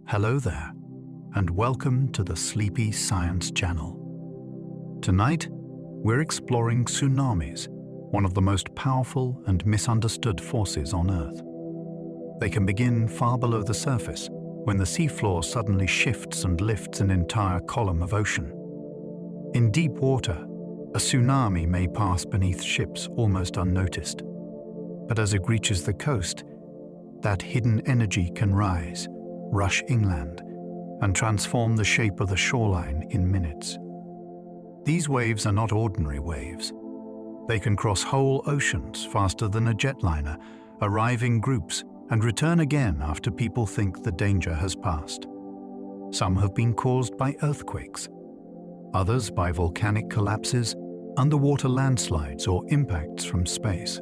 Hello there, and welcome to the Sleepy Science Channel. Tonight, we're exploring tsunamis, one of the most powerful and misunderstood forces on Earth. They can begin far below the surface, when the seafloor suddenly shifts and lifts an entire column of ocean. In deep water, a tsunami may pass beneath ships almost unnoticed. But as it reaches the coast, that hidden energy can rise, rush inland, and transform the shape of the shoreline in minutes. These waves are not ordinary waves. They can cross whole oceans faster than a jetliner, arrive in groups, and return again after people think the danger has passed. Some have been caused by earthquakes, others by volcanic collapses, underwater landslides, or impacts from space.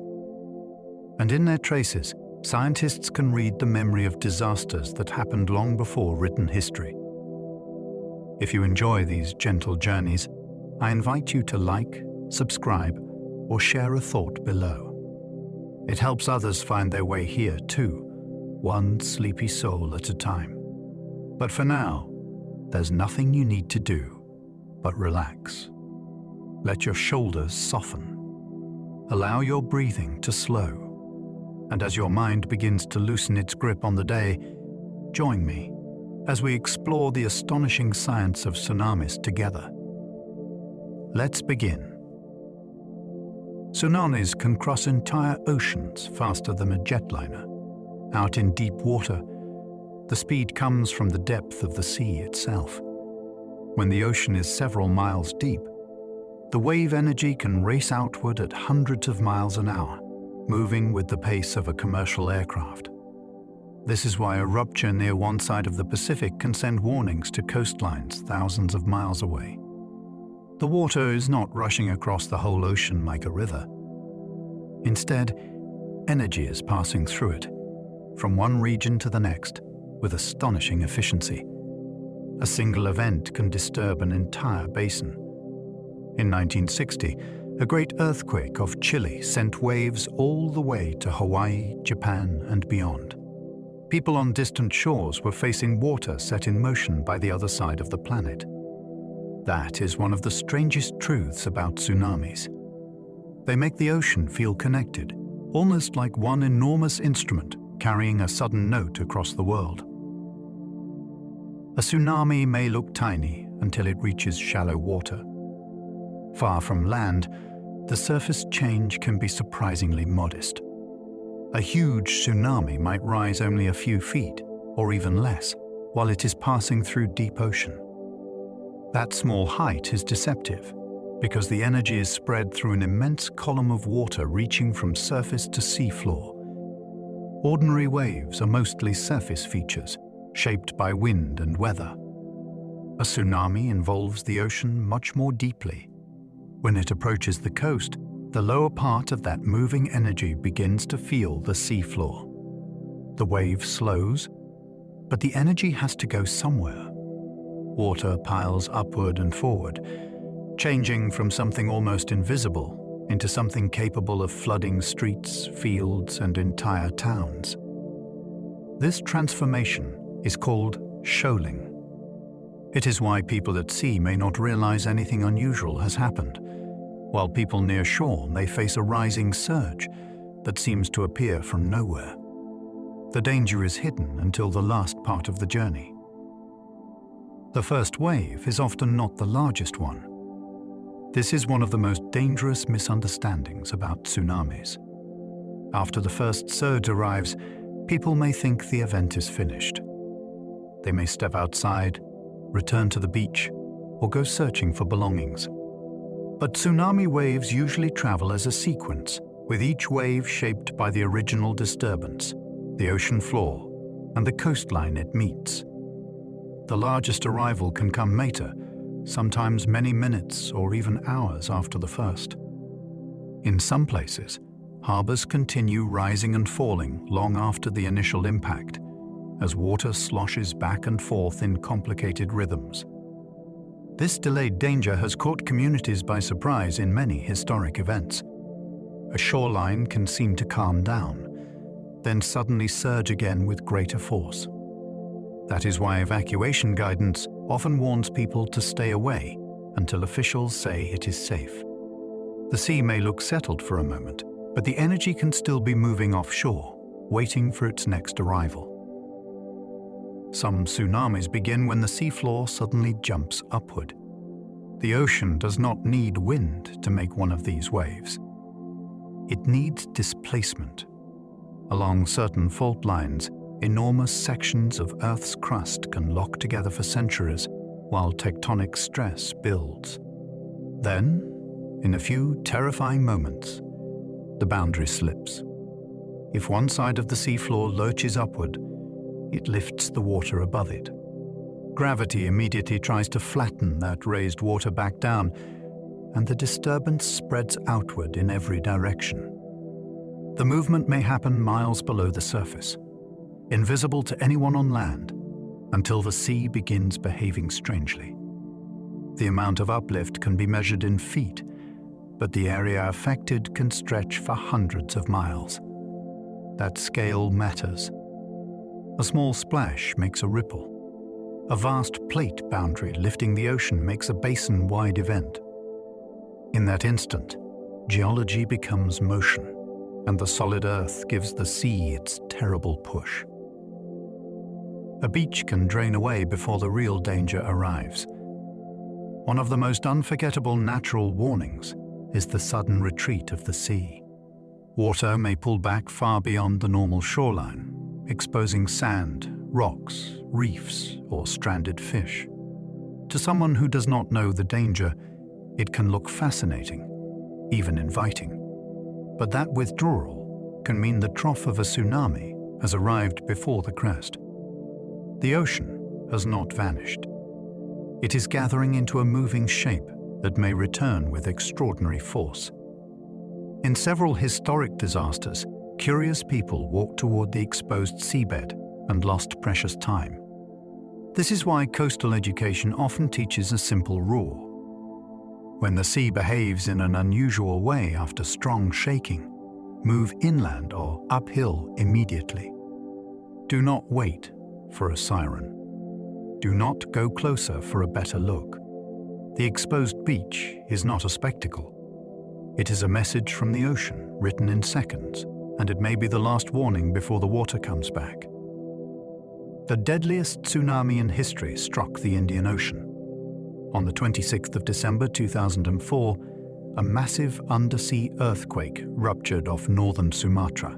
And in their traces, scientists can read the memory of disasters that happened long before written history. If you enjoy these gentle journeys, I invite you to like, subscribe, or share a thought below. It helps others find their way here too, one sleepy soul at a time. But for now, there's nothing you need to do but relax. Let your shoulders soften. Allow your breathing to slow. And as your mind begins to loosen its grip on the day, join me as we explore the astonishing science of tsunamis together. Let's begin. Tsunamis can cross entire oceans faster than a jetliner. Out in deep water, the speed comes from the depth of the sea itself. When the ocean is several miles deep, the wave energy can race outward at hundreds of miles an hour, moving with the pace of a commercial aircraft. This is why a rupture near one side of the Pacific can send warnings to coastlines thousands of miles away. The water is not rushing across the whole ocean like a river. Instead, energy is passing through it, from one region to the next, with astonishing efficiency. A single event can disturb an entire basin. In 1960, a great earthquake off Chile sent waves all the way to Hawaii, Japan, and beyond. People on distant shores were facing water set in motion by the other side of the planet. That is one of the strangest truths about tsunamis. They make the ocean feel connected, almost like one enormous instrument carrying a sudden note across the world. A tsunami may look tiny until it reaches shallow water. Far from land, the surface change can be surprisingly modest. A huge tsunami might rise only a few feet, or even less, while it is passing through deep ocean. That small height is deceptive, because the energy is spread through an immense column of water reaching from surface to seafloor. Ordinary waves are mostly surface features, shaped by wind and weather. A tsunami involves the ocean much more deeply. When it approaches the coast, the lower part of that moving energy begins to feel the seafloor. The wave slows, but the energy has to go somewhere. Water piles upward and forward, changing from something almost invisible into something capable of flooding streets, fields, and entire towns. This transformation is called shoaling. It is why people at sea may not realize anything unusual has happened, while people near shore may face a rising surge that seems to appear from nowhere. The danger is hidden until the last part of the journey. The first wave is often not the largest one. This is one of the most dangerous misunderstandings about tsunamis. After the first surge arrives, people may think the event is finished. They may step outside, return to the beach, or go searching for belongings. But tsunami waves usually travel as a sequence, with each wave shaped by the original disturbance, the ocean floor, and the coastline it meets. The largest arrival can come later, sometimes many minutes or even hours after the first. In some places, harbors continue rising and falling long after the initial impact, as water sloshes back and forth in complicated rhythms. This delayed danger has caught communities by surprise in many historic events. A shoreline can seem to calm down, then suddenly surge again with greater force. That is why evacuation guidance often warns people to stay away until officials say it is safe. The sea may look settled for a moment, but the energy can still be moving offshore, waiting for its next arrival. Some tsunamis begin when the seafloor suddenly jumps upward. The ocean does not need wind to make one of these waves. It needs displacement. Along certain fault lines, enormous sections of Earth's crust can lock together for centuries while tectonic stress builds. Then, in a few terrifying moments, the boundary slips. If one side of the seafloor lurches upward, it lifts the water above it. Gravity immediately tries to flatten that raised water back down, and the disturbance spreads outward in every direction. The movement may happen miles below the surface, invisible to anyone on land, until the sea begins behaving strangely. The amount of uplift can be measured in feet, but the area affected can stretch for hundreds of miles. That scale matters. A small splash makes a ripple. A vast plate boundary lifting the ocean makes a basin-wide event. In that instant, geology becomes motion, and the solid earth gives the sea its terrible push. A beach can drain away before the real danger arrives. One of the most unforgettable natural warnings is the sudden retreat of the sea. Water may pull back far beyond the normal shoreline, exposing sand, rocks, reefs, or stranded fish. To someone who does not know the danger, it can look fascinating, even inviting. But that withdrawal can mean the trough of a tsunami has arrived before the crest. The ocean has not vanished. It is gathering into a moving shape that may return with extraordinary force. In several historic disasters, curious people walked toward the exposed seabed and lost precious time. This is why coastal education often teaches a simple rule. When the sea behaves in an unusual way after strong shaking, move inland or uphill immediately. Do not wait for a siren. Do not go closer for a better look. The exposed beach is not a spectacle. It is a message from the ocean written in seconds, and it may be the last warning before the water comes back. The deadliest tsunami in history struck the Indian Ocean. On the 26th of December 2004, a massive undersea earthquake ruptured off northern Sumatra.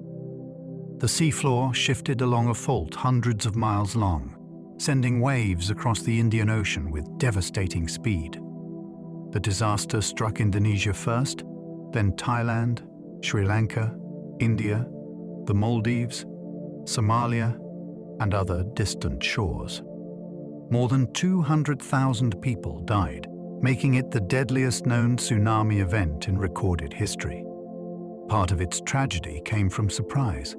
The seafloor shifted along a fault hundreds of miles long, sending waves across the Indian Ocean with devastating speed. The disaster struck Indonesia first, then Thailand, Sri Lanka, India, the Maldives, Somalia, and other distant shores. More than 200,000 people died, making it the deadliest known tsunami event in recorded history. Part of its tragedy came from surprise.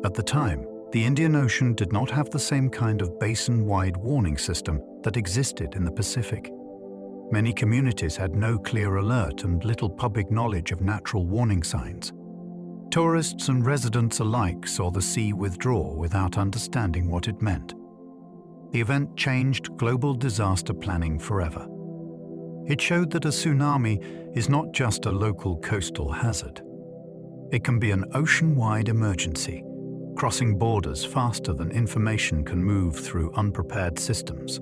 At the time, the Indian Ocean did not have the same kind of basin-wide warning system that existed in the Pacific. Many communities had no clear alert and little public knowledge of natural warning signs. Tourists and residents alike saw the sea withdraw without understanding what it meant. The event changed global disaster planning forever. It showed that a tsunami is not just a local coastal hazard. It can be an ocean-wide emergency, crossing borders faster than information can move through unprepared systems.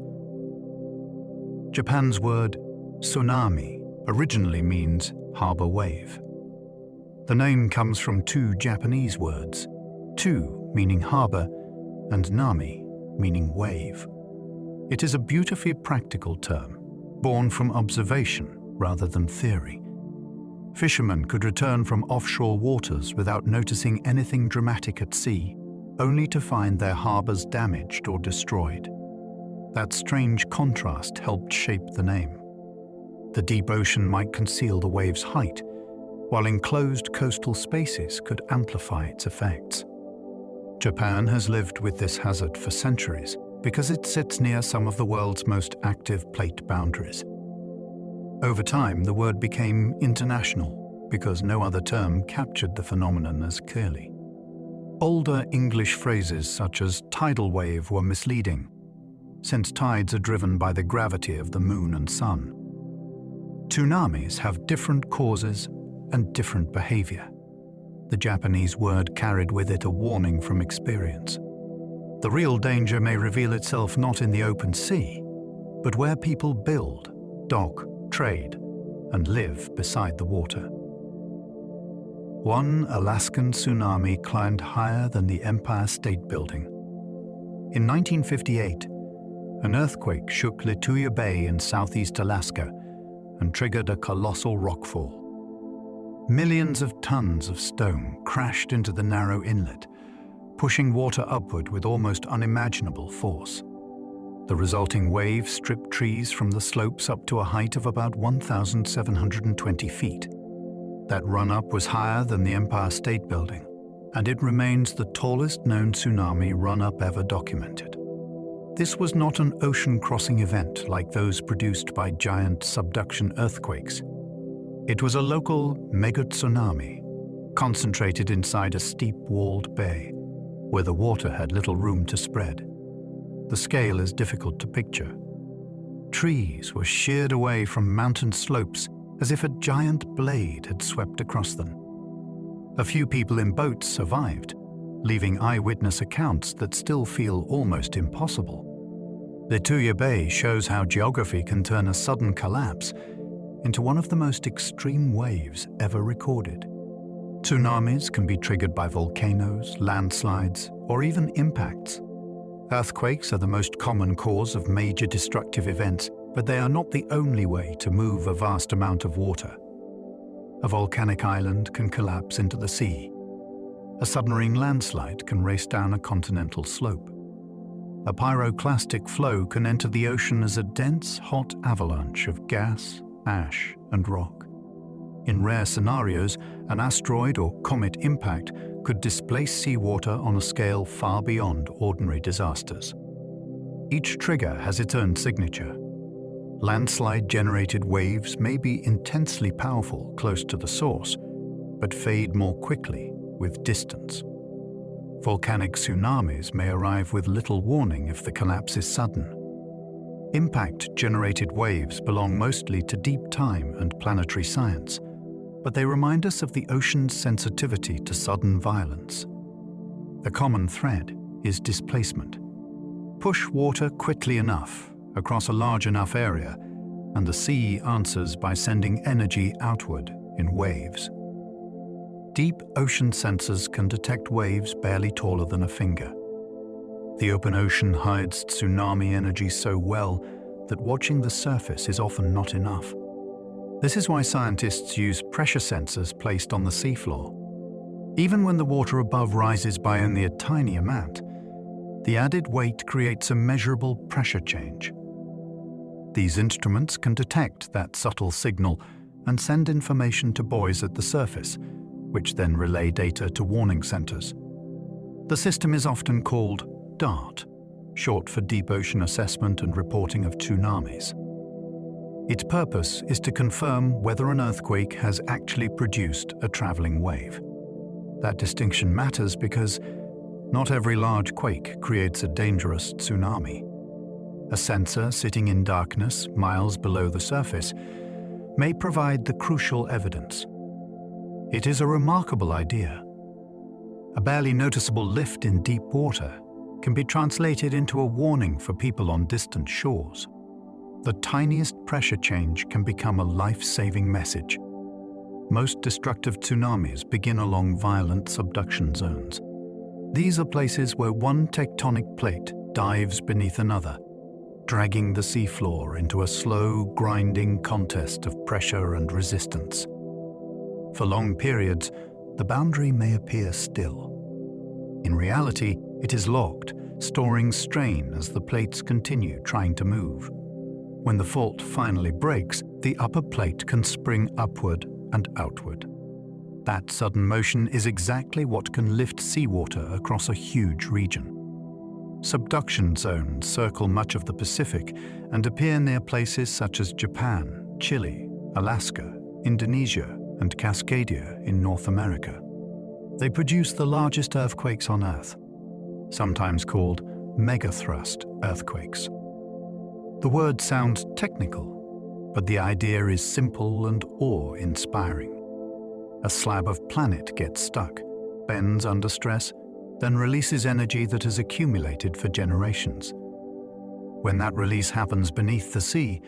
Japan's word tsunami originally means harbor wave. The name comes from two Japanese words, tsu meaning harbor and nami meaning wave. It is a beautifully practical term, born from observation rather than theory. Fishermen could return from offshore waters without noticing anything dramatic at sea, only to find their harbors damaged or destroyed. That strange contrast helped shape the name. The deep ocean might conceal the wave's height, while enclosed coastal spaces could amplify its effects. Japan has lived with this hazard for centuries because it sits near some of the world's most active plate boundaries. Over time, the word became international because no other term captured the phenomenon as clearly. Older English phrases such as tidal wave were misleading, since tides are driven by the gravity of the moon and sun. Tsunamis have different causes and different behavior. The Japanese word carried with it a warning from experience. The real danger may reveal itself not in the open sea, but where people build, dock, trade, and live beside the water. One Alaskan tsunami climbed higher than the Empire State Building. In 1958, an earthquake shook Lituya Bay in southeast Alaska and triggered a colossal rockfall. Millions of tons of stone crashed into the narrow inlet, pushing water upward with almost unimaginable force. The resulting wave stripped trees from the slopes up to a height of about 1,720 feet. That run-up was higher than the Empire State Building, and it remains the tallest known tsunami run-up ever documented. This was not an ocean-crossing event like those produced by giant subduction earthquakes. It was a local mega-tsunami, concentrated inside a steep-walled bay, where the water had little room to spread. The scale is difficult to picture. Trees were sheared away from mountain slopes as if a giant blade had swept across them. A few people in boats survived, leaving eyewitness accounts that still feel almost impossible. Lituya Bay shows how geography can turn a sudden collapse into one of the most extreme waves ever recorded. Tsunamis can be triggered by volcanoes, landslides, or even impacts. Earthquakes are the most common cause of major destructive events, but they are not the only way to move a vast amount of water. A volcanic island can collapse into the sea. A submarine landslide can race down a continental slope. A pyroclastic flow can enter the ocean as a dense, hot avalanche of gas, ash, and rock. In rare scenarios, an asteroid or comet impact could displace seawater on a scale far beyond ordinary disasters. Each trigger has its own signature. Landslide-generated waves may be intensely powerful close to the source, but fade more quickly with distance. Volcanic tsunamis may arrive with little warning if the collapse is sudden. Impact-generated waves belong mostly to deep time and planetary science, but they remind us of the ocean's sensitivity to sudden violence. The common thread is displacement. Push water quickly enough across a large enough area, and the sea answers by sending energy outward in waves. Deep ocean sensors can detect waves barely taller than a finger. The open ocean hides tsunami energy so well that watching the surface is often not enough. This is why scientists use pressure sensors placed on the seafloor. Even when the water above rises by only a tiny amount, the added weight creates a measurable pressure change. These instruments can detect that subtle signal and send information to buoys at the surface, which then relay data to warning centers. The system is often called DART, short for Deep Ocean Assessment and Reporting of Tsunamis. Its purpose is to confirm whether an earthquake has actually produced a traveling wave. That distinction matters because not every large quake creates a dangerous tsunami. A sensor sitting in darkness miles below the surface may provide the crucial evidence. It is a remarkable idea. A barely noticeable lift in deep water can be translated into a warning for people on distant shores. The tiniest pressure change can become a life-saving message. Most destructive tsunamis begin along violent subduction zones. These are places where one tectonic plate dives beneath another, dragging the seafloor into a slow, grinding contest of pressure and resistance. For long periods, the boundary may appear still. In reality, it is locked, storing strain as the plates continue trying to move. When the fault finally breaks, the upper plate can spring upward and outward. That sudden motion is exactly what can lift seawater across a huge region. Subduction zones circle much of the Pacific and appear near places such as Japan, Chile, Alaska, Indonesia, and Cascadia in North America. They produce the largest earthquakes on Earth, sometimes called megathrust earthquakes. The word sounds technical, but the idea is simple and awe-inspiring. A slab of planet gets stuck, bends under stress, then releases energy that has accumulated for generations. When that release happens beneath the sea,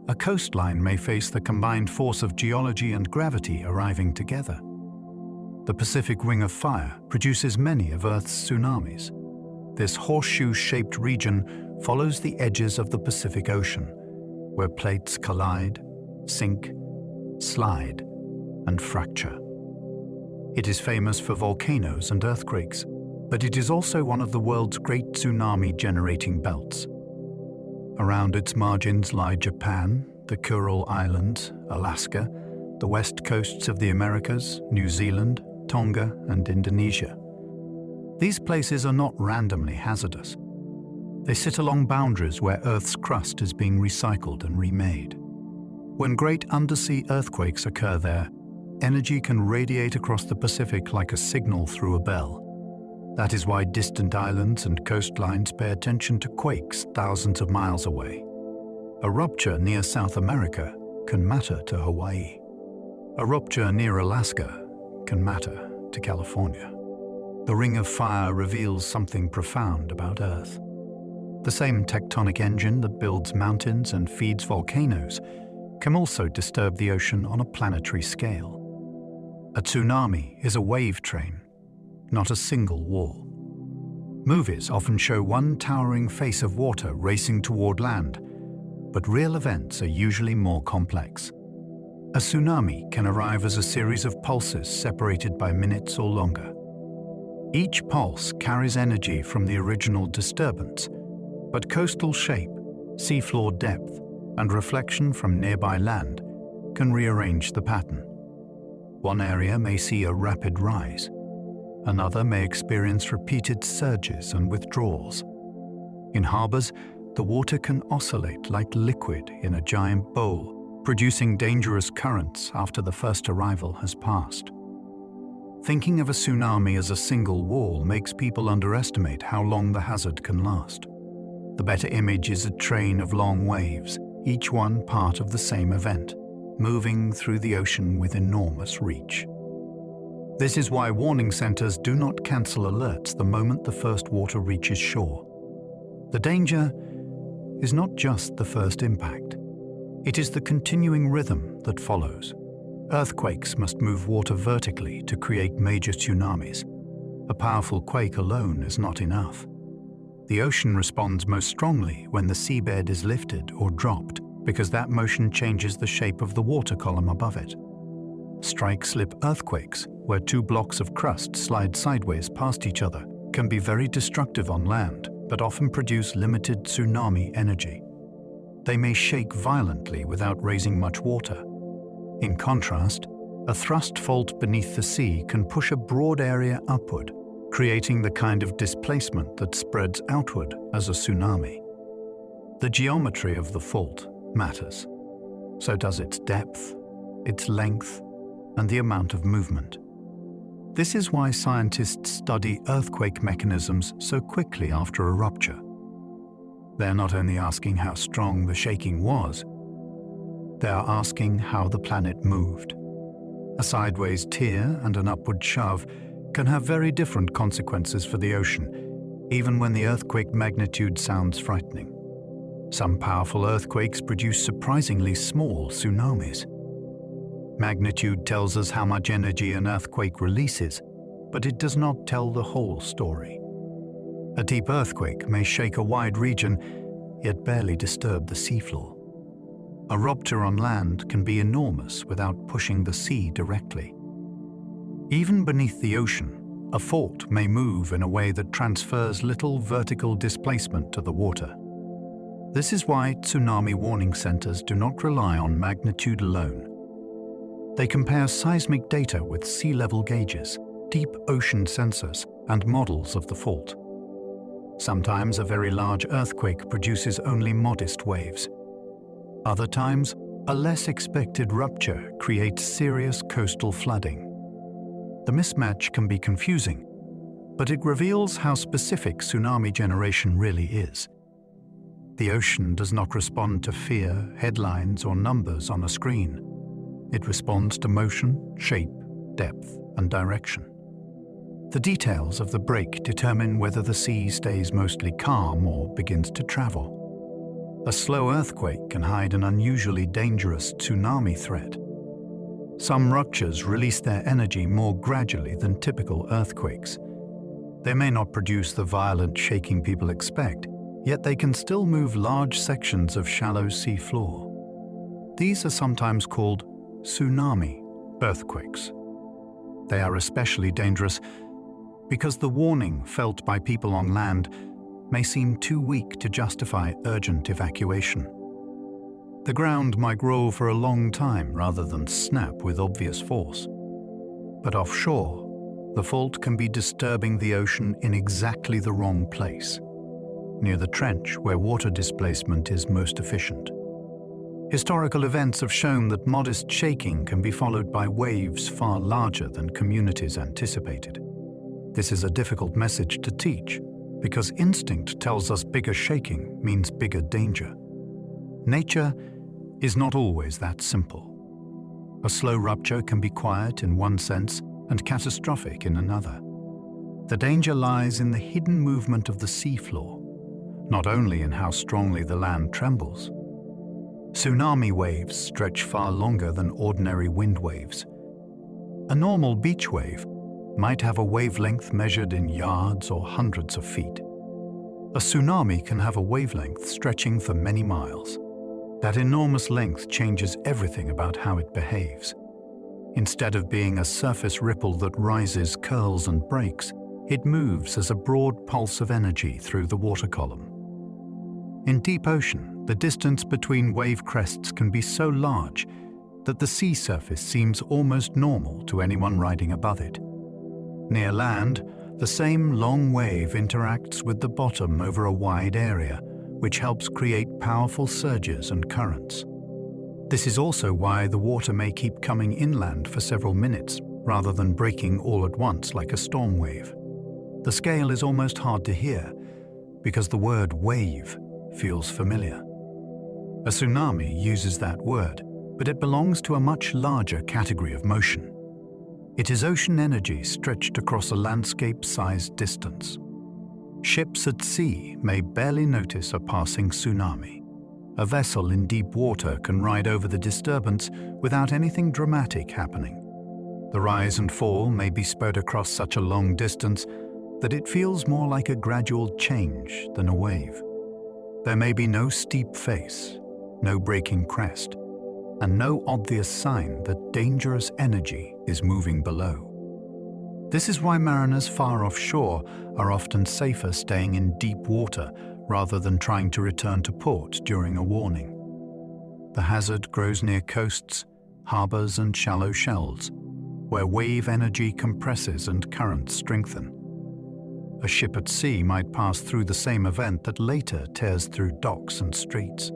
a coastline may face the combined force of geology and gravity arriving together. The Pacific Ring of Fire produces many of Earth's tsunamis. This horseshoe-shaped region follows the edges of the Pacific Ocean, where plates collide, sink, slide, and fracture. It is famous for volcanoes and earthquakes, but it is also one of the world's great tsunami-generating belts. Around its margins lie Japan, the Kuril Islands, Alaska, the west coasts of the Americas, New Zealand, Tonga, and Indonesia. These places are not randomly hazardous. They sit along boundaries where Earth's crust is being recycled and remade. When great undersea earthquakes occur there, energy can radiate across the Pacific like a signal through a bell. That is why distant islands and coastlines pay attention to quakes thousands of miles away. A rupture near South America can matter to Hawaii. A rupture near Alaska can matter to California. The Ring of Fire reveals something profound about Earth. The same tectonic engine that builds mountains and feeds volcanoes can also disturb the ocean on a planetary scale. A tsunami is a wave train, not a single wall. Movies often show one towering face of water racing toward land, but real events are usually more complex. A tsunami can arrive as a series of pulses separated by minutes or longer. Each pulse carries energy from the original disturbance, but coastal shape, seafloor depth, and reflection from nearby land can rearrange the pattern. One area may see a rapid rise. Another may experience repeated surges and withdrawals. In harbors, the water can oscillate like liquid in a giant bowl, producing dangerous currents after the first arrival has passed. Thinking of a tsunami as a single wall makes people underestimate how long the hazard can last. The better image is a train of long waves, each one part of the same event, moving through the ocean with enormous reach. This is why warning centers do not cancel alerts the moment the first water reaches shore. The danger is not just the first impact. It is the continuing rhythm that follows. Earthquakes must move water vertically to create major tsunamis. A powerful quake alone is not enough. The ocean responds most strongly when the seabed is lifted or dropped, because that motion changes the shape of the water column above it. Strike-slip earthquakes, where two blocks of crust slide sideways past each other, can be very destructive on land, but often produce limited tsunami energy. They may shake violently without raising much water. In contrast, a thrust fault beneath the sea can push a broad area upward, creating the kind of displacement that spreads outward as a tsunami. The geometry of the fault matters. So does its depth, its length, and the amount of movement. This is why scientists study earthquake mechanisms so quickly after a rupture. They're not only asking how strong the shaking was, they are asking how the planet moved. A sideways tear and an upward shove can have very different consequences for the ocean, even when the earthquake magnitude sounds frightening. Some powerful earthquakes produce surprisingly small tsunamis. Magnitude tells us how much energy an earthquake releases, but it does not tell the whole story. A deep earthquake may shake a wide region, yet barely disturb the seafloor. A rupture on land can be enormous without pushing the sea directly. Even beneath the ocean, a fault may move in a way that transfers little vertical displacement to the water. This is why tsunami warning centers do not rely on magnitude alone. They compare seismic data with sea level gauges, deep ocean sensors, and models of the fault. Sometimes a very large earthquake produces only modest waves. Other times, a less expected rupture creates serious coastal flooding. The mismatch can be confusing, but it reveals how specific tsunami generation really is. The ocean does not respond to fear, headlines, or numbers on a screen. It responds to motion, shape, depth, and direction. The details of the break determine whether the sea stays mostly calm or begins to travel. A slow earthquake can hide an unusually dangerous tsunami threat. Some ruptures release their energy more gradually than typical earthquakes. They may not produce the violent shaking people expect, yet they can still move large sections of shallow sea floor. These are sometimes called tsunami earthquakes. They are especially dangerous because the warning felt by people on land may seem too weak to justify urgent evacuation. The ground might roll for a long time rather than snap with obvious force. But offshore, the fault can be disturbing the ocean in exactly the wrong place, near the trench where water displacement is most efficient. Historical events have shown that modest shaking can be followed by waves far larger than communities anticipated. This is a difficult message to teach, because instinct tells us bigger shaking means bigger danger. Nature is not always that simple. A slow rupture can be quiet in one sense and catastrophic in another. The danger lies in the hidden movement of the seafloor, not only in how strongly the land trembles. Tsunami waves stretch far longer than ordinary wind waves. A normal beach wave might have a wavelength measured in yards or hundreds of feet. A tsunami can have a wavelength stretching for many miles. That enormous length changes everything about how it behaves. Instead of being a surface ripple that rises, curls, and breaks, it moves as a broad pulse of energy through the water column. In deep ocean, the distance between wave crests can be so large that the sea surface seems almost normal to anyone riding above it. Near land, the same long wave interacts with the bottom over a wide area, which helps create powerful surges and currents. This is also why the water may keep coming inland for several minutes, rather than breaking all at once like a storm wave. The scale is almost hard to hear, because the word wave feels familiar. A tsunami uses that word, but it belongs to a much larger category of motion. It is ocean energy stretched across a landscape-sized distance. Ships at sea may barely notice a passing tsunami. A vessel in deep water can ride over the disturbance without anything dramatic happening. The rise and fall may be spread across such a long distance that it feels more like a gradual change than a wave. There may be no steep face, no breaking crest, and no obvious sign that dangerous energy is moving below. This is why mariners far offshore are often safer staying in deep water rather than trying to return to port during a warning. The hazard grows near coasts, harbors, and shallow shells, where wave energy compresses and currents strengthen. A ship at sea might pass through the same event that later tears through docks and streets.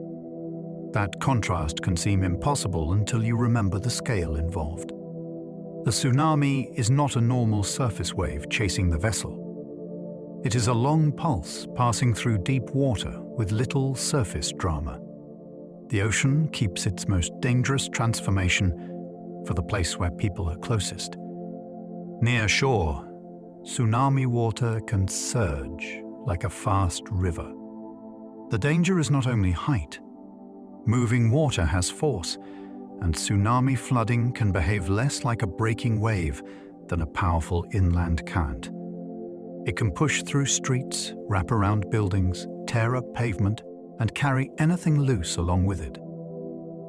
That contrast can seem impossible until you remember the scale involved. The tsunami is not a normal surface wave chasing the vessel. It is a long pulse passing through deep water with little surface drama. The ocean keeps its most dangerous transformation for the place where people are closest. Near shore, tsunami water can surge like a fast river. The danger is not only height. Moving water has force, and tsunami flooding can behave less like a breaking wave than a powerful inland current. It can push through streets, wrap around buildings, tear up pavement, and carry anything loose along with it.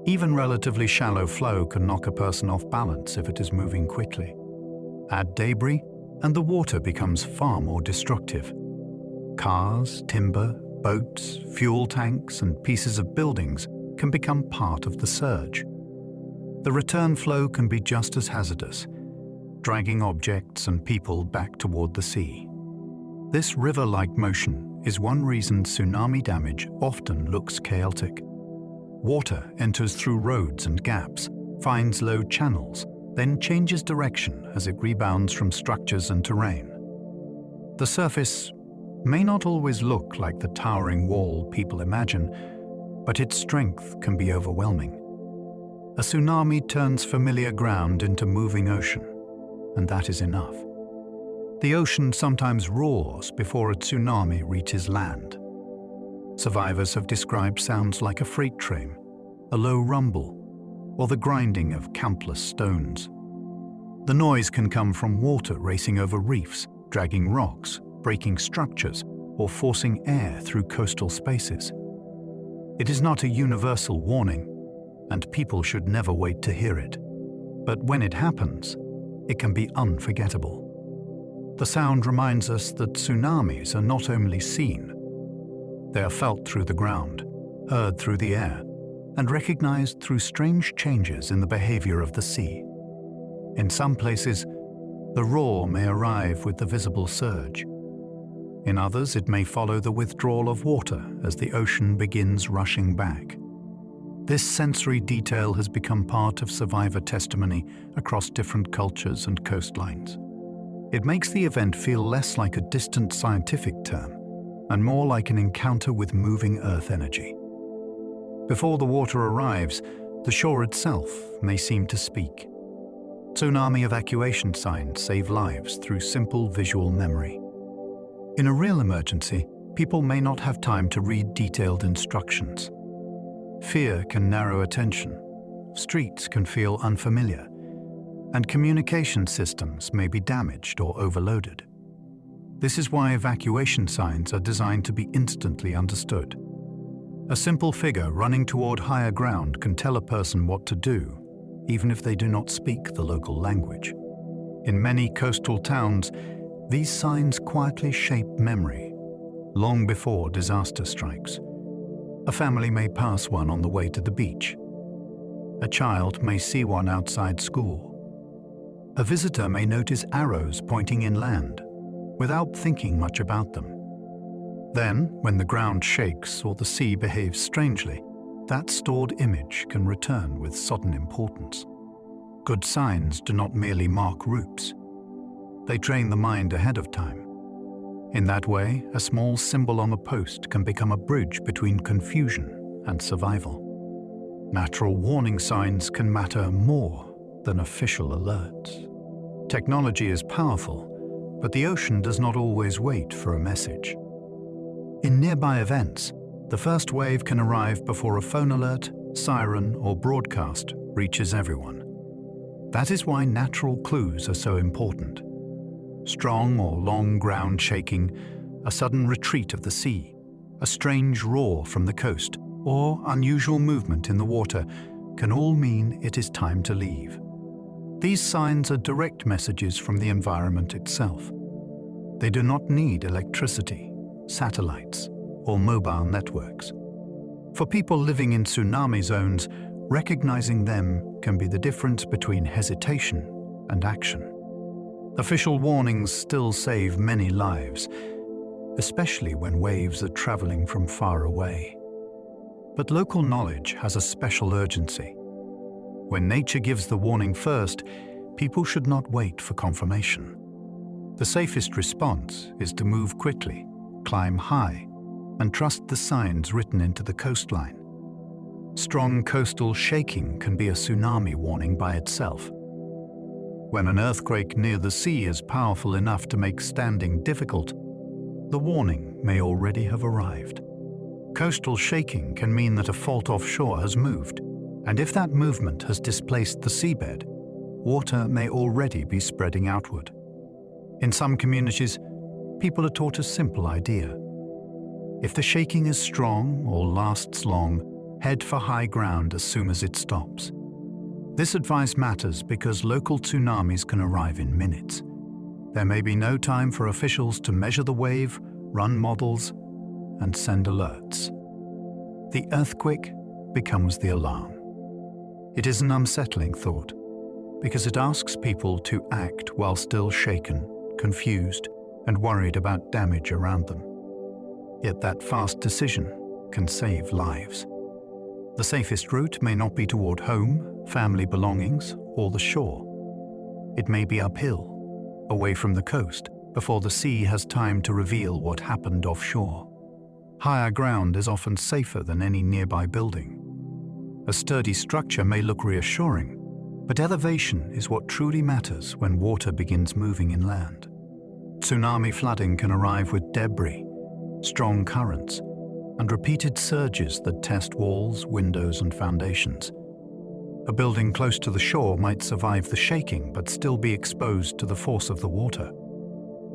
Even relatively shallow flow can knock a person off balance if it is moving quickly. Add debris, and the water becomes far more destructive. Cars, timber, boats, fuel tanks, and pieces of buildings can become part of the surge. The return flow can be just as hazardous, dragging objects and people back toward the sea. This river-like motion is one reason tsunami damage often looks chaotic. Water enters through roads and gaps, finds low channels, then changes direction as it rebounds from structures and terrain. The surface may not always look like the towering wall people imagine, but its strength can be overwhelming. A tsunami turns familiar ground into moving ocean, and that is enough. The ocean sometimes roars before a tsunami reaches land. Survivors have described sounds like a freight train, a low rumble, or the grinding of countless stones. The noise can come from water racing over reefs, dragging rocks, breaking structures, or forcing air through coastal spaces. It is not a universal warning, and people should never wait to hear it. But when it happens, it can be unforgettable. The sound reminds us that tsunamis are not only seen, they are felt through the ground, heard through the air, and recognized through strange changes in the behavior of the sea. In some places, the roar may arrive with the visible surge. In others, it may follow the withdrawal of water as the ocean begins rushing back. This sensory detail has become part of survivor testimony across different cultures and coastlines. It makes the event feel less like a distant scientific term and more like an encounter with moving earth energy. Before the water arrives, the shore itself may seem to speak. Tsunami evacuation signs save lives through simple visual memory. In a real emergency, people may not have time to read detailed instructions. Fear can narrow attention, streets can feel unfamiliar, and communication systems may be damaged or overloaded. This is why evacuation signs are designed to be instantly understood. A simple figure running toward higher ground can tell a person what to do, even if they do not speak the local language. In many coastal towns, these signs quietly shape memory, long before disaster strikes. A family may pass one on the way to the beach. A child may see one outside school. A visitor may notice arrows pointing inland, without thinking much about them. Then, when the ground shakes or the sea behaves strangely, that stored image can return with sudden importance. Good signs do not merely mark routes. They train the mind ahead of time. In that way, a small symbol on a post can become a bridge between confusion and survival. Natural warning signs can matter more than official alerts. Technology is powerful, but the ocean does not always wait for a message. In nearby events, the first wave can arrive before a phone alert, siren, or broadcast reaches everyone. That is why natural clues are so important. Strong or long ground shaking, a sudden retreat of the sea, a strange roar from the coast, or unusual movement in the water can all mean it is time to leave. These signs are direct messages from the environment itself. They do not need electricity, satellites, or mobile networks. For people living in tsunami zones, recognizing them can be the difference between hesitation and action. Official warnings still save many lives, especially when waves are traveling from far away. But local knowledge has a special urgency. When nature gives the warning first, people should not wait for confirmation. The safest response is to move quickly, climb high, and trust the signs written into the coastline. Strong coastal shaking can be a tsunami warning by itself. When an earthquake near the sea is powerful enough to make standing difficult, the warning may already have arrived. Coastal shaking can mean that a fault offshore has moved, and if that movement has displaced the seabed, water may already be spreading outward. In some communities, people are taught a simple idea. If the shaking is strong or lasts long, head for high ground as soon as it stops. This advice matters because local tsunamis can arrive in minutes. There may be no time for officials to measure the wave, run models, and send alerts. The earthquake becomes the alarm. It is an unsettling thought because it asks people to act while still shaken, confused, and worried about damage around them. Yet that fast decision can save lives. The safest route may not be toward home, family belongings, or the shore. It may be uphill, away from the coast, before the sea has time to reveal what happened offshore. Higher ground is often safer than any nearby building. A sturdy structure may look reassuring, but elevation is what truly matters when water begins moving inland. Tsunami flooding can arrive with debris, strong currents, and repeated surges that test walls, windows, and foundations. A building close to the shore might survive the shaking but still be exposed to the force of the water.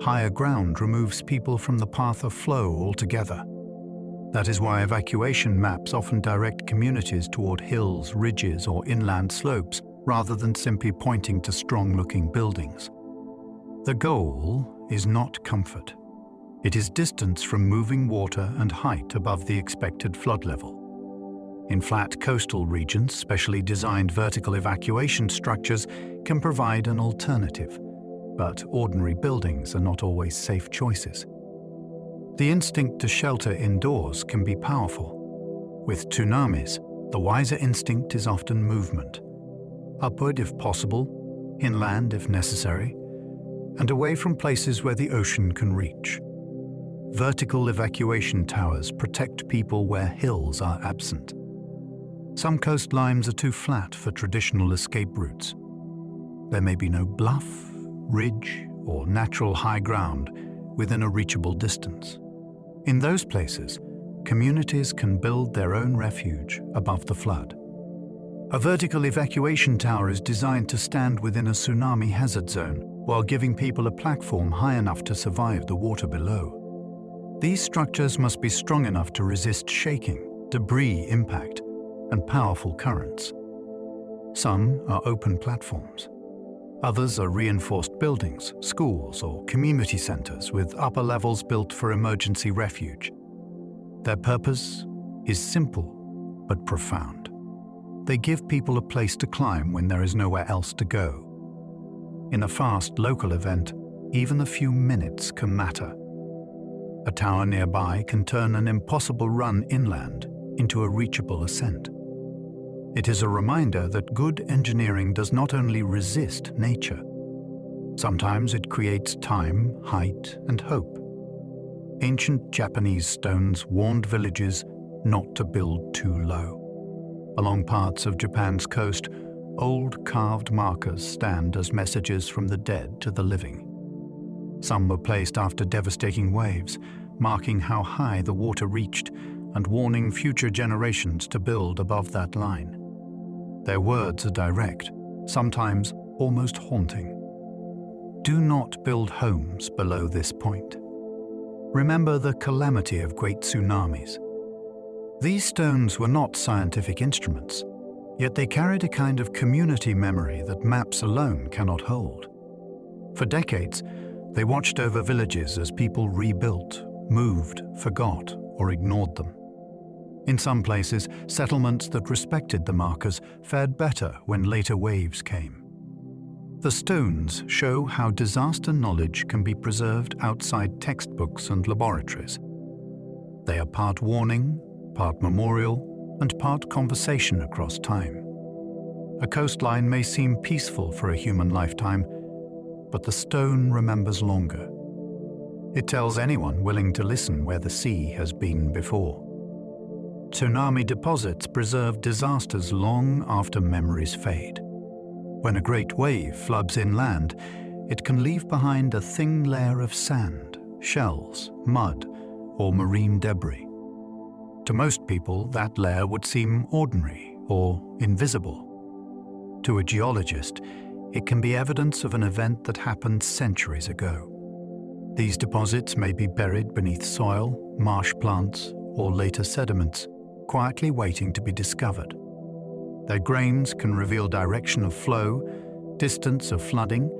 Higher ground removes people from the path of flow altogether. That is why evacuation maps often direct communities toward hills, ridges, or inland slopes rather than simply pointing to strong-looking buildings. The goal is not comfort. It is distance from moving water and height above the expected flood level. In flat coastal regions, specially designed vertical evacuation structures can provide an alternative, but ordinary buildings are not always safe choices. The instinct to shelter indoors can be powerful. With tsunamis, the wiser instinct is often movement. Upward if possible, inland if necessary, and away from places where the ocean can reach. Vertical evacuation towers protect people where hills are absent. Some coastlines are too flat for traditional escape routes. There may be no bluff, ridge, or natural high ground within a reachable distance. In those places, communities can build their own refuge above the flood. A vertical evacuation tower is designed to stand within a tsunami hazard zone while giving people a platform high enough to survive the water below. These structures must be strong enough to resist shaking, debris impact, and powerful currents. Some are open platforms. Others are reinforced buildings, schools, or community centers with upper levels built for emergency refuge. Their purpose is simple but profound. They give people a place to climb when there is nowhere else to go. In a fast local event, even a few minutes can matter. A tower nearby can turn an impossible run inland into a reachable ascent. It is a reminder that good engineering does not only resist nature. Sometimes it creates time, height, and hope. Ancient Japanese stones warned villages not to build too low. Along parts of Japan's coast, old carved markers stand as messages from the dead to the living. Some were placed after devastating waves, marking how high the water reached and warning future generations to build above that line. Their words are direct, sometimes almost haunting. Do not build homes below this point. Remember the calamity of great tsunamis. These stones were not scientific instruments, yet they carried a kind of community memory that maps alone cannot hold. For decades, they watched over villages as people rebuilt, moved, forgot, or ignored them. In some places, settlements that respected the markers fared better when later waves came. The stones show how disaster knowledge can be preserved outside textbooks and laboratories. They are part warning, part memorial, and part conversation across time. A coastline may seem peaceful for a human lifetime, but the stone remembers longer. It tells anyone willing to listen where the sea has been before. Tsunami deposits preserve disasters long after memories fade. When a great wave floods inland, it can leave behind a thin layer of sand, shells, mud, or marine debris. To most people, that layer would seem ordinary or invisible. To a geologist, it can be evidence of an event that happened centuries ago. These deposits may be buried beneath soil, marsh plants, or later sediments, quietly waiting to be discovered. Their grains can reveal direction of flow, distance of flooding,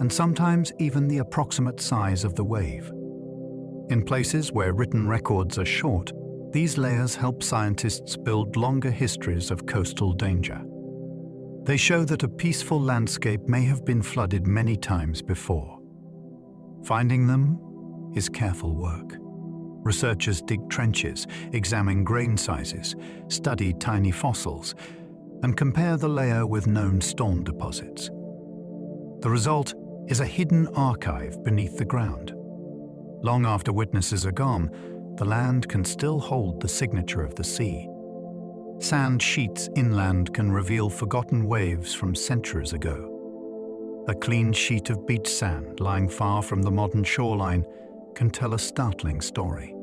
and sometimes even the approximate size of the wave. In places where written records are short, these layers help scientists build longer histories of coastal danger. They show that a peaceful landscape may have been flooded many times before. Finding them is careful work. Researchers dig trenches, examine grain sizes, study tiny fossils, and compare the layer with known storm deposits. The result is a hidden archive beneath the ground. Long after witnesses are gone, the land can still hold the signature of the sea. Sand sheets inland can reveal forgotten waves from centuries ago. A clean sheet of beach sand lying far from the modern shoreline can tell a startling story.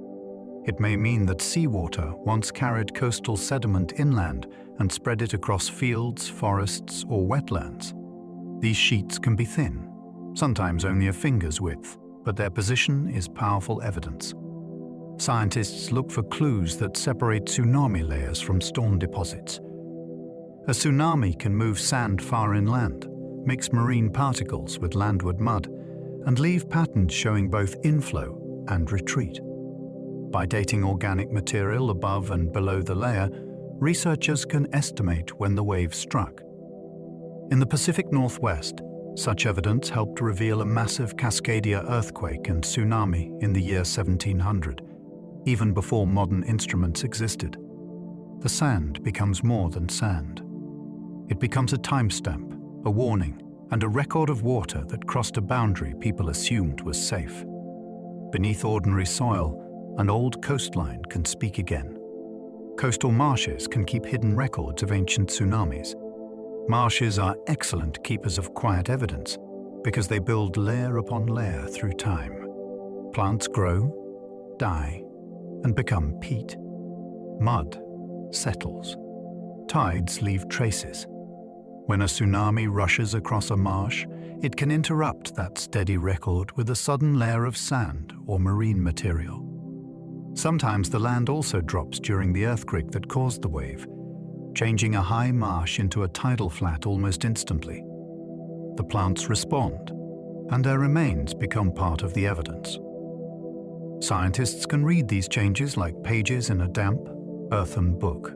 It may mean that seawater once carried coastal sediment inland and spread it across fields, forests, or wetlands. These sheets can be thin, sometimes only a finger's width, but their position is powerful evidence. Scientists look for clues that separate tsunami layers from storm deposits. A tsunami can move sand far inland, mix marine particles with landward mud, and leave patterns showing both inflow and retreat. By dating organic material above and below the layer, researchers can estimate when the wave struck. In the Pacific Northwest, such evidence helped reveal a massive Cascadia earthquake and tsunami in the year 1700, even before modern instruments existed. The sand becomes more than sand. It becomes a timestamp, a warning, and a record of water that crossed a boundary people assumed was safe. Beneath ordinary soil, an old coastline can speak again. Coastal marshes can keep hidden records of ancient tsunamis. Marshes are excellent keepers of quiet evidence because they build layer upon layer through time. Plants grow, die, and become peat. Mud settles. Tides leave traces. When a tsunami rushes across a marsh, it can interrupt that steady record with a sudden layer of sand or marine material. Sometimes the land also drops during the earthquake that caused the wave, changing a high marsh into a tidal flat almost instantly. The plants respond, and their remains become part of the evidence. Scientists can read these changes like pages in a damp, earthen book.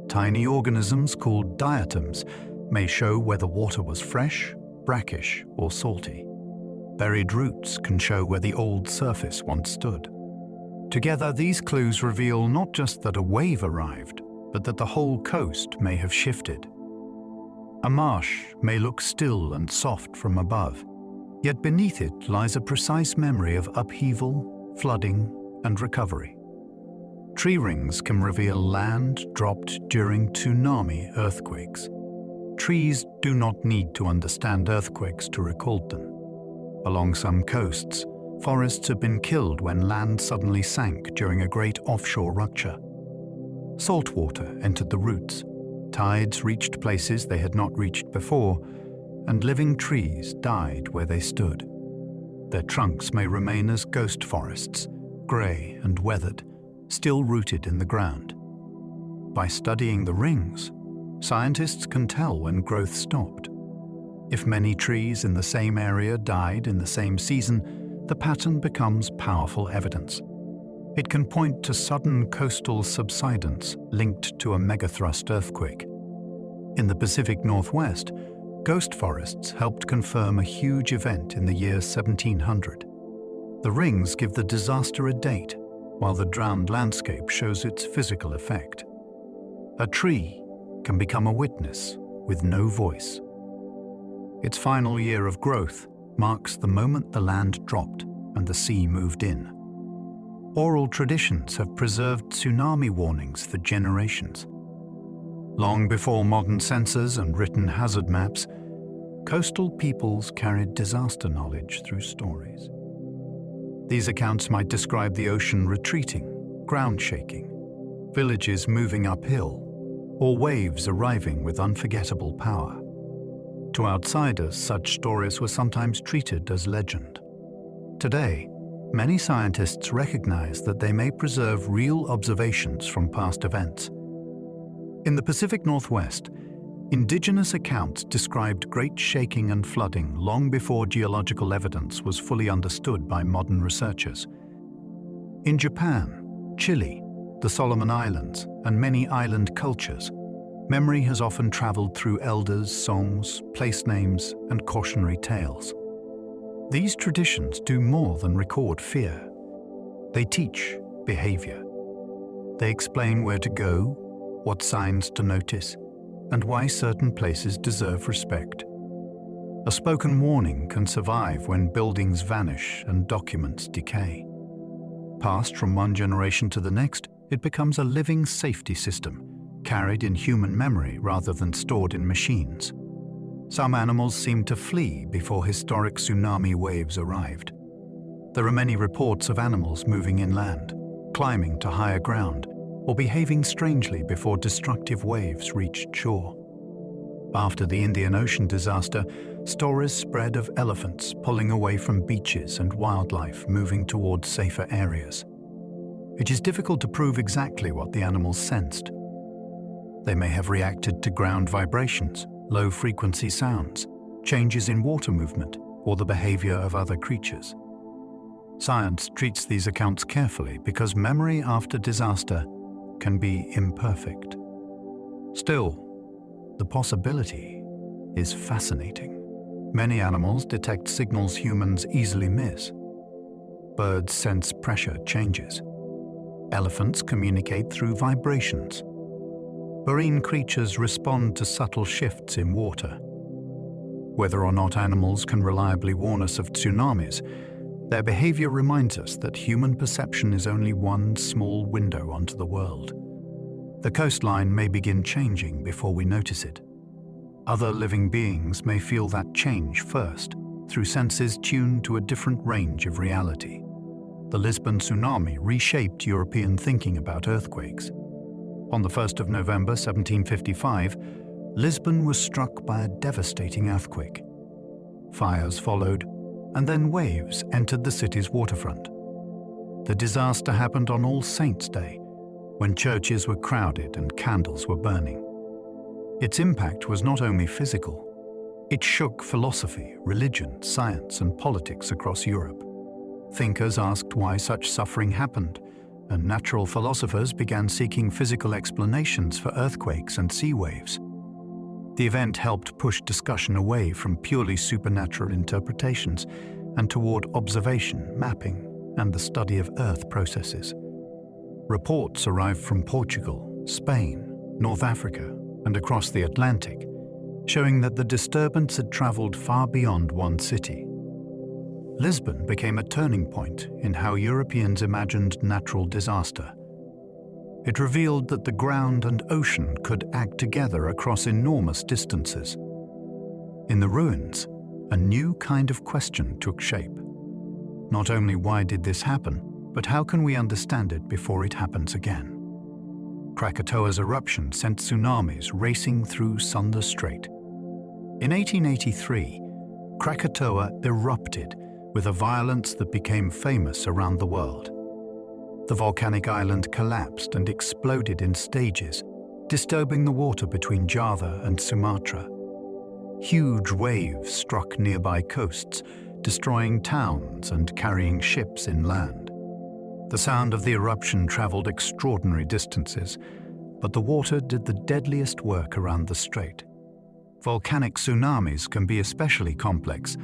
Tiny organisms called diatoms may show whether water was fresh, brackish, or salty. Buried roots can show where the old surface once stood. Together, these clues reveal not just that a wave arrived, but that the whole coast may have shifted. A marsh may look still and soft from above, yet beneath it lies a precise memory of upheaval, flooding, and recovery. Tree rings can reveal land dropped during tsunami earthquakes. Trees do not need to understand earthquakes to record them. Along some coasts, forests have been killed when land suddenly sank during a great offshore rupture. Salt water entered the roots, tides reached places they had not reached before, and living trees died where they stood. Their trunks may remain as ghost forests, grey and weathered, still rooted in the ground. By studying the rings, scientists can tell when growth stopped. If many trees in the same area died in the same season, the pattern becomes powerful evidence. It can point to sudden coastal subsidence linked to a megathrust earthquake. In the Pacific Northwest, ghost forests helped confirm a huge event in the year 1700. The rings give the disaster a date, while the drowned landscape shows its physical effect. A tree can become a witness with no voice. Its final year of growth marks the moment the land dropped and the sea moved in. Oral traditions have preserved tsunami warnings for generations. Long before modern sensors and written hazard maps, coastal peoples carried disaster knowledge through stories. These accounts might describe the ocean retreating, ground shaking, villages moving uphill, or waves arriving with unforgettable power. To outsiders, such stories were sometimes treated as legend. Today, many scientists recognize that they may preserve real observations from past events. In the Pacific Northwest, indigenous accounts described great shaking and flooding long before geological evidence was fully understood by modern researchers. In Japan, Chile, the Solomon Islands, and many island cultures, memory has often traveled through elders, songs, place names, and cautionary tales. These traditions do more than record fear. They teach behavior. They explain where to go, what signs to notice, and why certain places deserve respect. A spoken warning can survive when buildings vanish and documents decay. Passed from one generation to the next, it becomes a living safety system, carried in human memory rather than stored in machines. Some animals seemed to flee before historic tsunami waves arrived. There are many reports of animals moving inland, climbing to higher ground, or behaving strangely before destructive waves reached shore. After the Indian Ocean disaster, stories spread of elephants pulling away from beaches and wildlife moving towards safer areas. It is difficult to prove exactly what the animals sensed. They may have reacted to ground vibrations, low-frequency sounds, changes in water movement, or the behavior of other creatures. Science treats these accounts carefully because memory after disaster can be imperfect. Still, the possibility is fascinating. Many animals detect signals humans easily miss. Birds sense pressure changes. Elephants communicate through vibrations. Marine creatures respond to subtle shifts in water. Whether or not animals can reliably warn us of tsunamis, their behavior reminds us that human perception is only one small window onto the world. The coastline may begin changing before we notice it. Other living beings may feel that change first, through senses tuned to a different range of reality. The Lisbon tsunami reshaped European thinking about earthquakes. On the 1st of November 1755, Lisbon was struck by a devastating earthquake. Fires followed, and then waves entered the city's waterfront. The disaster happened on All Saints' Day, when churches were crowded and candles were burning. Its impact was not only physical, it shook philosophy, religion, science, and politics across Europe. Thinkers asked why such suffering happened, and natural philosophers began seeking physical explanations for earthquakes and sea waves. The event helped push discussion away from purely supernatural interpretations and toward observation, mapping, and the study of Earth processes. Reports arrived from Portugal, Spain, North Africa, and across the Atlantic, showing that the disturbance had traveled far beyond one city. Lisbon became a turning point in how Europeans imagined natural disaster. It revealed that the ground and ocean could act together across enormous distances. In the ruins, a new kind of question took shape. Not only why did this happen, but how can we understand it before it happens again? Krakatoa's eruption sent tsunamis racing through Sunda Strait. In 1883, Krakatoa erupted with a violence that became famous around the world. The volcanic island collapsed and exploded in stages, disturbing the water between Java and Sumatra. Huge waves struck nearby coasts, destroying towns and carrying ships inland. The sound of the eruption traveled extraordinary distances, but the water did the deadliest work around the strait. Volcanic tsunamis can be especially complex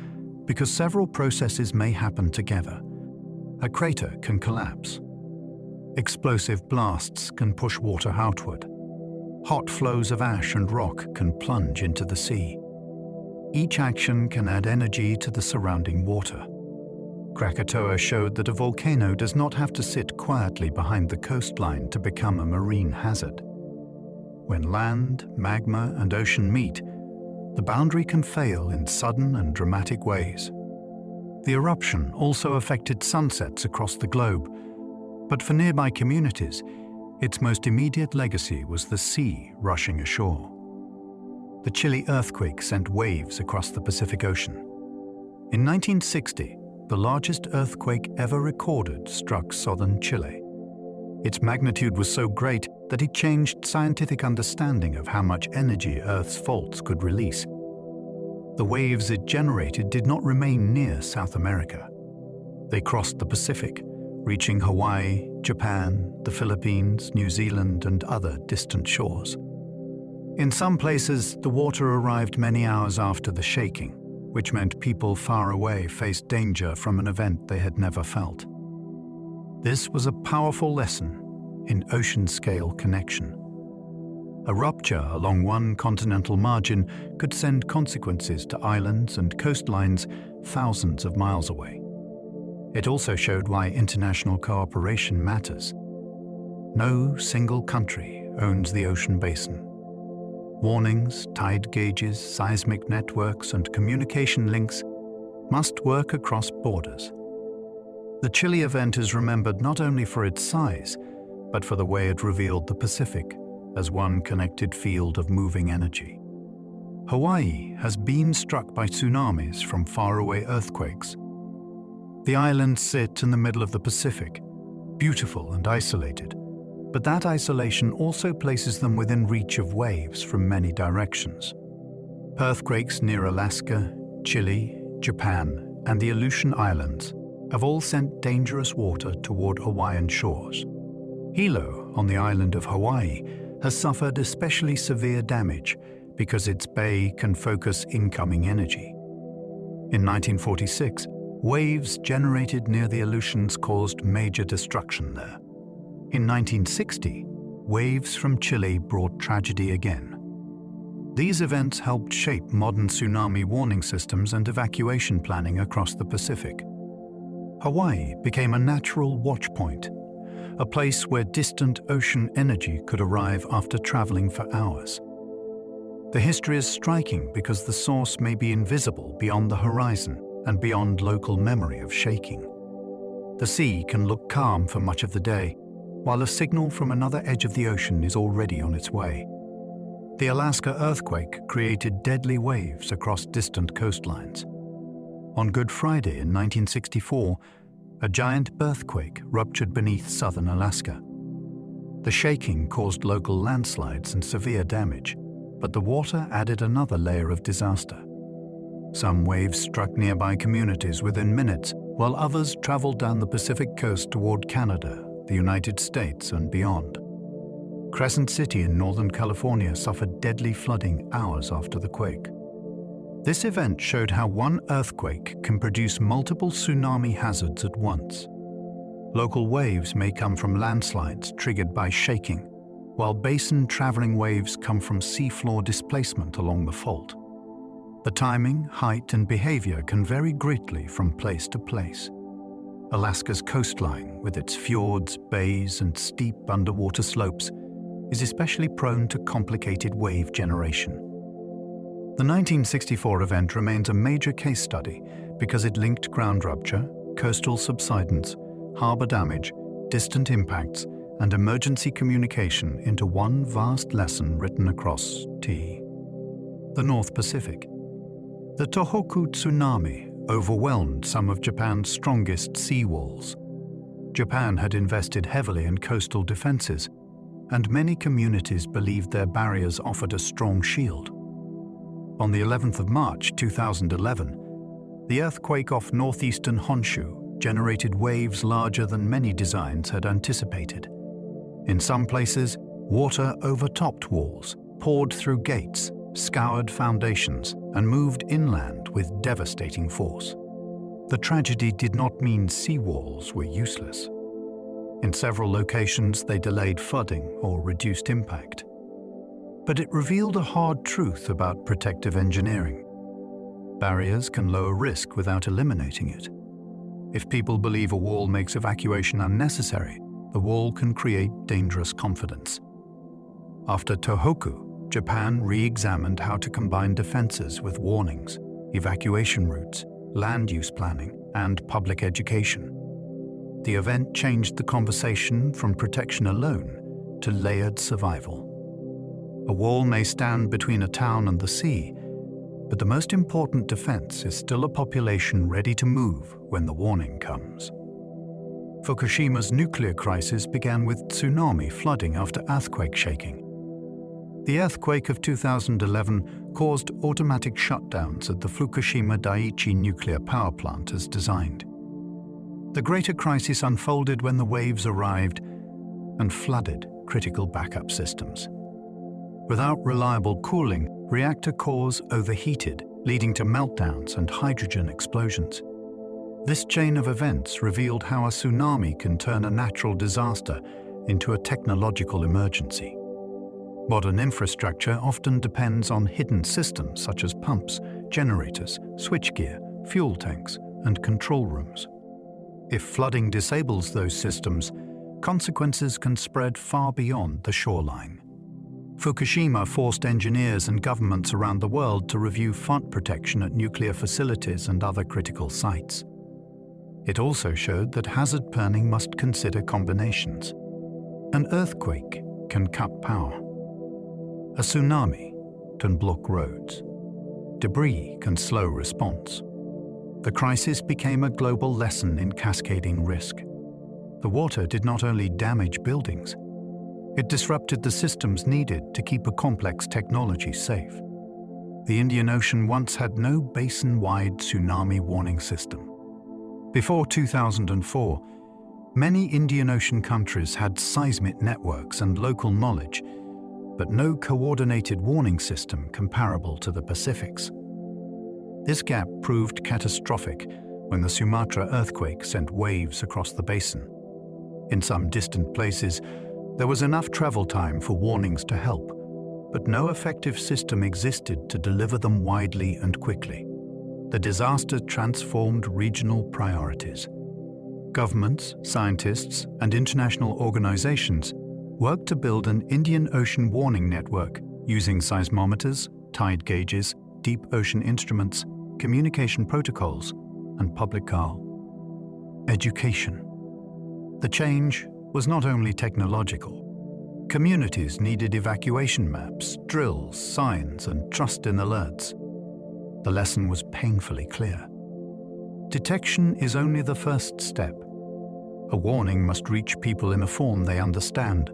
because several processes may happen together. A crater can collapse. Explosive blasts can push water outward. Hot flows of ash and rock can plunge into the sea. Each action can add energy to the surrounding water. Krakatoa showed that a volcano does not have to sit quietly behind the coastline to become a marine hazard. When land, magma, and ocean meet, the boundary can fail in sudden and dramatic ways. The eruption also affected sunsets across the globe, but for nearby communities, its most immediate legacy was the sea rushing ashore. The Chile earthquake sent waves across the Pacific Ocean. In 1960, the largest earthquake ever recorded struck southern Chile. Its magnitude was so great that it changed scientific understanding of how much energy Earth's faults could release. The waves it generated did not remain near South America. They crossed the Pacific, reaching Hawaii, Japan, the Philippines, New Zealand, and other distant shores. In some places, the water arrived many hours after the shaking, which meant people far away faced danger from an event they had never felt. This was a powerful lesson in ocean-scale connection. A rupture along one continental margin could send consequences to islands and coastlines thousands of miles away. It also showed why international cooperation matters. No single country owns the ocean basin. Warnings, tide gauges, seismic networks, and communication links must work across borders. The Chile event is remembered not only for its size, but for the way it revealed the Pacific as one connected field of moving energy. Hawaii has been struck by tsunamis from faraway earthquakes. The islands sit in the middle of the Pacific, beautiful and isolated, but that isolation also places them within reach of waves from many directions. Earthquakes near Alaska, Chile, Japan, and the Aleutian Islands have all sent dangerous water toward Hawaiian shores. Hilo, on the island of Hawaii, has suffered especially severe damage because its bay can focus incoming energy. In 1946, waves generated near the Aleutians caused major destruction there. In 1960, waves from Chile brought tragedy again. These events helped shape modern tsunami warning systems and evacuation planning across the Pacific. Hawaii became a natural watch point, a place where distant ocean energy could arrive after traveling for hours. The history is striking because the source may be invisible beyond the horizon and beyond local memory of shaking. The sea can look calm for much of the day, while a signal from another edge of the ocean is already on its way. The Alaska earthquake created deadly waves across distant coastlines. On Good Friday in 1964, a giant earthquake ruptured beneath southern Alaska. The shaking caused local landslides and severe damage, but the water added another layer of disaster. Some waves struck nearby communities within minutes, while others traveled down the Pacific coast toward Canada, the United States, and beyond. Crescent City in Northern California suffered deadly flooding hours after the quake. This event showed how one earthquake can produce multiple tsunami hazards at once. Local waves may come from landslides triggered by shaking, while basin-traveling waves come from seafloor displacement along the fault. The timing, height, and behavior can vary greatly from place to place. Alaska's coastline, with its fjords, bays, and steep underwater slopes, is especially prone to complicated wave generation. The 1964 event remains a major case study because it linked ground rupture, coastal subsidence, harbor damage, distant impacts, and emergency communication into one vast lesson written across the North Pacific. The Tohoku tsunami overwhelmed some of Japan's strongest seawalls. Japan had invested heavily in coastal defenses, and many communities believed their barriers offered a strong shield. On the 11th of March 2011, the earthquake off northeastern Honshu generated waves larger than many designs had anticipated. In some places, water overtopped walls, poured through gates, scoured foundations, and moved inland with devastating force. The tragedy did not mean seawalls were useless. In several locations, they delayed flooding or reduced impact. But it revealed a hard truth about protective engineering. Barriers can lower risk without eliminating it. If people believe a wall makes evacuation unnecessary, the wall can create dangerous confidence. After Tohoku, Japan re-examined how to combine defenses with warnings, evacuation routes, land use planning, and public education. The event changed the conversation from protection alone to layered survival. A wall may stand between a town and the sea, but the most important defense is still a population ready to move when the warning comes. Fukushima's nuclear crisis began with tsunami flooding after earthquake shaking. The earthquake of 2011 caused automatic shutdowns at the Fukushima Daiichi nuclear power plant as designed. The greater crisis unfolded when the waves arrived and flooded critical backup systems. Without reliable cooling, reactor cores overheated, leading to meltdowns and hydrogen explosions. This chain of events revealed how a tsunami can turn a natural disaster into a technological emergency. Modern infrastructure often depends on hidden systems such as pumps, generators, switchgear, fuel tanks, and control rooms. If flooding disables those systems, consequences can spread far beyond the shoreline. Fukushima forced engineers and governments around the world to review flood protection at nuclear facilities and other critical sites. It also showed that hazard planning must consider combinations. An earthquake can cut power. A tsunami can block roads. Debris can slow response. The crisis became a global lesson in cascading risk. The water did not only damage buildings, it disrupted the systems needed to keep a complex technology safe. The Indian Ocean once had no basin-wide tsunami warning system. Before 2004, many Indian Ocean countries had seismic networks and local knowledge, but no coordinated warning system comparable to the Pacific's. This gap proved catastrophic when the Sumatra earthquake sent waves across the basin. In some distant places, there was enough travel time for warnings to help, but no effective system existed to deliver them widely and quickly. The disaster transformed regional priorities. Governments, scientists, and international organizations worked to build an Indian Ocean warning network using seismometers, tide gauges, deep ocean instruments, communication protocols, and public education. The change was not only technological. Communities needed evacuation maps, drills, signs, and trust in alerts. The lesson was painfully clear. Detection is only the first step. A warning must reach people in a form they understand,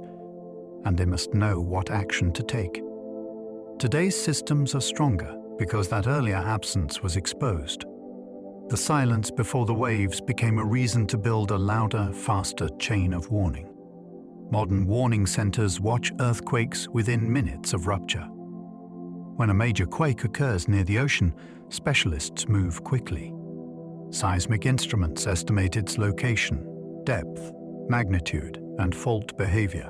and they must know what action to take. Today's systems are stronger because that earlier absence was exposed. The silence before the waves became a reason to build a louder, faster chain of warning. Modern warning centers watch earthquakes within minutes of rupture. When a major quake occurs near the ocean, specialists move quickly. Seismic instruments estimate its location, depth, magnitude, and fault behavior.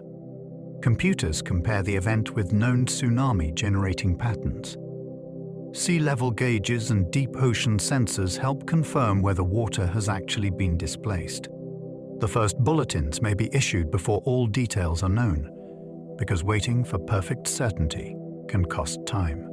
Computers compare the event with known tsunami-generating patterns. Sea level gauges and deep ocean sensors help confirm whether water has actually been displaced. The first bulletins may be issued before all details are known, because waiting for perfect certainty can cost time.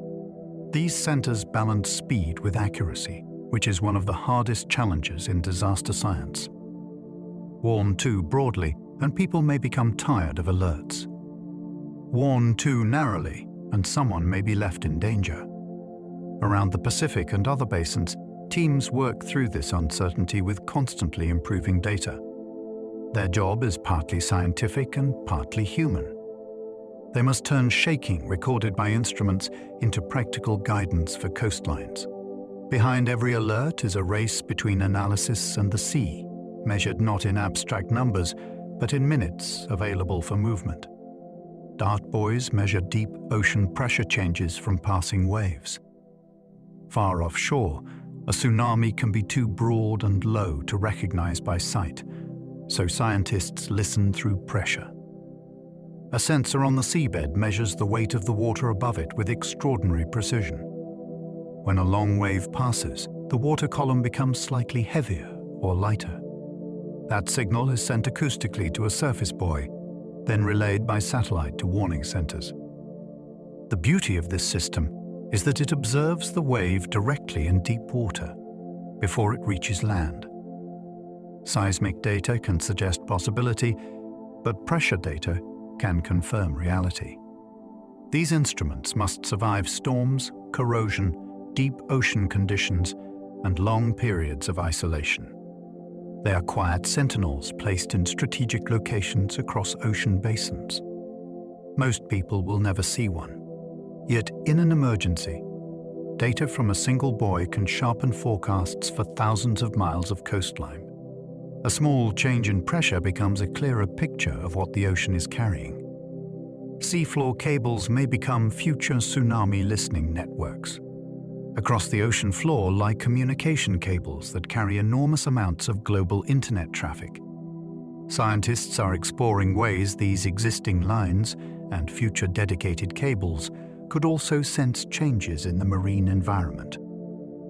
These centers balance speed with accuracy, which is one of the hardest challenges in disaster science. Warn too broadly, and people may become tired of alerts. Warn too narrowly, and someone may be left in danger. Around the Pacific and other basins, teams work through this uncertainty with constantly improving data. Their job is partly scientific and partly human. They must turn shaking recorded by instruments into practical guidance for coastlines. Behind every alert is a race between analysis and the sea, measured not in abstract numbers, but in minutes available for movement. Dart buoys measure deep ocean pressure changes from passing waves. Far offshore, a tsunami can be too broad and low to recognize by sight, so scientists listen through pressure. A sensor on the seabed measures the weight of the water above it with extraordinary precision. When a long wave passes, the water column becomes slightly heavier or lighter. That signal is sent acoustically to a surface buoy, then relayed by satellite to warning centers. The beauty of this system is that it observes the wave directly in deep water before it reaches land. Seismic data can suggest possibility, but pressure data can confirm reality. These instruments must survive storms, corrosion, deep ocean conditions, and long periods of isolation. They are quiet sentinels placed in strategic locations across ocean basins. Most people will never see one. Yet, in an emergency, data from a single buoy can sharpen forecasts for thousands of miles of coastline. A small change in pressure becomes a clearer picture of what the ocean is carrying. Seafloor cables may become future tsunami listening networks. Across the ocean floor lie communication cables that carry enormous amounts of global internet traffic. Scientists are exploring ways these existing lines, and future dedicated cables could also sense changes in the marine environment.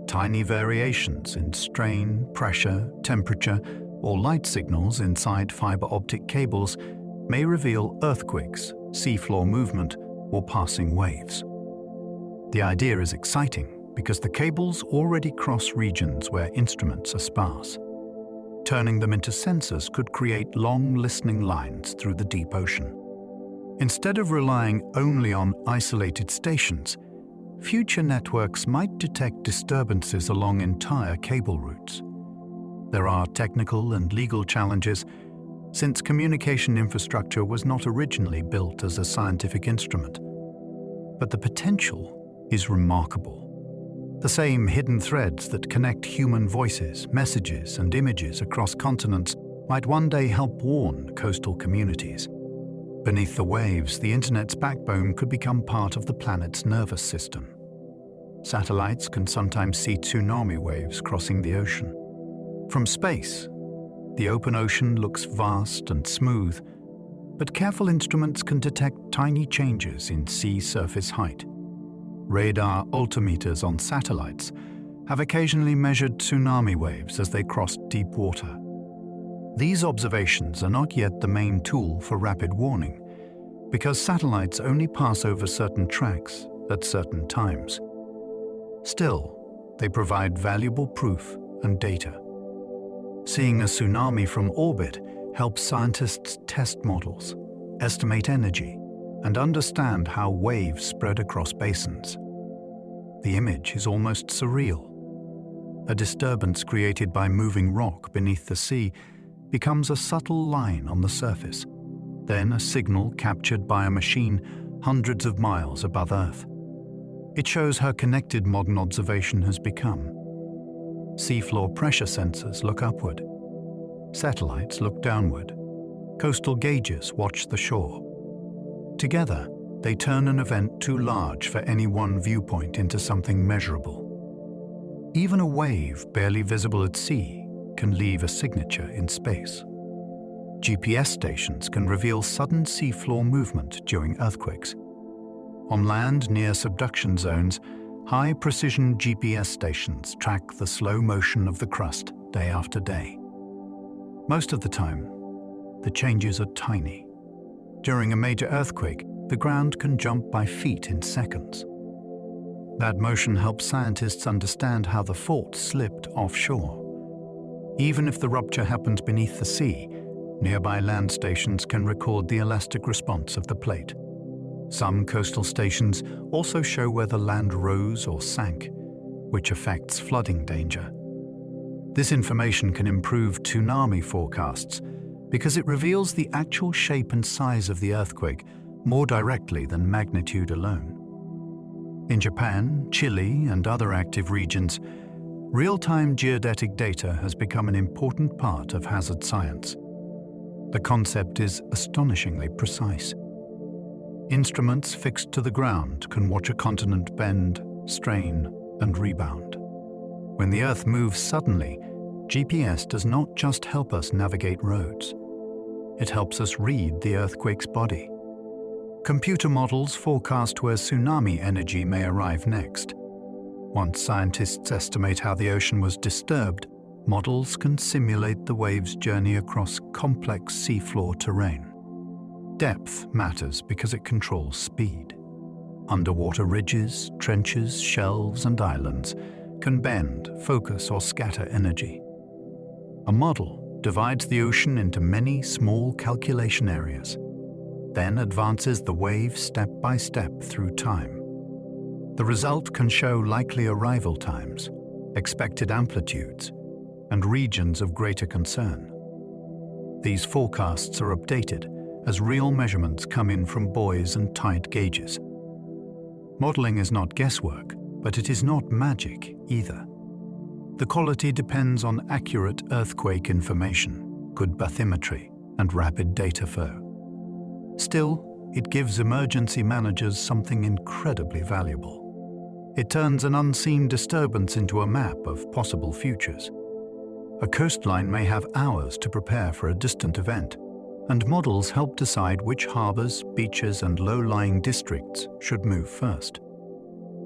Tiny variations in strain, pressure, temperature, or light signals inside fiber optic cables may reveal earthquakes, seafloor movement, or passing waves. The idea is exciting because the cables already cross regions where instruments are sparse. Turning them into sensors could create long listening lines through the deep ocean. Instead of relying only on isolated stations, future networks might detect disturbances along entire cable routes. There are technical and legal challenges, since communication infrastructure was not originally built as a scientific instrument. But the potential is remarkable. The same hidden threads that connect human voices, messages, and images across continents might one day help warn coastal communities. Beneath the waves, the Internet's backbone could become part of the planet's nervous system. Satellites can sometimes see tsunami waves crossing the ocean. From space, the open ocean looks vast and smooth, but careful instruments can detect tiny changes in sea surface height. Radar altimeters on satellites have occasionally measured tsunami waves as they crossed deep water. These observations are not yet the main tool for rapid warning, because satellites only pass over certain tracks at certain times. Still, they provide valuable proof and data. Seeing a tsunami from orbit helps scientists test models, estimate energy, and understand how waves spread across basins. The image is almost surreal. A disturbance created by moving rock beneath the sea becomes a subtle line on the surface, then a signal captured by a machine hundreds of miles above Earth. It shows how connected modern observation has become. Seafloor pressure sensors look upward. Satellites look downward. Coastal gauges watch the shore. Together, they turn an event too large for any one viewpoint into something measurable. Even a wave barely visible at sea can leave a signature in space. GPS stations can reveal sudden seafloor movement during earthquakes. On land near subduction zones, high-precision GPS stations track the slow motion of the crust day after day. Most of the time, the changes are tiny. During a major earthquake, the ground can jump by feet in seconds. That motion helps scientists understand how the fault slipped offshore. Even if the rupture happens beneath the sea, nearby land stations can record the elastic response of the plate. Some coastal stations also show whether land rose or sank, which affects flooding danger. This information can improve tsunami forecasts because it reveals the actual shape and size of the earthquake more directly than magnitude alone. In Japan, Chile, and other active regions, real-time geodetic data has become an important part of hazard science. The concept is astonishingly precise. Instruments fixed to the ground can watch a continent bend, strain, and rebound. When the Earth moves suddenly, GPS does not just help us navigate roads. It helps us read the earthquake's body. Computer models forecast where tsunami energy may arrive next. Once scientists estimate how the ocean was disturbed, models can simulate the wave's journey across complex seafloor terrain. Depth matters because it controls speed. Underwater ridges, trenches, shelves, and islands can bend, focus, or scatter energy. A model divides the ocean into many small calculation areas, then advances the wave step by step through time. The result can show likely arrival times, expected amplitudes, and regions of greater concern. These forecasts are updated as real measurements come in from buoys and tide gauges. Modeling is not guesswork, but it is not magic either. The quality depends on accurate earthquake information, good bathymetry, and rapid data flow. Still, it gives emergency managers something incredibly valuable. It turns an unseen disturbance into a map of possible futures. A coastline may have hours to prepare for a distant event, and models help decide which harbors, beaches, and low-lying districts should move first.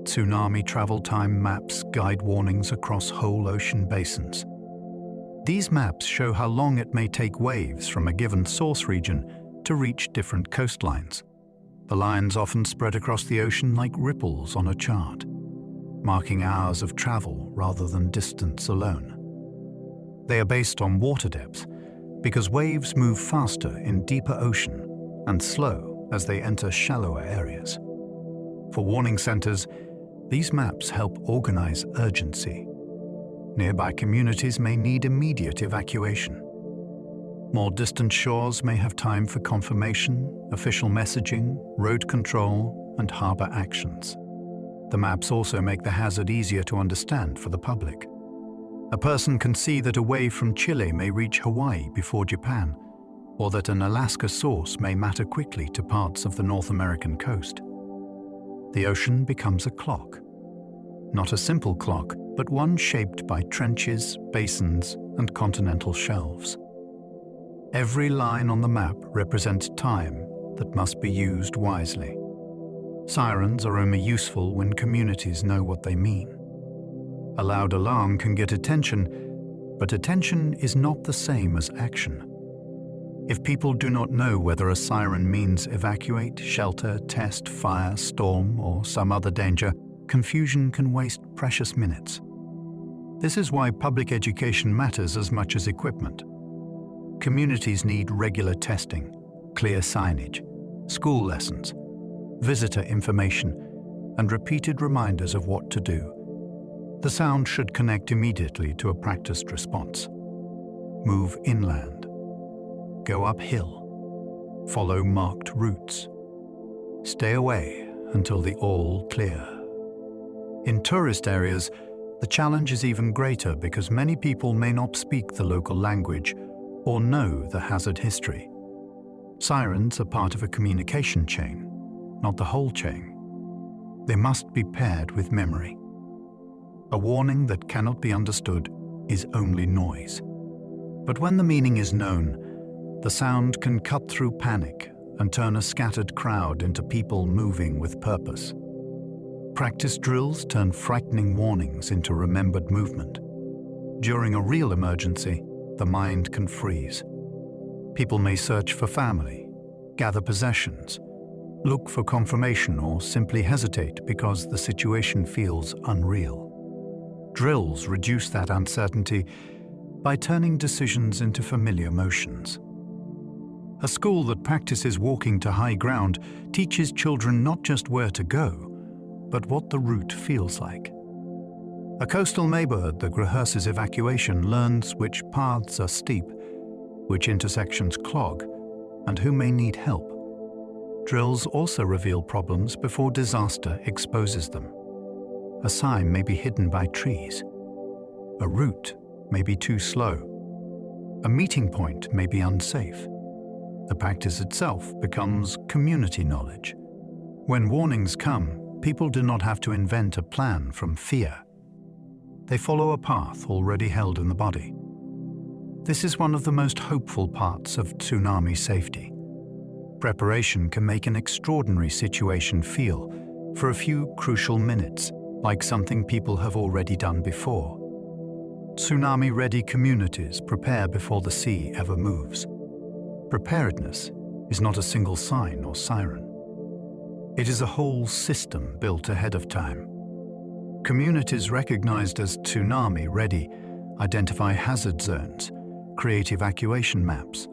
Tsunami travel time maps guide warnings across whole ocean basins. These maps show how long it may take waves from a given source region to reach different coastlines. The lines often spread across the ocean like ripples on a chart, marking hours of travel rather than distance alone. They are based on water depth because waves move faster in deeper ocean and slow as they enter shallower areas. For warning centers, these maps help organize urgency. Nearby communities may need immediate evacuation. More distant shores may have time for confirmation, official messaging, road control, and harbor actions. The maps also make the hazard easier to understand for the public. A person can see that a wave from Chile may reach Hawaii before Japan, or that an Alaska source may matter quickly to parts of the North American coast. The ocean becomes a clock. Not a simple clock, but one shaped by trenches, basins, and continental shelves. Every line on the map represents time that must be used wisely. Sirens are only useful when communities know what they mean. A loud alarm can get attention, but attention is not the same as action. If people do not know whether a siren means evacuate, shelter, test, fire, storm, or some other danger, confusion can waste precious minutes. This is why public education matters as much as equipment. Communities need regular testing, clear signage, school lessons, visitor information, and repeated reminders of what to do. The sound should connect immediately to a practiced response. Move inland. Go uphill. Follow marked routes. Stay away until the all clear. In tourist areas, the challenge is even greater because many people may not speak the local language or know the hazard history. Sirens are part of a communication chain, not the whole chain. They must be paired with memory. A warning that cannot be understood is only noise. But when the meaning is known, the sound can cut through panic and turn a scattered crowd into people moving with purpose. Practice drills turn frightening warnings into remembered movement. During a real emergency, the mind can freeze. People may search for family, gather possessions, look for confirmation, or simply hesitate because the situation feels unreal. Drills reduce that uncertainty by turning decisions into familiar motions. A school that practices walking to high ground teaches children not just where to go, but what the route feels like. A coastal neighborhood that rehearses evacuation learns which paths are steep, which intersections clog, and who may need help. Drills also reveal problems before disaster exposes them. A sign may be hidden by trees. A route may be too slow. A meeting point may be unsafe. The practice itself becomes community knowledge. When warnings come, people do not have to invent a plan from fear. They follow a path already held in the body. This is one of the most hopeful parts of tsunami safety. Preparation can make an extraordinary situation feel, for a few crucial minutes, like something people have already done before. Tsunami-ready communities prepare before the sea ever moves. Preparedness is not a single sign or siren. It is a whole system built ahead of time. Communities recognized as tsunami-ready identify hazard zones, create evacuation maps,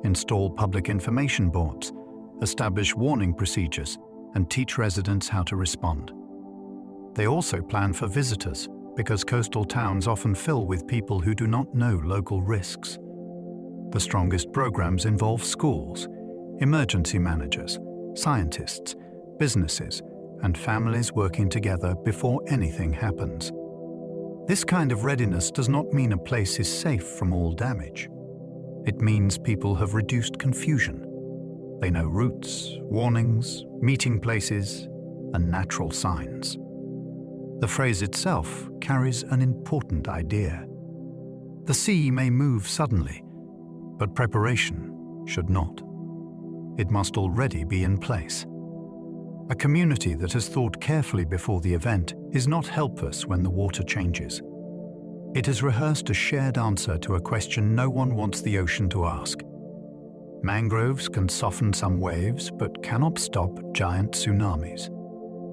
install public information boards, establish warning procedures, and teach residents how to respond. They also plan for visitors, because coastal towns often fill with people who do not know local risks. The strongest programs involve schools, emergency managers, scientists, businesses, and families working together before anything happens. This kind of readiness does not mean a place is safe from all damage. It means people have reduced confusion. They know routes, warnings, meeting places, and natural signs. The phrase itself carries an important idea. The sea may move suddenly, but preparation, should not. It must already be in place. A community that has thought carefully before the event is not helpless when the water changes. It has rehearsed a shared answer to a question no one wants the ocean to ask. Mangroves can soften some waves but cannot stop giant tsunamis.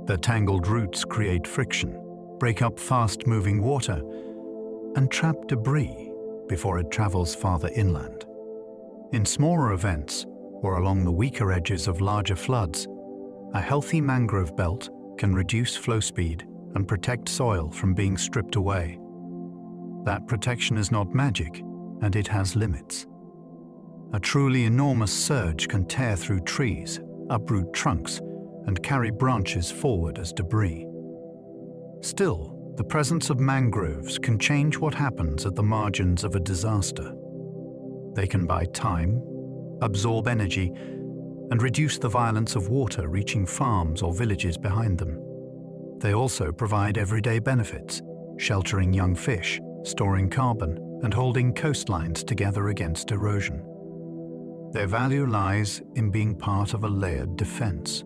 Their tangled roots create friction, break up fast-moving water, and trap debris before it travels farther inland. In smaller events, or along the weaker edges of larger floods, a healthy mangrove belt can reduce flow speed and protect soil from being stripped away. That protection is not magic, and it has limits. A truly enormous surge can tear through trees, uproot trunks, and carry branches forward as debris. Still, the presence of mangroves can change what happens at the margins of a disaster. They can buy time, absorb energy, and reduce the violence of water reaching farms or villages behind them. They also provide everyday benefits, sheltering young fish, storing carbon, and holding coastlines together against erosion. Their value lies in being part of a layered defense.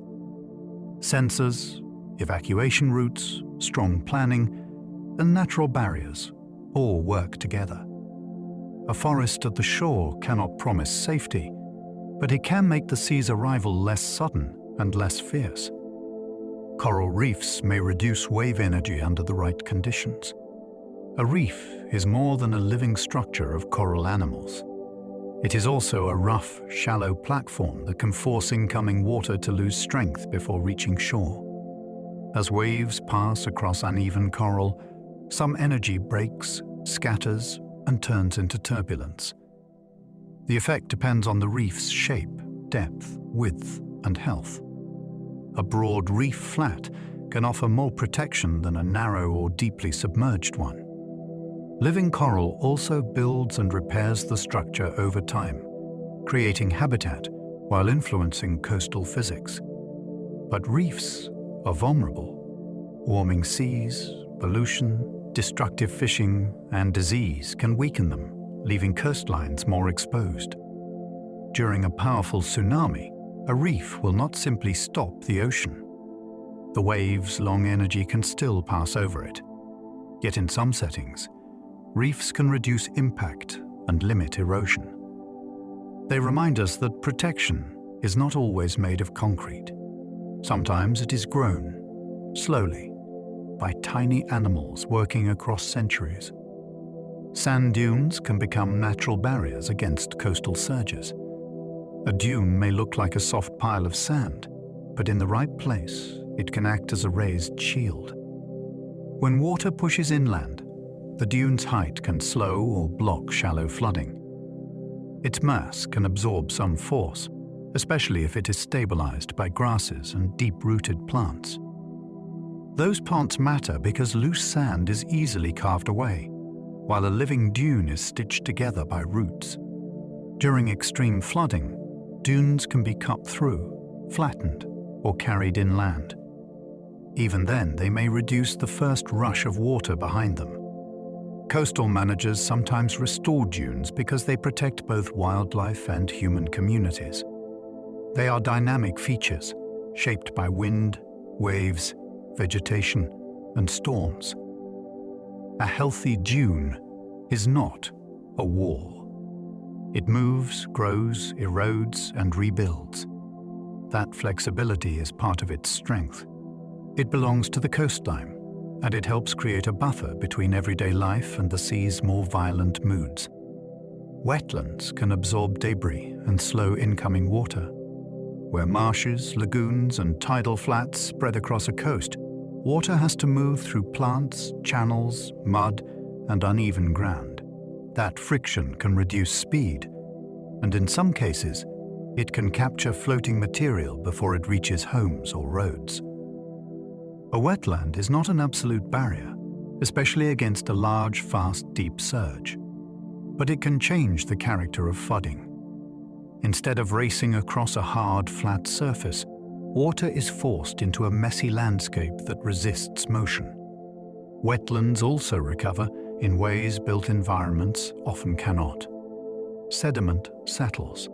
Sensors, evacuation routes, strong planning, and natural barriers all work together. A forest at the shore cannot promise safety, but it can make the sea's arrival less sudden and less fierce. Coral reefs may reduce wave energy under the right conditions. A reef is more than a living structure of coral animals. It is also a rough, shallow platform that can force incoming water to lose strength before reaching shore. As waves pass across uneven coral, some energy breaks, scatters, and turns into turbulence. The effect depends on the reef's shape, depth, width, and health. A broad reef flat can offer more protection than a narrow or deeply submerged one. Living coral also builds and repairs the structure over time, creating habitat while influencing coastal physics. But reefs are vulnerable. Warming seas, pollution, destructive fishing, and disease can weaken them, leaving coastlines more exposed. During a powerful tsunami, a reef will not simply stop the ocean. The wave's long energy can still pass over it. Yet in some settings, reefs can reduce impact and limit erosion. They remind us that protection is not always made of concrete. Sometimes it is grown, slowly, by tiny animals working across centuries. Sand dunes can become natural barriers against coastal surges. A dune may look like a soft pile of sand, but in the right place, it can act as a raised shield. When water pushes inland, the dune's height can slow or block shallow flooding. Its mass can absorb some force, especially if it is stabilized by grasses and deep-rooted plants. Those plants matter because loose sand is easily carved away, while a living dune is stitched together by roots. During extreme flooding, dunes can be cut through, flattened, or carried inland. Even then, they may reduce the first rush of water behind them. Coastal managers sometimes restore dunes because they protect both wildlife and human communities. They are dynamic features, shaped by wind, waves, vegetation, and storms. A healthy dune is not a wall. It moves, grows, erodes, and rebuilds. That flexibility is part of its strength. It belongs to the coastline, and it helps create a buffer between everyday life and the sea's more violent moods. Wetlands can absorb debris and slow incoming water. Where marshes, lagoons, and tidal flats spread across a coast, water has to move through plants, channels, mud, and uneven ground. That friction can reduce speed, and in some cases, it can capture floating material before it reaches homes or roads. A wetland is not an absolute barrier, especially against a large, fast, deep surge. But it can change the character of flooding. Instead of racing across a hard, flat surface, water is forced into a messy landscape that resists motion. Wetlands also recover in ways built environments often cannot. Sediment settles.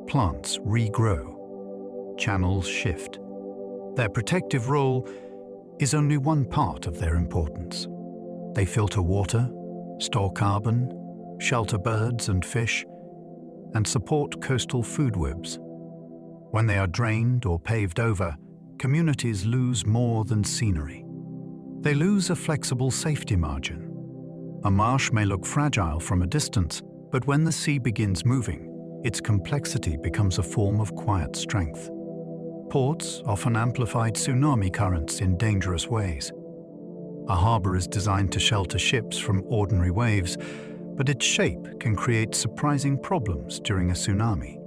plants regrow. Channels shift. Their protective role is only one part of their importance. They filter water, store carbon, shelter birds and fish, and support coastal food webs. When they are drained or paved over, communities lose more than scenery. They lose a flexible safety margin. A marsh may look fragile from a distance, but when the sea begins moving, its complexity becomes a form of quiet strength. Ports often amplify tsunami currents in dangerous ways. A harbor is designed to shelter ships from ordinary waves, but its shape can create surprising problems during a tsunami.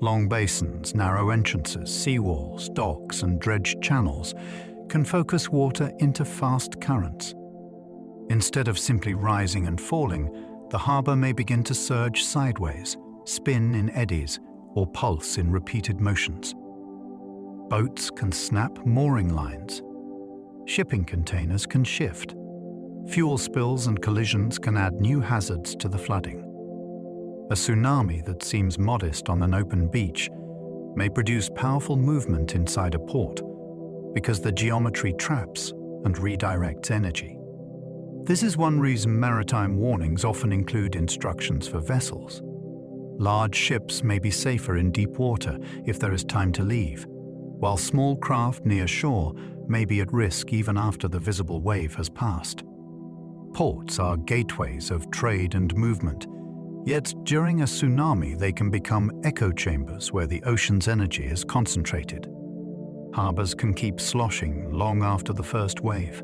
Long basins, narrow entrances, seawalls, docks, and dredged channels can focus water into fast currents. Instead of simply rising and falling, the harbor may begin to surge sideways, spin in eddies, or pulse in repeated motions. Boats can snap mooring lines. Shipping containers can shift. Fuel spills and collisions can add new hazards to the flooding. A tsunami that seems modest on an open beach may produce powerful movement inside a port because the geometry traps and redirects energy. This is one reason maritime warnings often include instructions for vessels. Large ships may be safer in deep water if there is time to leave, while small craft near shore may be at risk even after the visible wave has passed. Ports are gateways of trade and movement, yet during a tsunami they can become echo chambers where the ocean's energy is concentrated. Harbors can keep sloshing long after the first wave.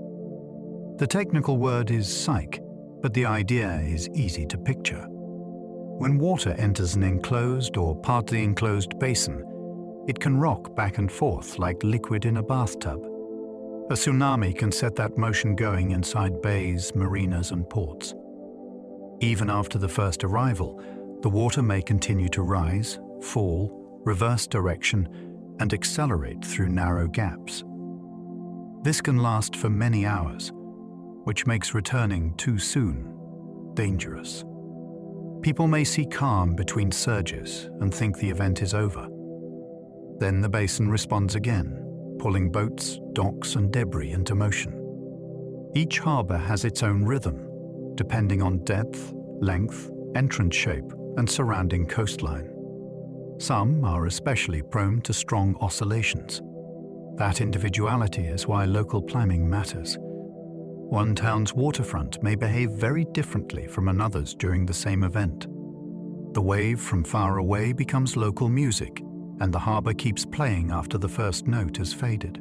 The technical word is psych, but the idea is easy to picture. When water enters an enclosed or partly enclosed basin, it can rock back and forth like liquid in a bathtub. A tsunami can set that motion going inside bays, marinas, and ports. Even after the first arrival, the water may continue to rise, fall, reverse direction, and accelerate through narrow gaps. This can last for many hours, which makes returning too soon dangerous. People may see calm between surges and think the event is over. Then the basin responds again, pulling boats, docks, and debris into motion. Each harbor has its own rhythm, depending on depth, length, entrance shape, and surrounding coastline. Some are especially prone to strong oscillations. That individuality is why local planning matters. One town's waterfront may behave very differently from another's during the same event. The wave from far away becomes local music, and the harbor keeps playing after the first note has faded.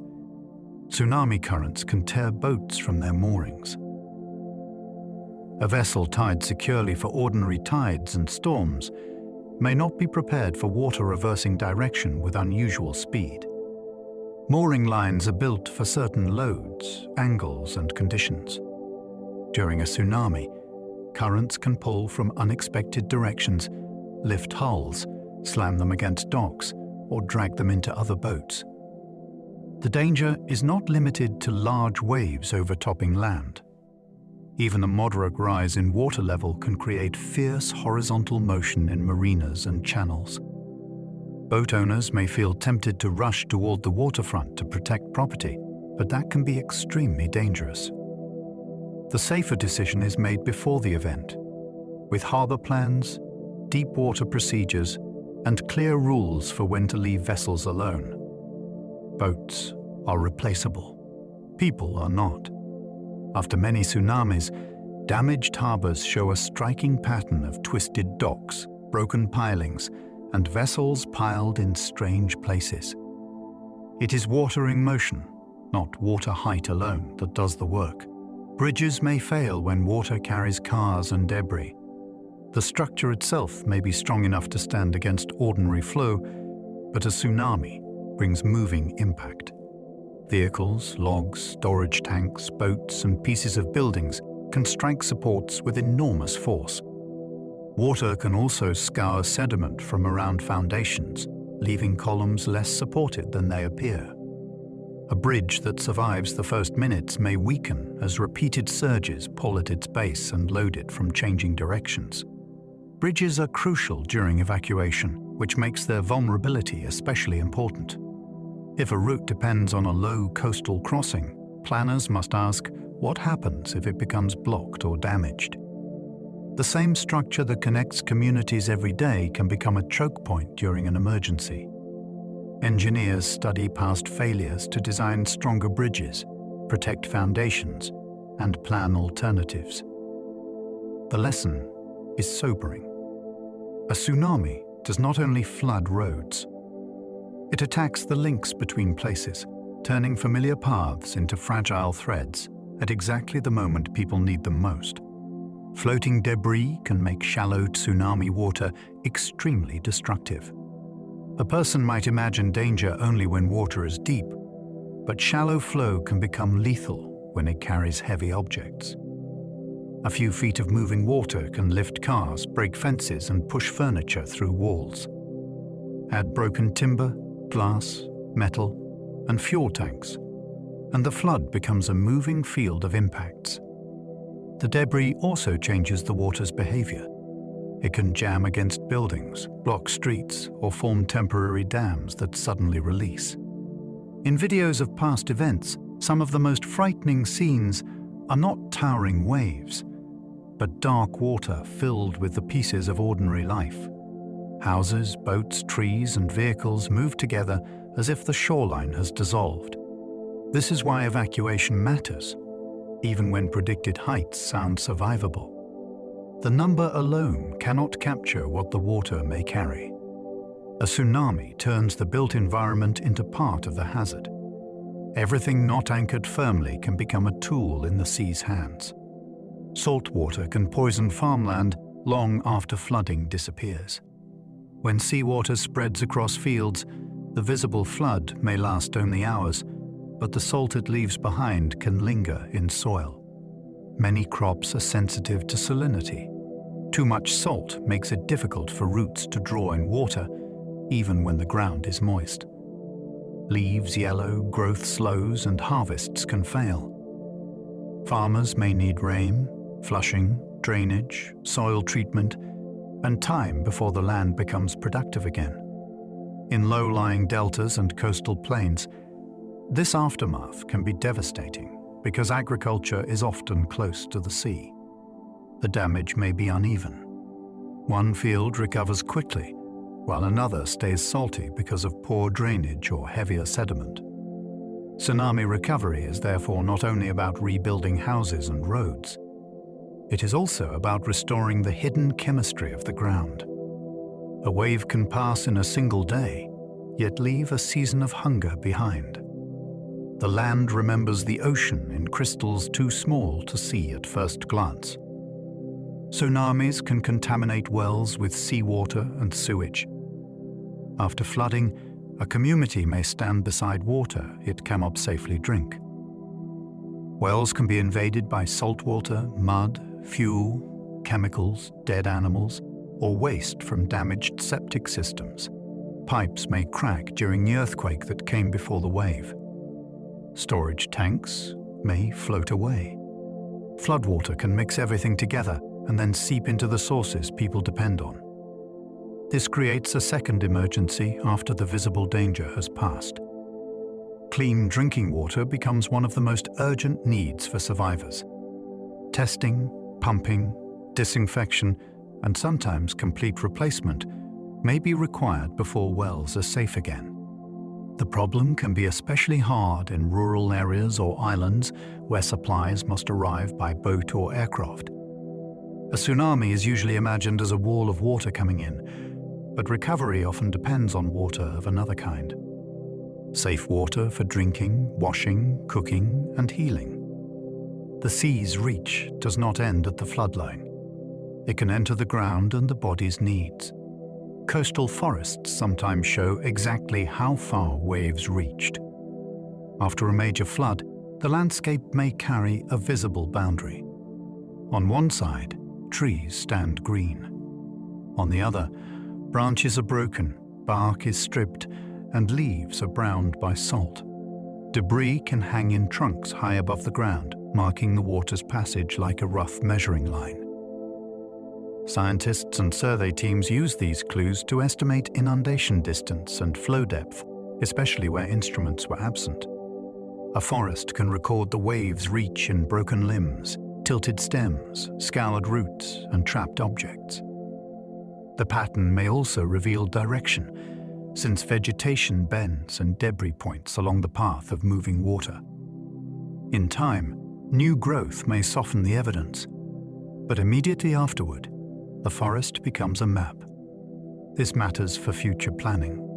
Tsunami currents can tear boats from their moorings. A vessel tied securely for ordinary tides and storms may not be prepared for water reversing direction with unusual speed. Mooring lines are built for certain loads, angles, and conditions. During a tsunami, currents can pull from unexpected directions, lift hulls, slam them against docks, or drag them into other boats. The danger is not limited to large waves overtopping land. Even a moderate rise in water level can create fierce horizontal motion in marinas and channels. Boat owners may feel tempted to rush toward the waterfront to protect property, but that can be extremely dangerous. The safer decision is made before the event, with harbor plans, deep water procedures, and clear rules for when to leave vessels alone. Boats are replaceable. People are not. After many tsunamis, damaged harbors show a striking pattern of twisted docks, broken pilings, and vessels piled in strange places. It is water in motion, not water height alone, that does the work. Bridges may fail when water carries cars and debris. The structure itself may be strong enough to stand against ordinary flow, but a tsunami brings moving impact. Vehicles, logs, storage tanks, boats, and pieces of buildings can strike supports with enormous force. Water can also scour sediment from around foundations, leaving columns less supported than they appear. A bridge that survives the first minutes may weaken as repeated surges pull at its base and load it from changing directions. Bridges are crucial during evacuation, which makes their vulnerability especially important. If a route depends on a low coastal crossing, planners must ask what happens if it becomes blocked or damaged. The same structure that connects communities every day can become a choke point during an emergency. Engineers study past failures to design stronger bridges, protect foundations, and plan alternatives. The lesson is sobering. A tsunami does not only flood roads. It attacks the links between places, turning familiar paths into fragile threads at exactly the moment people need them most. Floating debris can make shallow tsunami water extremely destructive. A person might imagine danger only when water is deep, but shallow flow can become lethal when it carries heavy objects. A few feet of moving water can lift cars, break fences, and push furniture through walls. Add broken timber, glass, metal, and fuel tanks, and the flood becomes a moving field of impacts. The debris also changes the water's behavior. It can jam against buildings, block streets, or form temporary dams that suddenly release. In videos of past events, some of the most frightening scenes are not towering waves, but dark water filled with the pieces of ordinary life. Houses, boats, trees, and vehicles move together as if the shoreline has dissolved. This is why evacuation matters, even when predicted heights sound survivable. The number alone cannot capture what the water may carry. A tsunami turns the built environment into part of the hazard. Everything not anchored firmly can become a tool in the sea's hands. Salt water can poison farmland long after flooding disappears. When seawater spreads across fields, the visible flood may last only hours, but the salt it leaves behind can linger in soil. Many crops are sensitive to salinity. Too much salt makes it difficult for roots to draw in water, even when the ground is moist. Leaves yellow, growth slows, and harvests can fail. Farmers may need rain, flushing, drainage, soil treatment, and time before the land becomes productive again. In low-lying deltas and coastal plains, this aftermath can be devastating because agriculture is often close to the sea. The damage may be uneven. One field recovers quickly, while another stays salty because of poor drainage or heavier sediment. Tsunami recovery is therefore not only about rebuilding houses and roads. It is also about restoring the hidden chemistry of the ground. A wave can pass in a single day, yet leave a season of hunger behind. The land remembers the ocean in crystals too small to see at first glance. Tsunamis can contaminate wells with seawater and sewage. After flooding, a community may stand beside water it cannot safely drink. Wells can be invaded by saltwater, mud, fuel, chemicals, dead animals, or waste from damaged septic systems. Pipes may crack during the earthquake that came before the wave. Storage tanks may float away. Floodwater can mix everything together and then seep into the sources people depend on. This creates a second emergency after the visible danger has passed. Clean drinking water becomes one of the most urgent needs for survivors. Testing, pumping, disinfection, and sometimes complete replacement may be required before wells are safe again. The problem can be especially hard in rural areas or islands where supplies must arrive by boat or aircraft. A tsunami is usually imagined as a wall of water coming in, but recovery often depends on water of another kind. Safe water for drinking, washing, cooking, and healing. The sea's reach does not end at the floodline. It can enter the ground and the body's needs. Coastal forests sometimes show exactly how far waves reached. After a major flood, the landscape may carry a visible boundary. On one side, trees stand green. On the other, branches are broken, bark is stripped, and leaves are browned by salt. Debris can hang in trunks high above the ground, marking the water's passage like a rough measuring line. Scientists and survey teams use these clues to estimate inundation distance and flow depth, especially where instruments were absent. A forest can record the waves' reach in broken limbs, tilted stems, scoured roots, and trapped objects. The pattern may also reveal direction, since vegetation bends and debris points along the path of moving water. In time, new growth may soften the evidence, but immediately afterward, the forest becomes a map. This matters for future planning.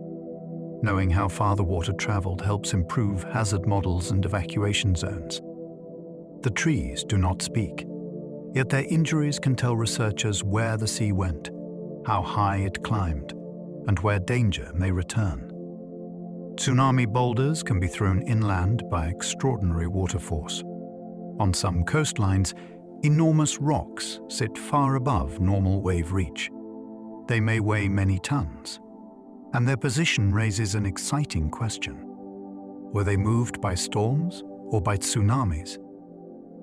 Knowing how far the water traveled helps improve hazard models and evacuation zones. The trees do not speak, yet their injuries can tell researchers where the sea went, how high it climbed, and where danger may return. Tsunami boulders can be thrown inland by extraordinary water force. On some coastlines, enormous rocks sit far above normal wave reach. They may weigh many tons, and their position raises an exciting question. Were they moved by storms or by tsunamis?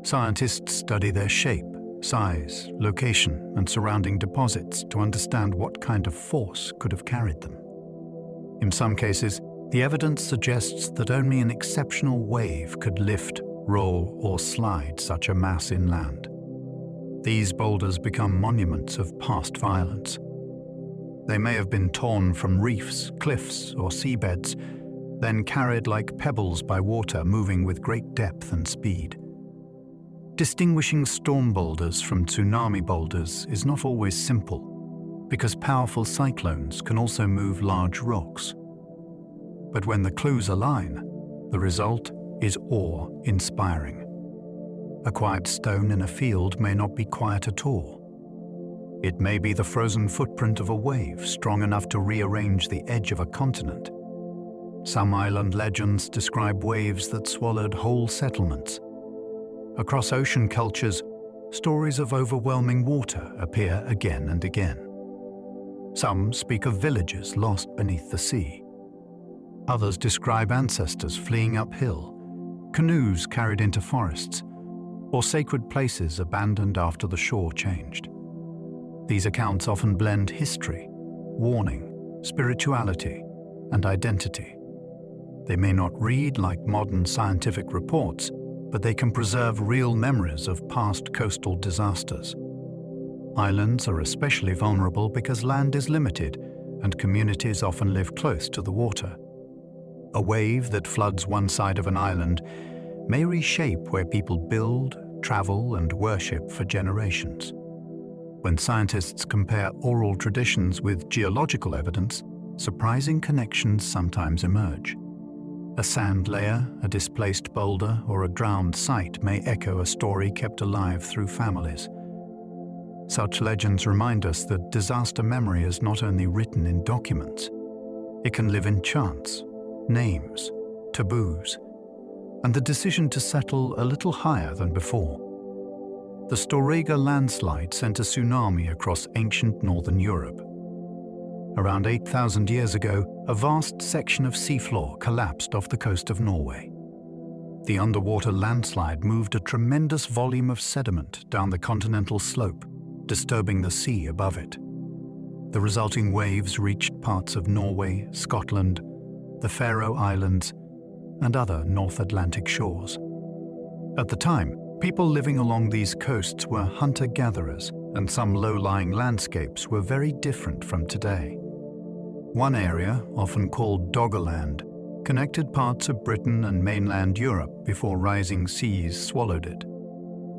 Scientists study their shape, size, location, and surrounding deposits to understand what kind of force could have carried them. In some cases, the evidence suggests that only an exceptional wave could lift, roll, or slide such a mass inland. These boulders become monuments of past violence. They may have been torn from reefs, cliffs, or seabeds, then carried like pebbles by water moving with great depth and speed. Distinguishing storm boulders from tsunami boulders is not always simple, because powerful cyclones can also move large rocks. But when the clues align, the result is awe-inspiring. A quiet stone in a field may not be quiet at all. It may be the frozen footprint of a wave strong enough to rearrange the edge of a continent. Some island legends describe waves that swallowed whole settlements. Across ocean cultures, stories of overwhelming water appear again and again. Some speak of villages lost beneath the sea. Others describe ancestors fleeing uphill, canoes carried into forests, or sacred places abandoned after the shore changed. These accounts often blend history, warning, spirituality, and identity. They may not read like modern scientific reports, but they can preserve real memories of past coastal disasters. Islands are especially vulnerable because land is limited and communities often live close to the water. A wave that floods one side of an island may reshape where people build, travel, and worship for generations. When scientists compare oral traditions with geological evidence, surprising connections sometimes emerge. A sand layer, a displaced boulder, or a drowned site may echo a story kept alive through families. Such legends remind us that disaster memory is not only written in documents. It can live in chants, names, taboos, and the decision to settle a little higher than before. The Storegga landslide sent a tsunami across ancient northern Europe. Around 8,000 years ago, a vast section of seafloor collapsed off the coast of Norway. The underwater landslide moved a tremendous volume of sediment down the continental slope, disturbing the sea above it. The resulting waves reached parts of Norway, Scotland, the Faroe Islands, and other North Atlantic shores. At the time, people living along these coasts were hunter-gatherers, and some low-lying landscapes were very different from today. One area, often called Doggerland, connected parts of Britain and mainland Europe before rising seas swallowed it.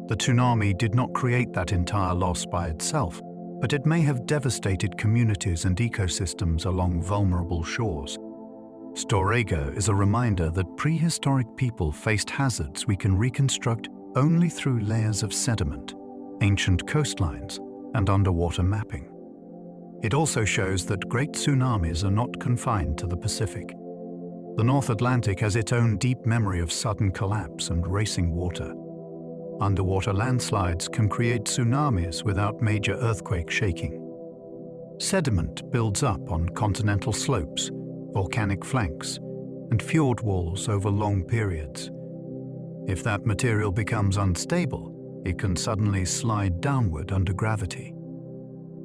The tsunami did not create that entire loss by itself, but it may have devastated communities and ecosystems along vulnerable shores. Storegga is a reminder that prehistoric people faced hazards we can reconstruct only through layers of sediment, ancient coastlines, and underwater mapping. It also shows that great tsunamis are not confined to the Pacific. The North Atlantic has its own deep memory of sudden collapse and racing water. Underwater landslides can create tsunamis without major earthquake shaking. Sediment builds up on continental slopes, volcanic flanks, and fjord walls over long periods. If that material becomes unstable, it can suddenly slide downward under gravity.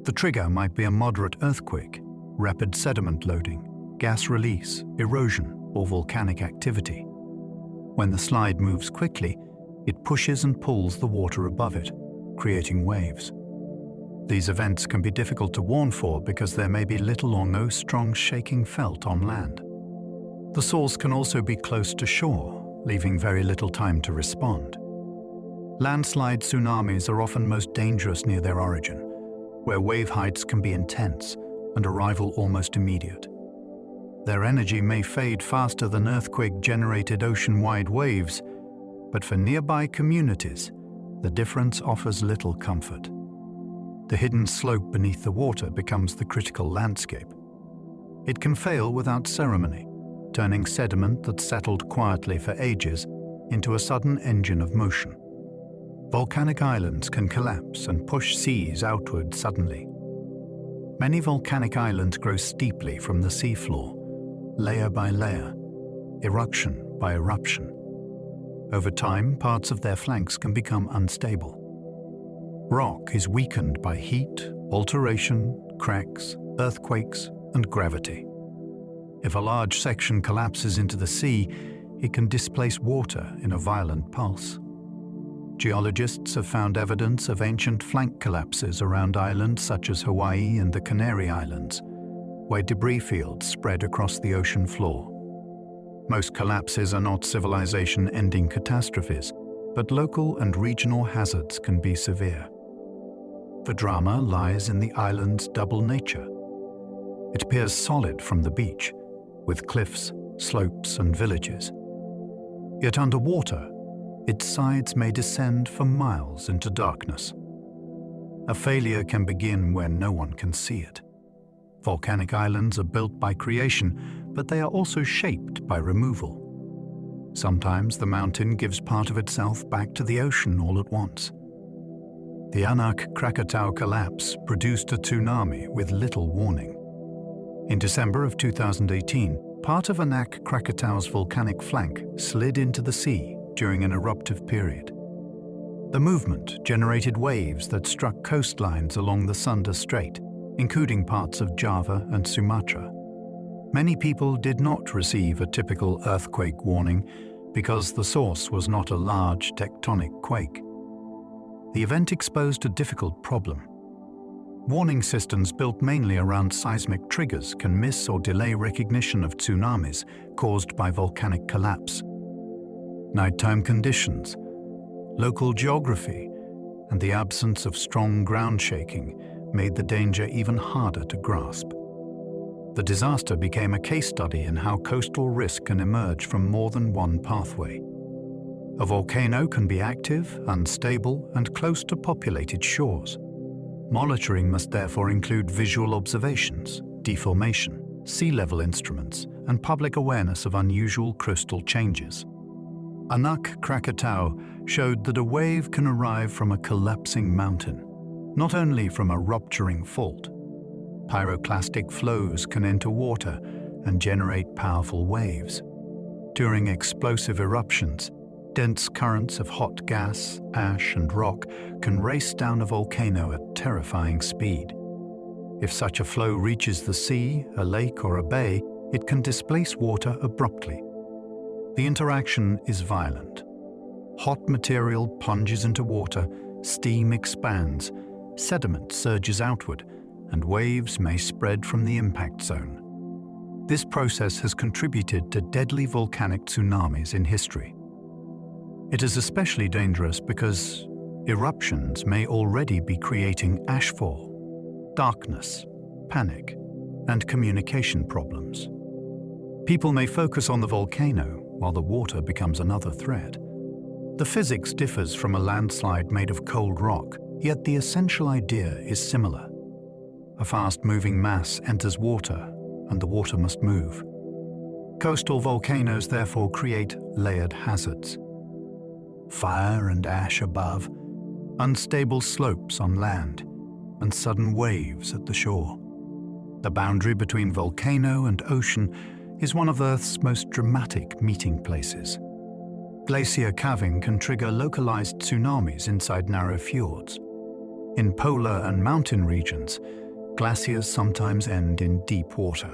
The trigger might be a moderate earthquake, rapid sediment loading, gas release, erosion, or volcanic activity. When the slide moves quickly, it pushes and pulls the water above it, creating waves. These events can be difficult to warn for because there may be little or no strong shaking felt on land. The source can also be close to shore, leaving very little time to respond. Landslide tsunamis are often most dangerous near their origin, where wave heights can be intense and arrival almost immediate. Their energy may fade faster than earthquake-generated ocean-wide waves, but for nearby communities, the difference offers little comfort. The hidden slope beneath the water becomes the critical landscape. It can fail without ceremony, turning sediment that settled quietly for ages into a sudden engine of motion. Volcanic islands can collapse and push seas outward suddenly. Many volcanic islands grow steeply from the seafloor, layer by layer, eruption by eruption. Over time, parts of their flanks can become unstable. Rock is weakened by heat, alteration, cracks, earthquakes, and gravity. If a large section collapses into the sea, it can displace water in a violent pulse. Geologists have found evidence of ancient flank collapses around islands such as Hawaii and the Canary Islands, where debris fields spread across the ocean floor. Most collapses are not civilization-ending catastrophes, but local and regional hazards can be severe. The drama lies in the island's double nature. It appears solid from the beach, with cliffs, slopes, and villages. Yet underwater, its sides may descend for miles into darkness. A failure can begin where no one can see it. Volcanic islands are built by creation, but they are also shaped by removal. Sometimes the mountain gives part of itself back to the ocean all at once. The Anak Krakatau collapse produced a tsunami with little warning. In December of 2018, part of Anak Krakatau's volcanic flank slid into the sea during an eruptive period. The movement generated waves that struck coastlines along the Sunda Strait, including parts of Java and Sumatra. Many people did not receive a typical earthquake warning because the source was not a large tectonic quake. The event exposed a difficult problem. Warning systems built mainly around seismic triggers can miss or delay recognition of tsunamis caused by volcanic collapse. Nighttime conditions, local geography, and the absence of strong ground shaking made the danger even harder to grasp. The disaster became a case study in how coastal risk can emerge from more than one pathway. A volcano can be active, unstable, and close to populated shores. Monitoring must therefore include visual observations, deformation, sea level instruments, and public awareness of unusual coastal changes. Anak Krakatau showed that a wave can arrive from a collapsing mountain, not only from a rupturing fault. Pyroclastic flows can enter water and generate powerful waves. During explosive eruptions, dense currents of hot gas, ash, and rock can race down a volcano at terrifying speed. If such a flow reaches the sea, a lake, or a bay, it can displace water abruptly. The interaction is violent. Hot material plunges into water, steam expands, sediment surges outward, and waves may spread from the impact zone. This process has contributed to deadly volcanic tsunamis in history. It is especially dangerous because eruptions may already be creating ashfall, darkness, panic, and communication problems. People may focus on the volcano while the water becomes another threat. The physics differs from a landslide made of cold rock, yet the essential idea is similar. A fast-moving mass enters water, and the water must move. Coastal volcanoes therefore create layered hazards. Fire and ash above, unstable slopes on land, and sudden waves at the shore. The boundary between volcano and ocean is one of Earth's most dramatic meeting places. Glacier calving can trigger localized tsunamis inside narrow fjords. In polar and mountain regions, glaciers sometimes end in deep water.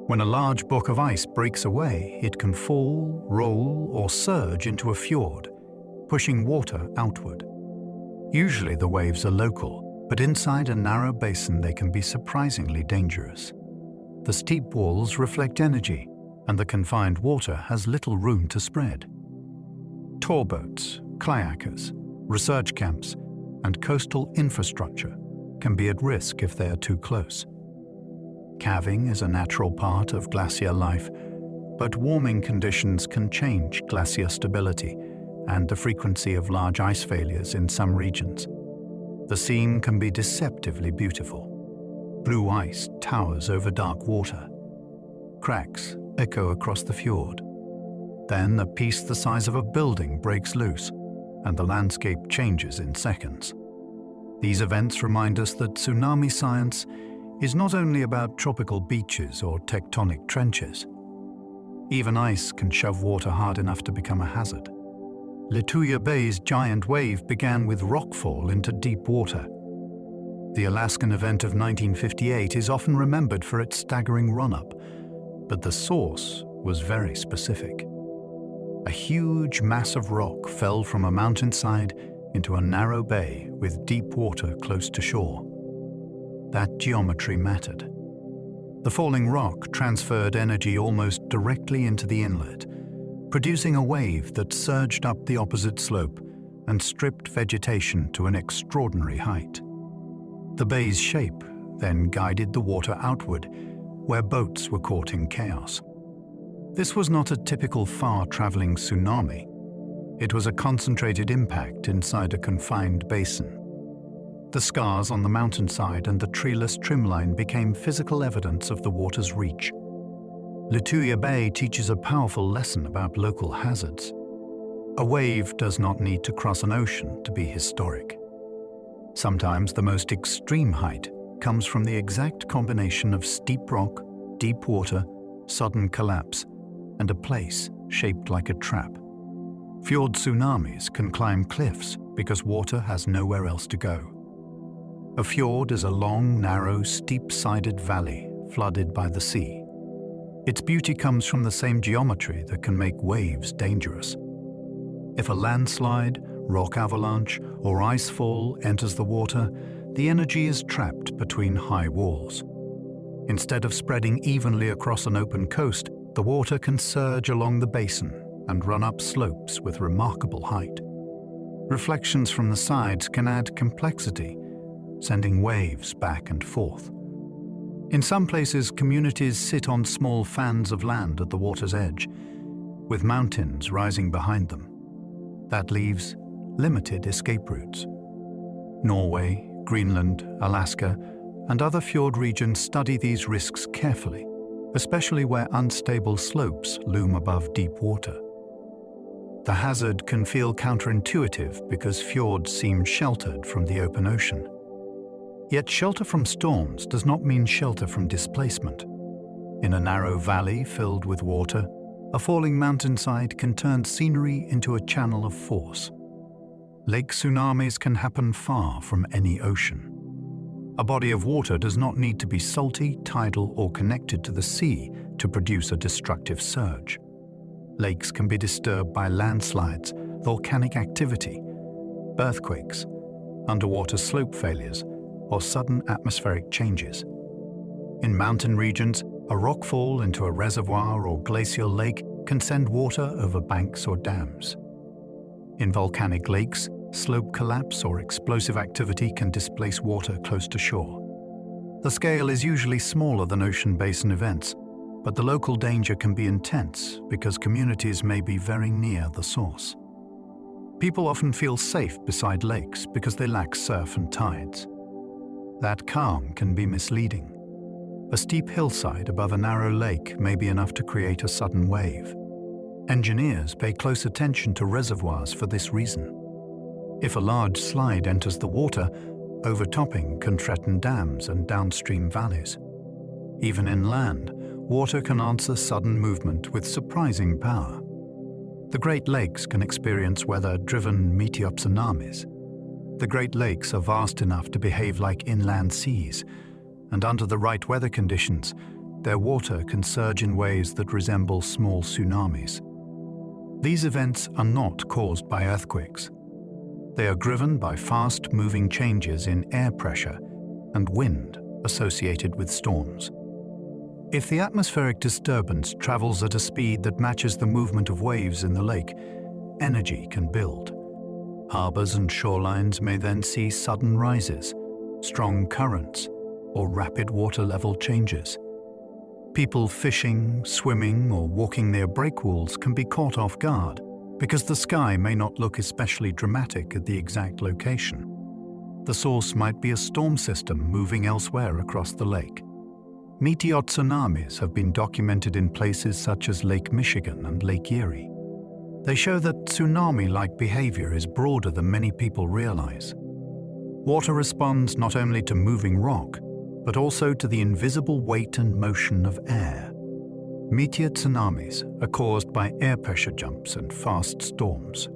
When a large block of ice breaks away, it can fall, roll, or surge into a fjord, pushing water outward. Usually the waves are local, but inside a narrow basin they can be surprisingly dangerous. The steep walls reflect energy, and the confined water has little room to spread. Tour boats, kayakers, research camps, and coastal infrastructure can be at risk if they are too close. Calving is a natural part of glacier life, but warming conditions can change glacier stability and the frequency of large ice failures in some regions. The scene can be deceptively beautiful. Blue ice towers over dark water. Cracks echo across the fjord. Then a piece the size of a building breaks loose, and the landscape changes in seconds. These events remind us that tsunami science is not only about tropical beaches or tectonic trenches. Even ice can shove water hard enough to become a hazard. Lituya Bay's giant wave began with rockfall into deep water. The Alaskan event of 1958 is often remembered for its staggering run-up, but the source was very specific. A huge mass of rock fell from a mountainside into a narrow bay with deep water close to shore. That geometry mattered. The falling rock transferred energy almost directly into the inlet, producing a wave that surged up the opposite slope and stripped vegetation to an extraordinary height. The bay's shape then guided the water outward, where boats were caught in chaos. This was not a typical far-traveling tsunami. It was a concentrated impact inside a confined basin. The scars on the mountainside and the treeless trimline became physical evidence of the water's reach. Lituya Bay teaches a powerful lesson about local hazards. A wave does not need to cross an ocean to be historic. Sometimes the most extreme height comes from the exact combination of steep rock, deep water, sudden collapse, and a place shaped like a trap. Fjord tsunamis can climb cliffs because water has nowhere else to go. A fjord is a long, narrow, steep-sided valley flooded by the sea. Its beauty comes from the same geometry that can make waves dangerous. If a landslide, rock avalanche, or icefall enters the water, the energy is trapped between high walls. Instead of spreading evenly across an open coast, the water can surge along the basin and run up slopes with remarkable height. Reflections from the sides can add complexity, sending waves back and forth. In some places, communities sit on small fans of land at the water's edge, with mountains rising behind them. That leaves limited escape routes. Norway, Greenland, Alaska, and other fjord regions study these risks carefully, especially where unstable slopes loom above deep water. The hazard can feel counterintuitive because fjords seem sheltered from the open ocean. Yet shelter from storms does not mean shelter from displacement. In a narrow valley filled with water, a falling mountainside can turn scenery into a channel of force. Lake tsunamis can happen far from any ocean. A body of water does not need to be salty, tidal, or connected to the sea to produce a destructive surge. Lakes can be disturbed by landslides, volcanic activity, earthquakes, underwater slope failures, or sudden atmospheric changes. In mountain regions, a rockfall into a reservoir or glacial lake can send water over banks or dams. In volcanic lakes, slope collapse or explosive activity can displace water close to shore. The scale is usually smaller than ocean basin events, but the local danger can be intense because communities may be very near the source. People often feel safe beside lakes because they lack surf and tides. That calm can be misleading. A steep hillside above a narrow lake may be enough to create a sudden wave. Engineers pay close attention to reservoirs for this reason. If a large slide enters the water, overtopping can threaten dams and downstream valleys. Even inland, water can answer sudden movement with surprising power. The Great Lakes can experience weather-driven meteor tsunamis. The Great Lakes are vast enough to behave like inland seas, and under the right weather conditions, their water can surge in ways that resemble small tsunamis. These events are not caused by earthquakes. They are driven by fast-moving changes in air pressure and wind associated with storms. If the atmospheric disturbance travels at a speed that matches the movement of waves in the lake, energy can build. Harbors and shorelines may then see sudden rises, strong currents, or rapid water level changes. People fishing, swimming, or walking near breakwalls can be caught off guard because the sky may not look especially dramatic at the exact location. The source might be a storm system moving elsewhere across the lake. Meteor tsunamis have been documented in places such as Lake Michigan and Lake Erie. They show that tsunami-like behavior is broader than many people realize. Water responds not only to moving rock, but also to the invisible weight and motion of air. Meteor tsunamis are caused by air pressure jumps and fast storms.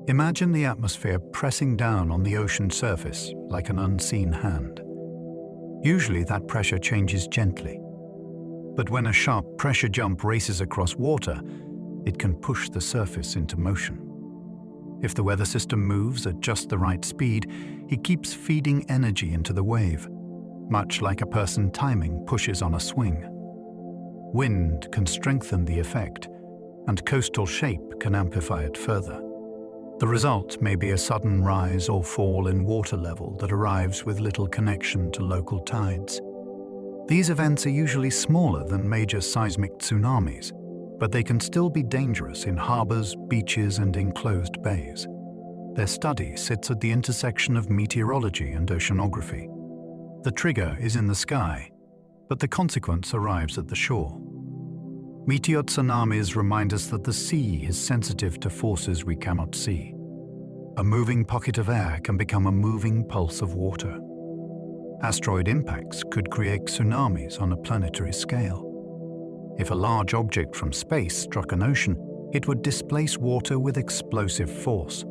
Imagine the atmosphere pressing down on the ocean surface like an unseen hand. Usually that pressure changes gently. But when a sharp pressure jump races across water, it can push the surface into motion. If the weather system moves at just the right speed, it keeps feeding energy into the wave, much like a person timing pushes on a swing. Wind can strengthen the effect, and coastal shape can amplify it further. The result may be a sudden rise or fall in water level that arrives with little connection to local tides. These events are usually smaller than major seismic tsunamis, but they can still be dangerous in harbors, beaches, and enclosed bays. Their study sits at the intersection of meteorology and oceanography. The trigger is in the sky, but the consequence arrives at the shore. Meteor tsunamis remind us that the sea is sensitive to forces we cannot see. A moving pocket of air can become a moving pulse of water. Asteroid impacts could create tsunamis on a planetary scale. If a large object from space struck an ocean, it would displace water with explosive force.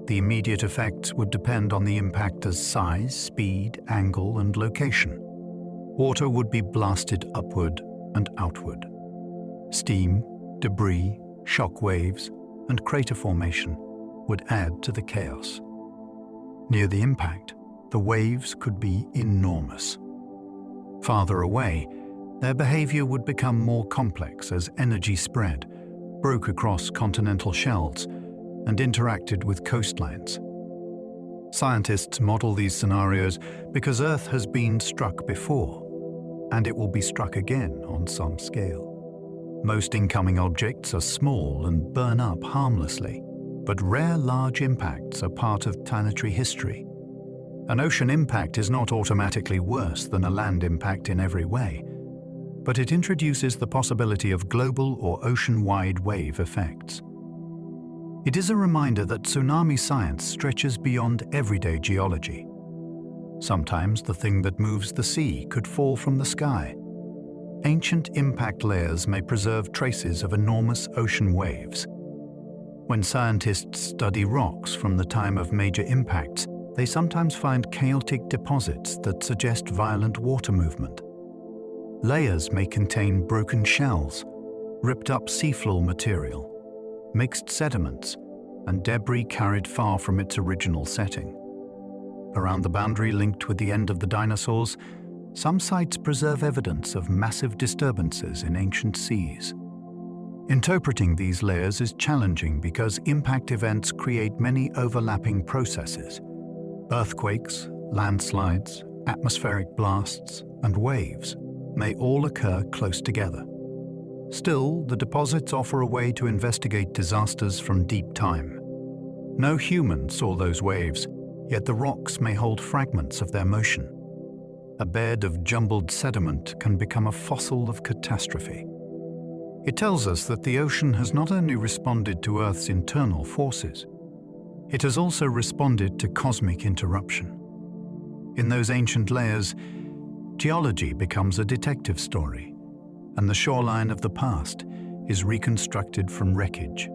The immediate effects would depend on the impactor's size, speed, angle, and location. Water would be blasted upward and outward. Steam, debris, shock waves, and crater formation would add to the chaos. Near the impact, the waves could be enormous. Farther away, their behavior would become more complex as energy spread, broke across continental shelves, and interacted with coastlines. Scientists model these scenarios because Earth has been struck before, and it will be struck again on some scale. Most incoming objects are small and burn up harmlessly, but rare large impacts are part of planetary history. An ocean impact is not automatically worse than a land impact in every way, but it introduces the possibility of global or ocean-wide wave effects. It is a reminder that tsunami science stretches beyond everyday geology. Sometimes the thing that moves the sea could fall from the sky. Ancient impact layers may preserve traces of enormous ocean waves. When scientists study rocks from the time of major impacts, they sometimes find chaotic deposits that suggest violent water movement. Layers may contain broken shells, ripped up seafloor material, mixed sediments, and debris carried far from its original setting. Around the boundary linked with the end of the dinosaurs, some sites preserve evidence of massive disturbances in ancient seas. Interpreting these layers is challenging because impact events create many overlapping processes. Earthquakes, landslides, atmospheric blasts, and waves may all occur close together. Still, the deposits offer a way to investigate disasters from deep time. No human saw those waves, yet the rocks may hold fragments of their motion. A bed of jumbled sediment can become a fossil of catastrophe. It tells us that the ocean has not only responded to Earth's internal forces, it has also responded to cosmic interruption. In those ancient layers, geology becomes a detective story, and the shoreline of the past is reconstructed from wreckage.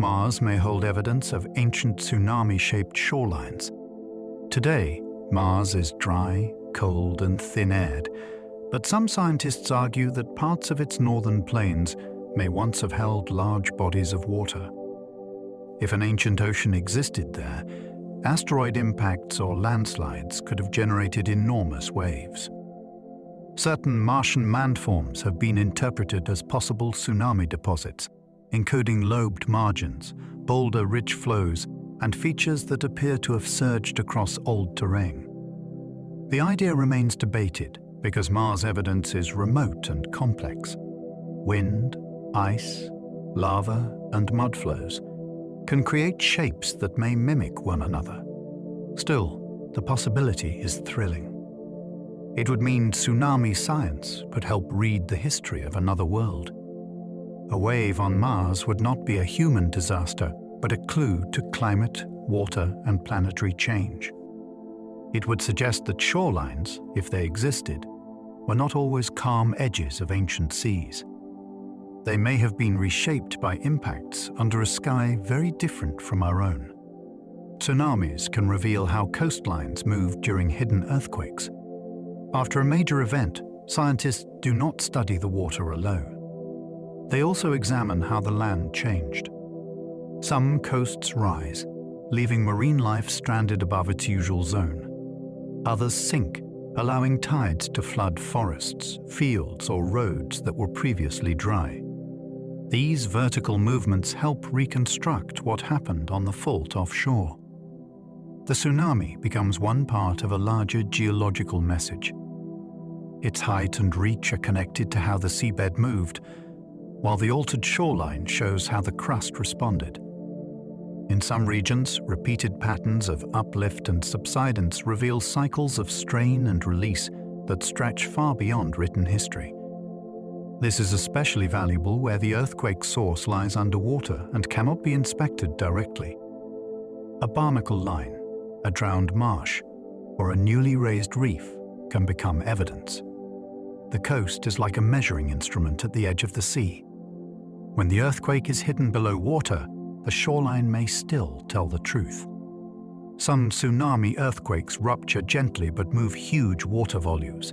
Mars may hold evidence of ancient tsunami-shaped shorelines. Today, Mars is dry, cold, and thin-aired, but some scientists argue that parts of its northern plains may once have held large bodies of water. If an ancient ocean existed there, asteroid impacts or landslides could have generated enormous waves. Certain Martian landforms have been interpreted as possible tsunami deposits, including lobed margins, boulder-rich flows, and features that appear to have surged across old terrain. The idea remains debated because Mars evidence is remote and complex. Wind, ice, lava, and mud flows can create shapes that may mimic one another. Still, the possibility is thrilling. It would mean tsunami science could help read the history of another world. A wave on Mars would not be a human disaster, but a clue to climate, water, and planetary change. It would suggest that shorelines, if they existed, were not always calm edges of ancient seas. They may have been reshaped by impacts under a sky very different from our own. Tsunamis can reveal how coastlines move during hidden earthquakes. After a major event, scientists do not study the water alone. They also examine how the land changed. Some coasts rise, leaving marine life stranded above its usual zone. Others sink, allowing tides to flood forests, fields, or roads that were previously dry. These vertical movements help reconstruct what happened on the fault offshore. The tsunami becomes one part of a larger geological message. Its height and reach are connected to how the seabed moved, while the altered shoreline shows how the crust responded. In some regions, repeated patterns of uplift and subsidence reveal cycles of strain and release that stretch far beyond written history. This is especially valuable where the earthquake source lies underwater and cannot be inspected directly. A barnacle line, a drowned marsh, or a newly raised reef can become evidence. The coast is like a measuring instrument at the edge of the sea. When the earthquake is hidden below water, the shoreline may still tell the truth. Some tsunami earthquakes rupture gently but move huge water volumes.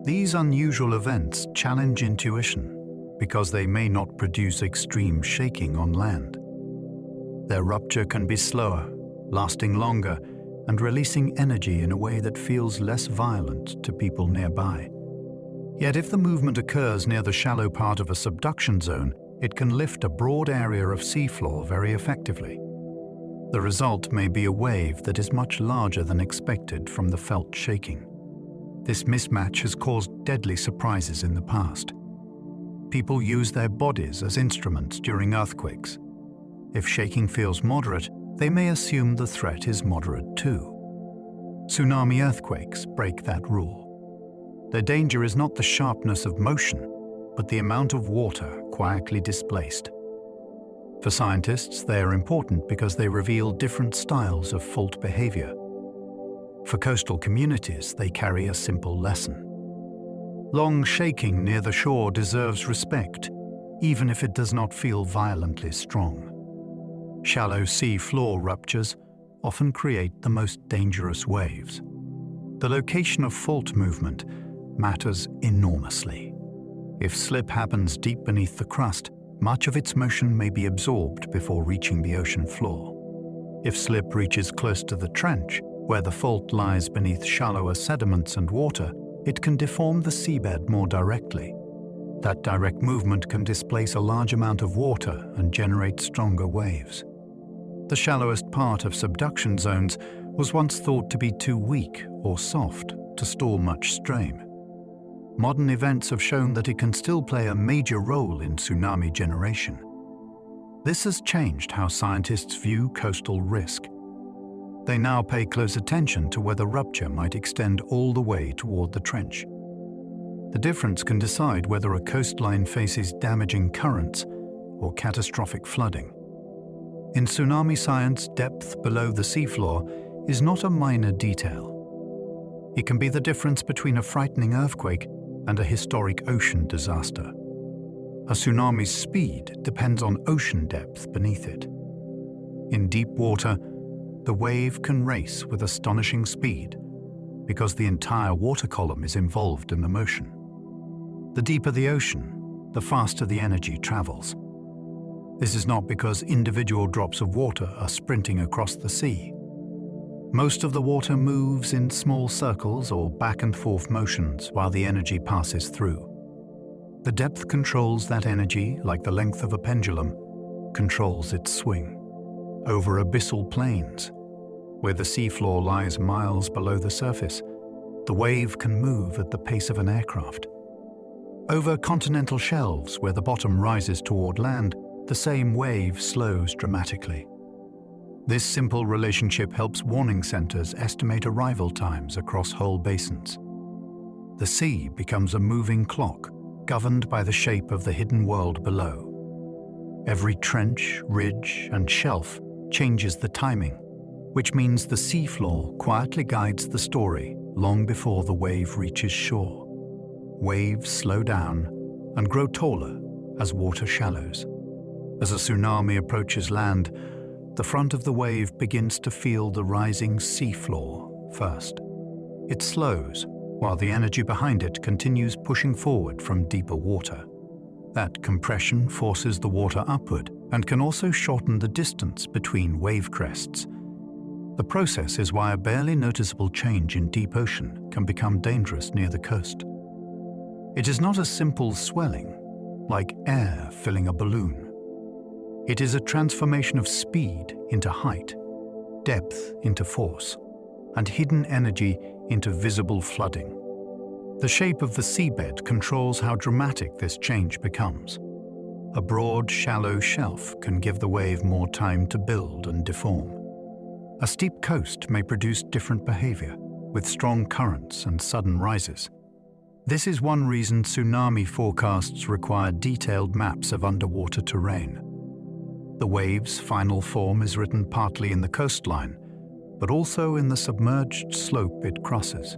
These unusual events challenge intuition because they may not produce extreme shaking on land. Their rupture can be slower, lasting longer, and releasing energy in a way that feels less violent to people nearby. Yet if the movement occurs near the shallow part of a subduction zone, it can lift a broad area of seafloor very effectively. The result may be a wave that is much larger than expected from the felt shaking. This mismatch has caused deadly surprises in the past. People use their bodies as instruments during earthquakes. If shaking feels moderate, they may assume the threat is moderate too. Tsunami earthquakes break that rule. Their danger is not the sharpness of motion, but the amount of water quietly displaced. For scientists, they are important because they reveal different styles of fault behavior. For coastal communities, they carry a simple lesson. Long shaking near the shore deserves respect, even if it does not feel violently strong. Shallow sea floor ruptures often create the most dangerous waves. The location of fault movement matters enormously. If slip happens deep beneath the crust, much of its motion may be absorbed before reaching the ocean floor. If slip reaches close to the trench, where the fault lies beneath shallower sediments and water, it can deform the seabed more directly. That direct movement can displace a large amount of water and generate stronger waves. The shallowest part of subduction zones was once thought to be too weak or soft to store much strain. Modern events have shown that it can still play a major role in tsunami generation. This has changed how scientists view coastal risk. They now pay close attention to whether rupture might extend all the way toward the trench. The difference can decide whether a coastline faces damaging currents or catastrophic flooding. In tsunami science, depth below the seafloor is not a minor detail. It can be the difference between a frightening earthquake and a historic ocean disaster. A tsunami's speed depends on ocean depth beneath it. In deep water, the wave can race with astonishing speed because the entire water column is involved in the motion. The deeper the ocean, the faster the energy travels. This is not because individual drops of water are sprinting across the sea. Most of the water moves in small circles or back and forth motions while the energy passes through. The depth controls that energy like the length of a pendulum controls its swing. Over abyssal plains, where the seafloor lies miles below the surface, the wave can move at the pace of an aircraft. Over continental shelves, where the bottom rises toward land, the same wave slows dramatically. This simple relationship helps warning centers estimate arrival times across whole basins. The sea becomes a moving clock, governed by the shape of the hidden world below. Every trench, ridge, and shelf changes the timing, which means the seafloor quietly guides the story long before the wave reaches shore. Waves slow down and grow taller as water shallows. As a tsunami approaches land, the front of the wave begins to feel the rising seafloor first. It slows, while the energy behind it continues pushing forward from deeper water. That compression forces the water upward and can also shorten the distance between wave crests. The process is why a barely noticeable change in deep ocean can become dangerous near the coast. It is not a simple swelling, like air filling a balloon. It is a transformation of speed into height, depth into force, and hidden energy into visible flooding. The shape of the seabed controls how dramatic this change becomes. A broad, shallow shelf can give the wave more time to build and deform. A steep coast may produce different behavior, with strong currents and sudden rises. This is one reason tsunami forecasts require detailed maps of underwater terrain. The wave's final form is written partly in the coastline, but also in the submerged slope it crosses.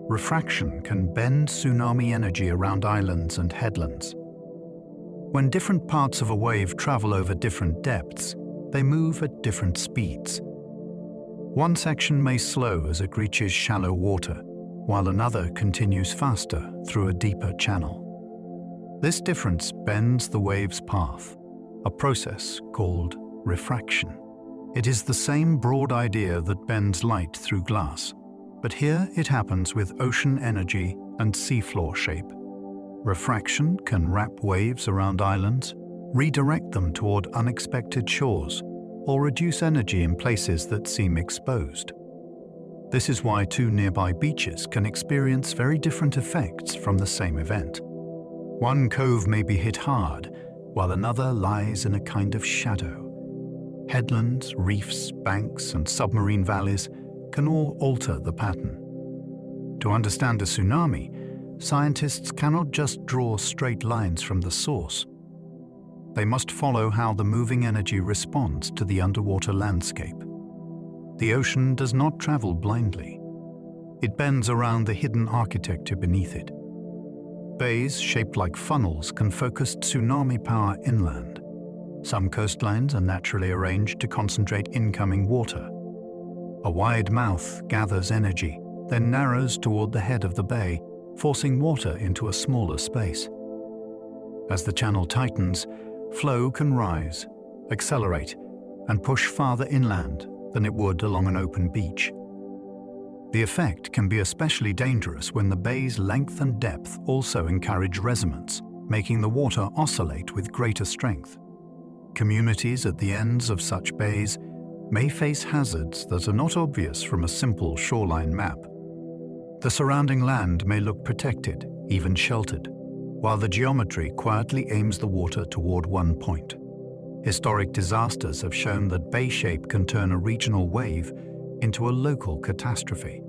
Refraction can bend tsunami energy around islands and headlands. When different parts of a wave travel over different depths, they move at different speeds. One section may slow as it reaches shallow water, while another continues faster through a deeper channel. This difference bends the wave's path, a process called refraction. It is the same broad idea that bends light through glass, but here it happens with ocean energy and seafloor shape. Refraction can wrap waves around islands, redirect them toward unexpected shores, or reduce energy in places that seem exposed. This is why two nearby beaches can experience very different effects from the same event. One cove may be hit hard, while another lies in a kind of shadow. Headlands, reefs, banks, and submarine valleys can all alter the pattern. To understand a tsunami, scientists cannot just draw straight lines from the source. They must follow how the moving energy responds to the underwater landscape. The ocean does not travel blindly. It bends around the hidden architecture beneath it. Bays shaped like funnels can focus tsunami power inland. Some coastlines are naturally arranged to concentrate incoming water. A wide mouth gathers energy, then narrows toward the head of the bay, forcing water into a smaller space. As the channel tightens, flow can rise, accelerate, and push farther inland than it would along an open beach. The effect can be especially dangerous when the bay's length and depth also encourage resonance, making the water oscillate with greater strength. Communities at the ends of such bays may face hazards that are not obvious from a simple shoreline map. The surrounding land may look protected, even sheltered, while the geometry quietly aims the water toward one point. Historic disasters have shown that bay shape can turn a regional wave into a local catastrophe.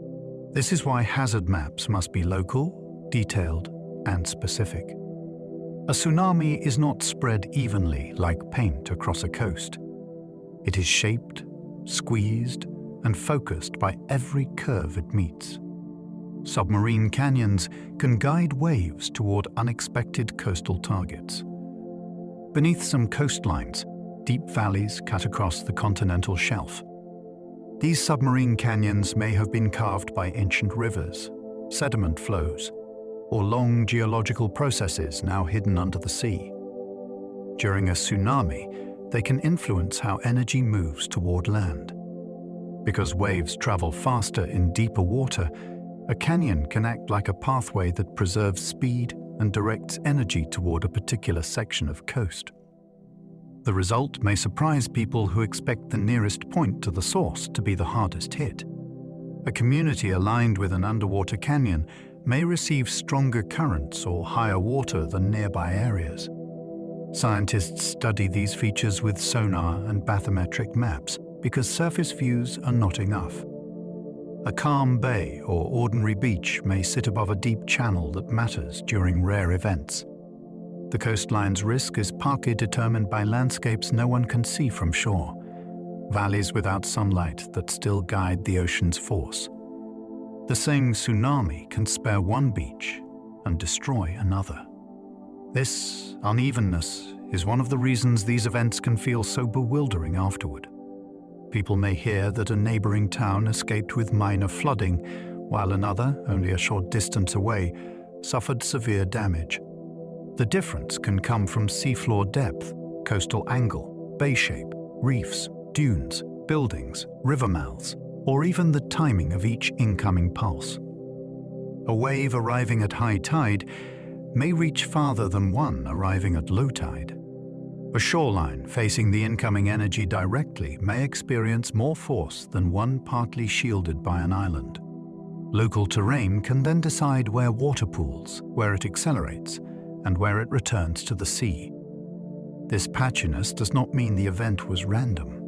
This is why hazard maps must be local, detailed, and specific. A tsunami is not spread evenly like paint across a coast. It is shaped, squeezed, and focused by every curve it meets. Submarine canyons can guide waves toward unexpected coastal targets. Beneath some coastlines, deep valleys cut across the continental shelf. These submarine canyons may have been carved by ancient rivers, sediment flows, or long geological processes now hidden under the sea. During a tsunami, they can influence how energy moves toward land. Because waves travel faster in deeper water, a canyon can act like a pathway that preserves speed and directs energy toward a particular section of coast. The result may surprise people who expect the nearest point to the source to be the hardest hit. A community aligned with an underwater canyon may receive stronger currents or higher water than nearby areas. Scientists study these features with sonar and bathymetric maps because surface views are not enough. A calm bay or ordinary beach may sit above a deep channel that matters during rare events. The coastline's risk is partly determined by landscapes no one can see from shore, valleys without sunlight that still guide the ocean's force. The same tsunami can spare one beach and destroy another. This unevenness is one of the reasons these events can feel so bewildering afterward. People may hear that a neighboring town escaped with minor flooding, while another, only a short distance away, suffered severe damage. The difference can come from seafloor depth, coastal angle, bay shape, reefs, dunes, buildings, river mouths, or even the timing of each incoming pulse. A wave arriving at high tide may reach farther than one arriving at low tide. A shoreline facing the incoming energy directly may experience more force than one partly shielded by an island. Local terrain can then decide where water pools, where it accelerates, and where it returns to the sea. This patchiness does not mean the event was random.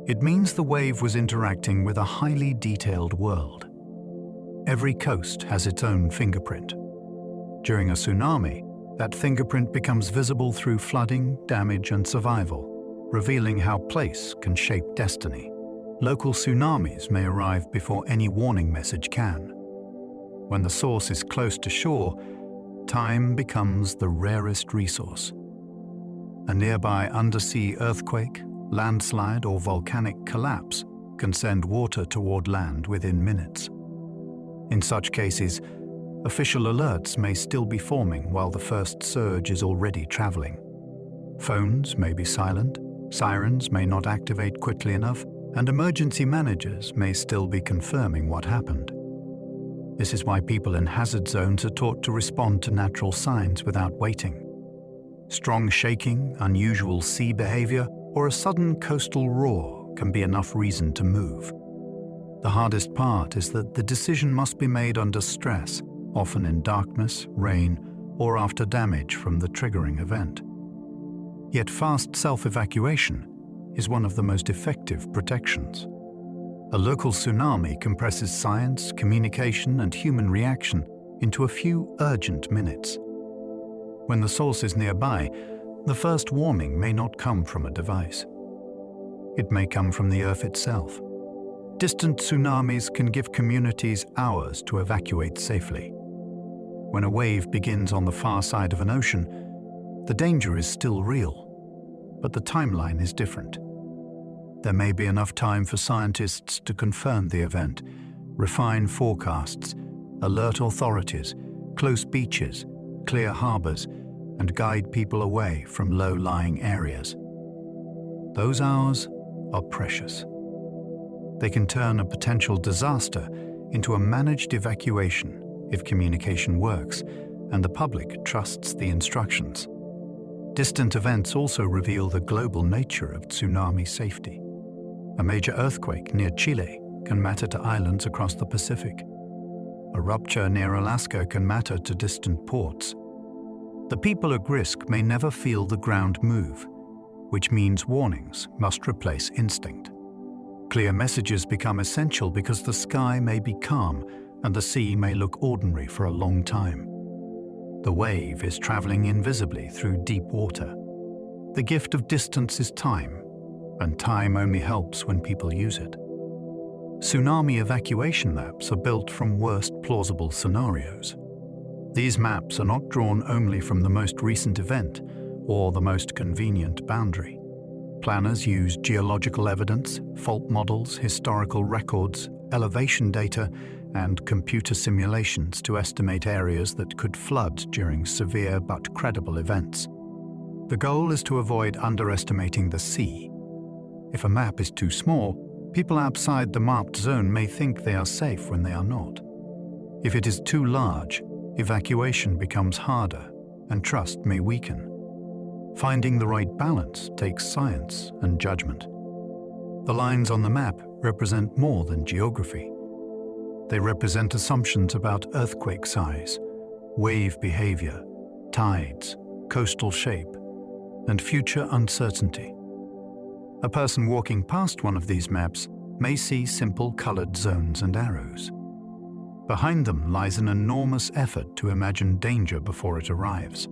It means the wave was interacting with a highly detailed world. Every coast has its own fingerprint. During a tsunami, that fingerprint becomes visible through flooding, damage, and survival, revealing how place can shape destiny. Local tsunamis may arrive before any warning message can. When the source is close to shore, time becomes the rarest resource. A nearby undersea earthquake, landslide, or volcanic collapse can send water toward land within minutes. In such cases, official alerts may still be forming while the first surge is already traveling. Phones may be silent, sirens may not activate quickly enough, and emergency managers may still be confirming what happened. This is why people in hazard zones are taught to respond to natural signs without waiting. Strong shaking, unusual sea behavior, or a sudden coastal roar can be enough reason to move. The hardest part is that the decision must be made under stress, often in darkness, rain, or after damage from the triggering event. Yet fast self-evacuation is one of the most effective protections. A local tsunami compresses science, communication, and human reaction into a few urgent minutes. When the source is nearby, the first warning may not come from a device. It may come from the earth itself. Distant tsunamis can give communities hours to evacuate safely. When a wave begins on the far side of an ocean, the danger is still real, but the timeline is different. There may be enough time for scientists to confirm the event, refine forecasts, alert authorities, close beaches, clear harbors, and guide people away from low-lying areas. Those hours are precious. They can turn a potential disaster into a managed evacuation if communication works and the public trusts the instructions. Distant events also reveal the global nature of tsunami safety. A major earthquake near Chile can matter to islands across the Pacific. A rupture near Alaska can matter to distant ports. The people at risk may never feel the ground move, which means warnings must replace instinct. Clear messages become essential because the sky may be calm and the sea may look ordinary for a long time. The wave is traveling invisibly through deep water. The gift of distance is time, and time only helps when people use it. Tsunami evacuation maps are built from worst plausible scenarios. These maps are not drawn only from the most recent event or the most convenient boundary. Planners use geological evidence, fault models, historical records, elevation data, and computer simulations to estimate areas that could flood during severe but credible events. The goal is to avoid underestimating the sea. If a map is too small, people outside the mapped zone may think they are safe when they are not. If it is too large, evacuation becomes harder and trust may weaken. Finding the right balance takes science and judgment. The lines on the map represent more than geography. They represent assumptions about earthquake size, wave behavior, tides, coastal shape, and future uncertainty. A person walking past one of these maps may see simple colored zones and arrows. Behind them lies an enormous effort to imagine danger before it arrives.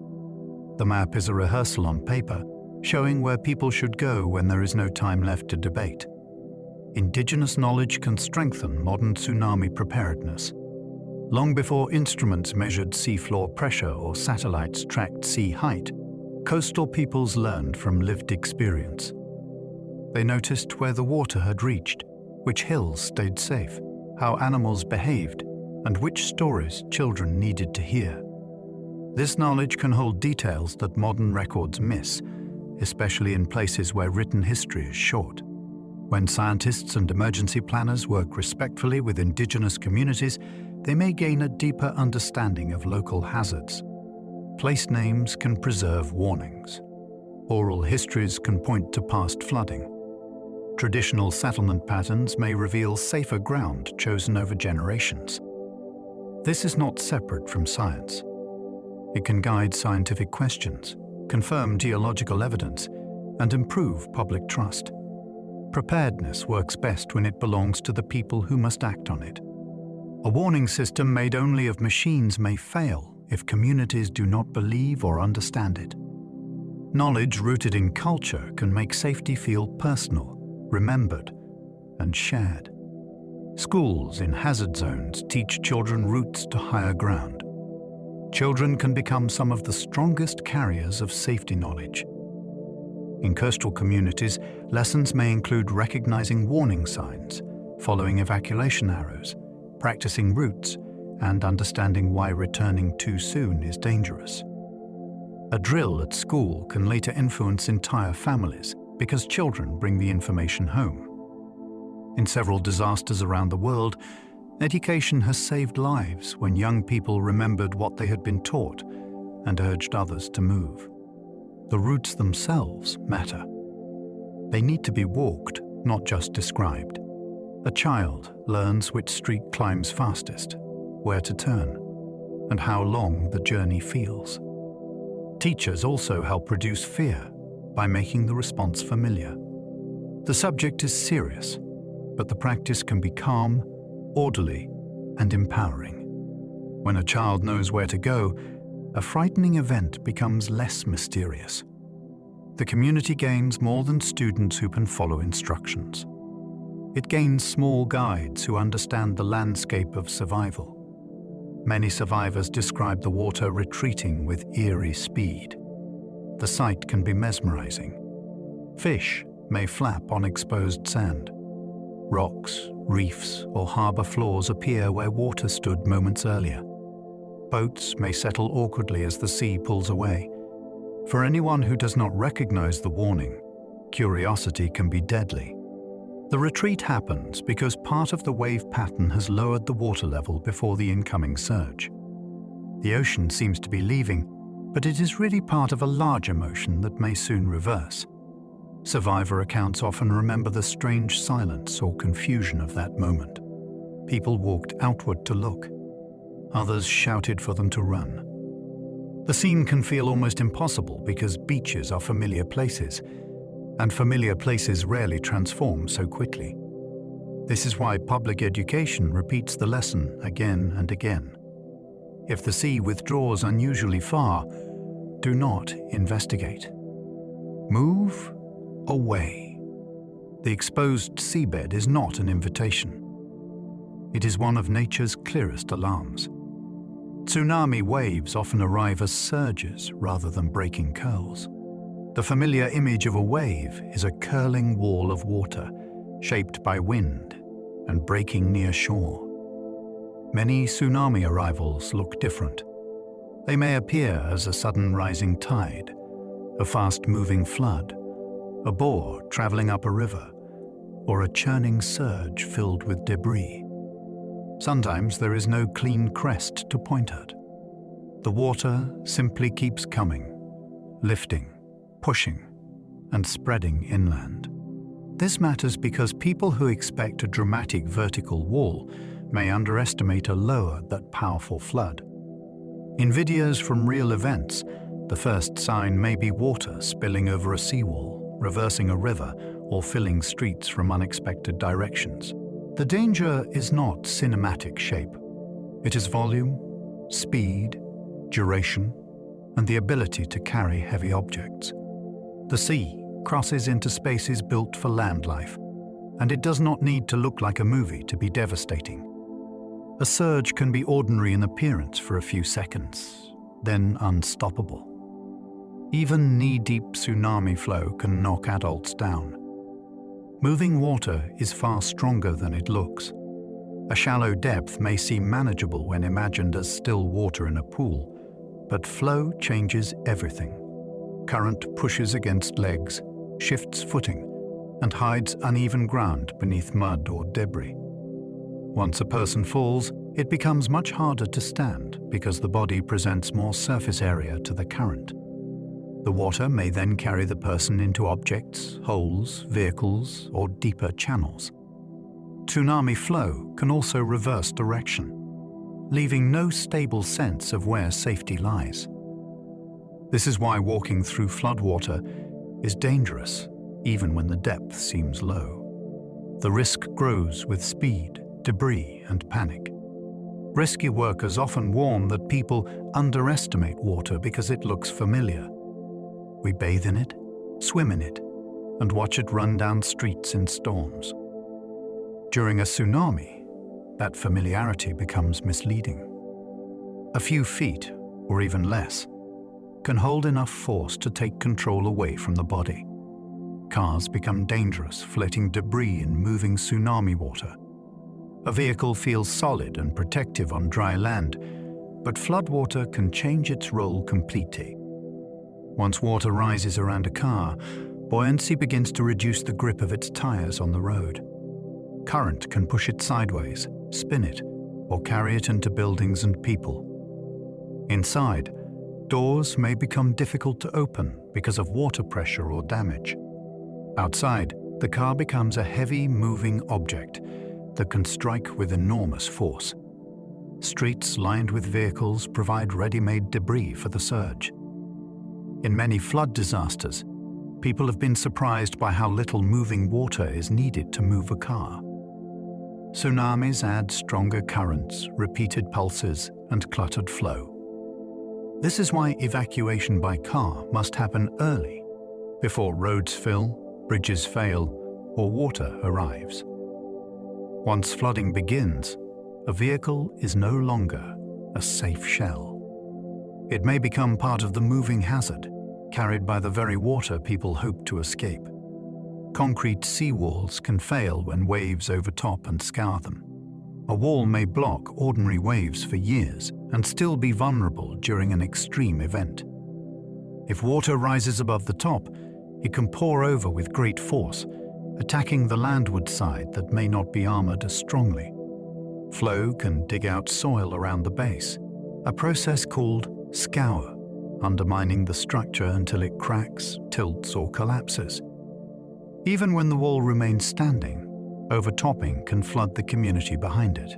The map is a rehearsal on paper, showing where people should go when there is no time left to debate. Indigenous knowledge can strengthen modern tsunami preparedness. Long before instruments measured seafloor pressure or satellites tracked sea height, coastal peoples learned from lived experience. They noticed where the water had reached, which hills stayed safe, how animals behaved, and which stories children needed to hear. This knowledge can hold details that modern records miss, especially in places where written history is short. When scientists and emergency planners work respectfully with indigenous communities, they may gain a deeper understanding of local hazards. Place names can preserve warnings. Oral histories can point to past flooding. Traditional settlement patterns may reveal safer ground chosen over generations. This is not separate from science. It can guide scientific questions, confirm geological evidence, and improve public trust. Preparedness works best when it belongs to the people who must act on it. A warning system made only of machines may fail if communities do not believe or understand it. Knowledge rooted in culture can make safety feel personal, remembered, and shared. Schools in hazard zones teach children routes to higher ground. Children can become some of the strongest carriers of safety knowledge. In coastal communities, lessons may include recognizing warning signs, following evacuation arrows, practicing routes, and understanding why returning too soon is dangerous. A drill at school can later influence entire families because children bring the information home. In several disasters around the world, education has saved lives when young people remembered what they had been taught and urged others to move. The routes themselves matter. They need to be walked, not just described. A child learns which street climbs fastest, where to turn, and how long the journey feels. Teachers also help reduce fear by making the response familiar. The subject is serious, but the practice can be calm, orderly, and empowering. When a child knows where to go, a frightening event becomes less mysterious. The community gains more than students who can follow instructions. It gains small guides who understand the landscape of survival. Many survivors describe the water retreating with eerie speed. The sight can be mesmerizing. Fish may flap on exposed sand. Rocks, reefs, or harbor floors appear where water stood moments earlier. Boats may settle awkwardly as the sea pulls away. For anyone who does not recognize the warning, curiosity can be deadly. The retreat happens because part of the wave pattern has lowered the water level before the incoming surge. The ocean seems to be leaving, but it is really part of a larger motion that may soon reverse. Survivor accounts often remember the strange silence or confusion of that moment. People walked outward to look. Others shouted for them to run. The scene can feel almost impossible because beaches are familiar places, and familiar places rarely transform so quickly. This is why public education repeats the lesson again and again. If the sea withdraws unusually far, do not investigate. Move away. The exposed seabed is not an invitation. It is one of nature's clearest alarms. Tsunami waves often arrive as surges rather than breaking curls. The familiar image of a wave is a curling wall of water, shaped by wind and breaking near shore. Many tsunami arrivals look different. They may appear as a sudden rising tide, a fast-moving flood, a bore traveling up a river, or a churning surge filled with debris. Sometimes there is no clean crest to point at. The water simply keeps coming, lifting, pushing, and spreading inland. This matters because people who expect a dramatic vertical wall may underestimate a lower but powerful flood. In videos from real events, the first sign may be water spilling over a seawall, reversing a river, or filling streets from unexpected directions. The danger is not cinematic shape. It is volume, speed, duration, and the ability to carry heavy objects. The sea crosses into spaces built for land life, and it does not need to look like a movie to be devastating. A surge can be ordinary in appearance for a few seconds, then unstoppable. Even knee-deep tsunami flow can knock adults down. Moving water is far stronger than it looks. A shallow depth may seem manageable when imagined as still water in a pool, but flow changes everything. Current pushes against legs, shifts footing, and hides uneven ground beneath mud or debris. Once a person falls, it becomes much harder to stand because the body presents more surface area to the current. The water may then carry the person into objects, holes, vehicles, or deeper channels. Tsunami flow can also reverse direction, leaving no stable sense of where safety lies. This is why walking through floodwater is dangerous, even when the depth seems low. The risk grows with speed, debris, and panic. Rescue workers often warn that people underestimate water because it looks familiar. We bathe in it, swim in it, and watch it run down streets in storms. During a tsunami, that familiarity becomes misleading. A few feet, or even less, can hold enough force to take control away from the body. Cars become dangerous, floating debris in moving tsunami water. A vehicle feels solid and protective on dry land, but floodwater can change its role completely. Once water rises around a car, buoyancy begins to reduce the grip of its tires on the road. Current can push it sideways, spin it, or carry it into buildings and people. Inside, doors may become difficult to open because of water pressure or damage. Outside, the car becomes a heavy, moving object that can strike with enormous force. Streets lined with vehicles provide ready-made debris for the surge. In many flood disasters, people have been surprised by how little moving water is needed to move a car. Tsunamis add stronger currents, repeated pulses, and cluttered flow. This is why evacuation by car must happen early, before roads fill, bridges fail, or water arrives. Once flooding begins, a vehicle is no longer a safe shell. It may become part of the moving hazard, carried by the very water people hope to escape. Concrete seawalls can fail when waves overtop and scour them. A wall may block ordinary waves for years and still be vulnerable during an extreme event. If water rises above the top, it can pour over with great force, attacking the landward side that may not be armored as strongly. Flow can dig out soil around the base, a process called scour, undermining the structure until it cracks, tilts, or collapses. Even when the wall remains standing, overtopping can flood the community behind it.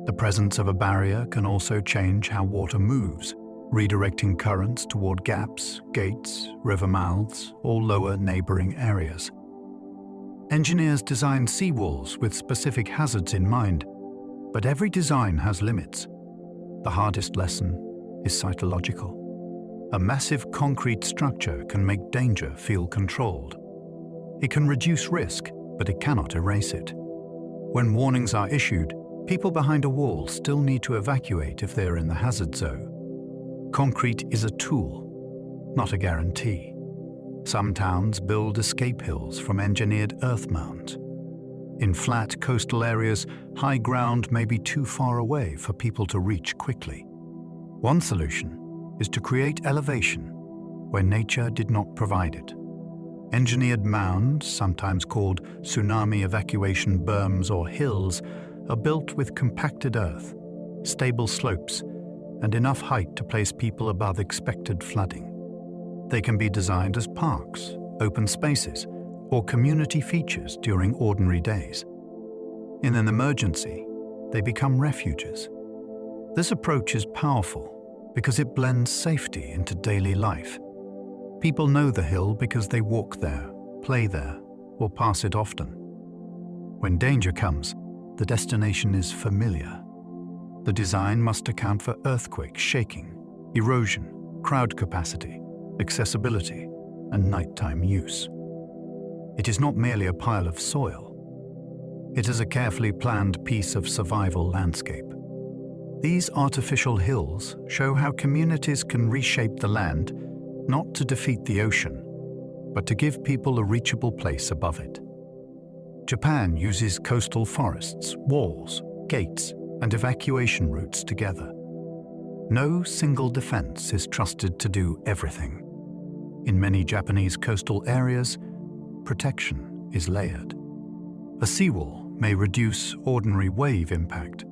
The presence of a barrier can also change how water moves, redirecting currents toward gaps, gates, river mouths, or lower neighboring areas. Engineers design seawalls with specific hazards in mind, but every design has limits. The hardest lesson is psychological. A massive concrete structure can make danger feel controlled. It can reduce risk, but it cannot erase it. When warnings are issued, People behind a wall still need to evacuate if they're in the hazard zone. Concrete is a tool, not a guarantee. Some towns build escape hills from engineered earth mounds. In flat coastal areas, high ground may be too far away for people to reach quickly. One solution is to create elevation where nature did not provide it. Engineered mounds, sometimes called tsunami evacuation berms or hills, are built with compacted earth, stable slopes, and enough height to place people above expected flooding. They can be designed as parks, open spaces, or community features during ordinary days. In an emergency, they become refuges. This approach is powerful because it blends safety into daily life. People know the hill because they walk there, play there, or pass it often. When danger comes, the destination is familiar. The design must account for earthquake shaking, erosion, crowd capacity, accessibility, and nighttime use. It is not merely a pile of soil. It is a carefully planned piece of survival landscape. These artificial hills show how communities can reshape the land, not to defeat the ocean, but to give people a reachable place above it. Japan uses coastal forests, walls, gates, and evacuation routes together. No single defense is trusted to do everything. In many Japanese coastal areas, protection is layered. A seawall may reduce ordinary wave impact.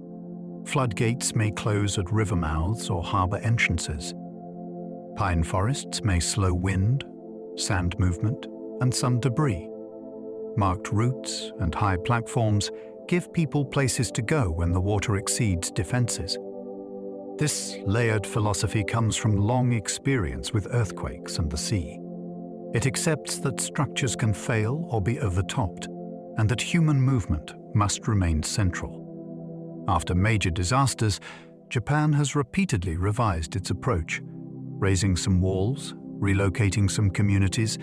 Floodgates may close at river mouths or harbor entrances. Pine forests may slow wind, sand movement, and some debris. Marked routes and high platforms give people places to go when the water exceeds defenses. This layered philosophy comes from long experience with earthquakes and the sea. It accepts that structures can fail or be overtopped, and that human movement must remain central. After major disasters, Japan has repeatedly revised its approach, raising some walls, relocating some communities,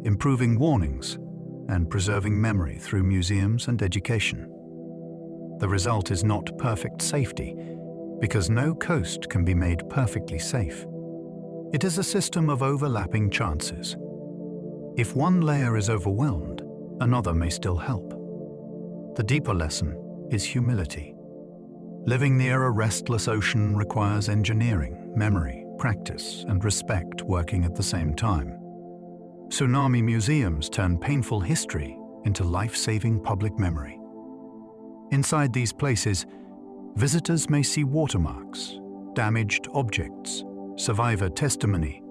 improving warnings, and preserving memory through museums and education. The result is not perfect safety, because no coast can be made perfectly safe. It is a system of overlapping chances. If one layer is overwhelmed, another may still help. The deeper lesson is humility. Living near a restless ocean requires engineering, memory, practice, and respect working at the same time. Tsunami museums turn painful history into life-saving public memory. Inside these places, visitors may see watermarks, damaged objects, survivor testimony,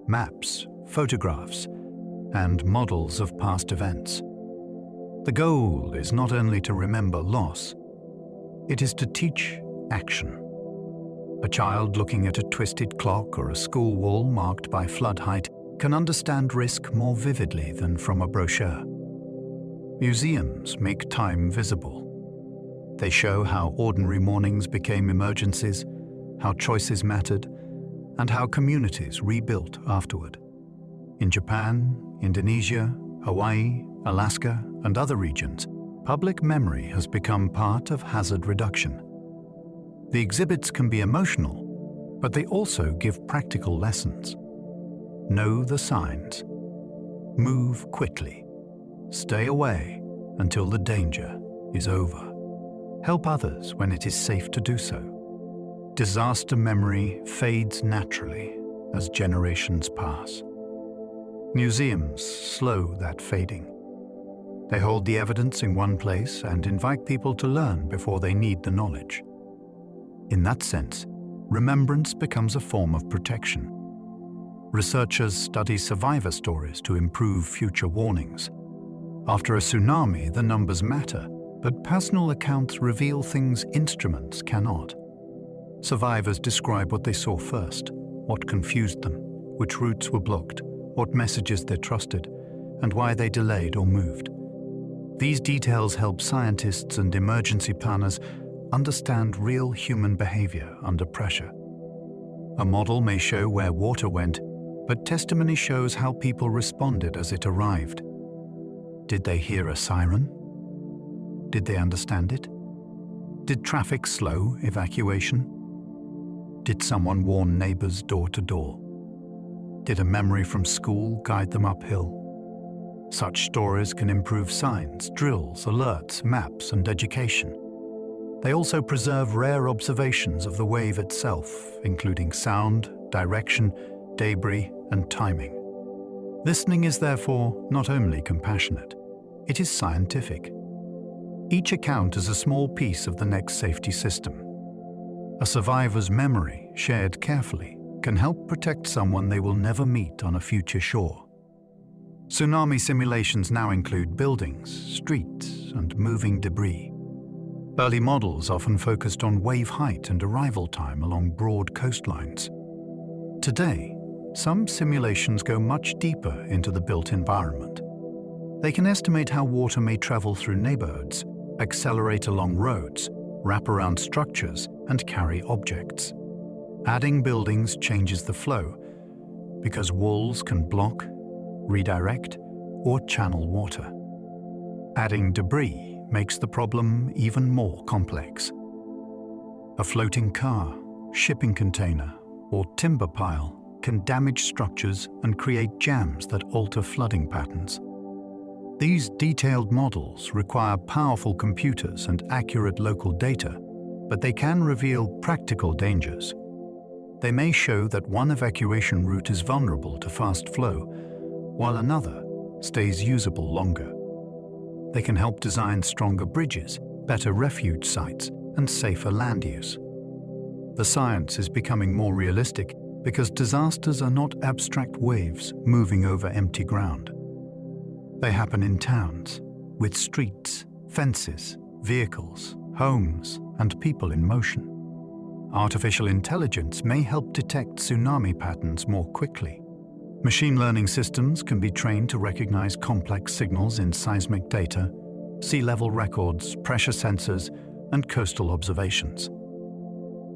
maps, photographs, and models of past events. The goal is not only to remember loss, it is to teach action. A child looking at a twisted clock or a school wall marked by flood height can understand risk more vividly than from a brochure. Museums make time visible. They show how ordinary mornings became emergencies, how choices mattered, and how communities rebuilt afterward. In Japan, Indonesia, Hawaii, Alaska, and other regions, public memory has become part of hazard reduction. The exhibits can be emotional, but they also give practical lessons. Know the signs. Move quickly. Stay away until the danger is over. Help others when it is safe to do so. Disaster memory fades naturally as generations pass. Museums slow that fading. They hold the evidence in one place and invite people to learn before they need the knowledge. In that sense, remembrance becomes a form of protection. Researchers study survivor stories to improve future warnings. After a tsunami, the numbers matter, but personal accounts reveal things instruments cannot. Survivors describe what they saw first, what confused them, which routes were blocked, what messages they trusted, and why they delayed or moved. These details help scientists and emergency planners understand real human behavior under pressure. A model may show where water went, but testimony shows how people responded as it arrived. Did they hear a siren? Did they understand it? Did traffic slow evacuation? Did someone warn neighbors door to door? Did a memory from school guide them uphill? Such stories can improve signs, drills, alerts, maps, and education. They also preserve rare observations of the wave itself, including sound, direction, debris, and timing. Listening is therefore not only compassionate, it is scientific. Each account is a small piece of the next safety system. A survivor's memory, shared carefully, can help protect someone they will never meet on a future shore. Tsunami simulations now include buildings, streets, and moving debris. Early models often focused on wave height and arrival time along broad coastlines. Today, some simulations go much deeper into the built environment. They can estimate how water may travel through neighborhoods, accelerate along roads, wrap around structures, and carry objects. Adding buildings changes the flow because walls can block, redirect, or channel water. Adding debris makes the problem even more complex. A floating car, shipping container, or timber pile can damage structures and create jams that alter flooding patterns. These detailed models require powerful computers and accurate local data, but they can reveal practical dangers. They may show that one evacuation route is vulnerable to fast flow, while another stays usable longer. They can help design stronger bridges, better refuge sites, and safer land use. The science is becoming more realistic because disasters are not abstract waves moving over empty ground. They happen in towns, with streets, fences, vehicles, homes, and people in motion. Artificial intelligence may help detect tsunami patterns more quickly. Machine learning systems can be trained to recognize complex signals in seismic data, sea level records, pressure sensors, and coastal observations.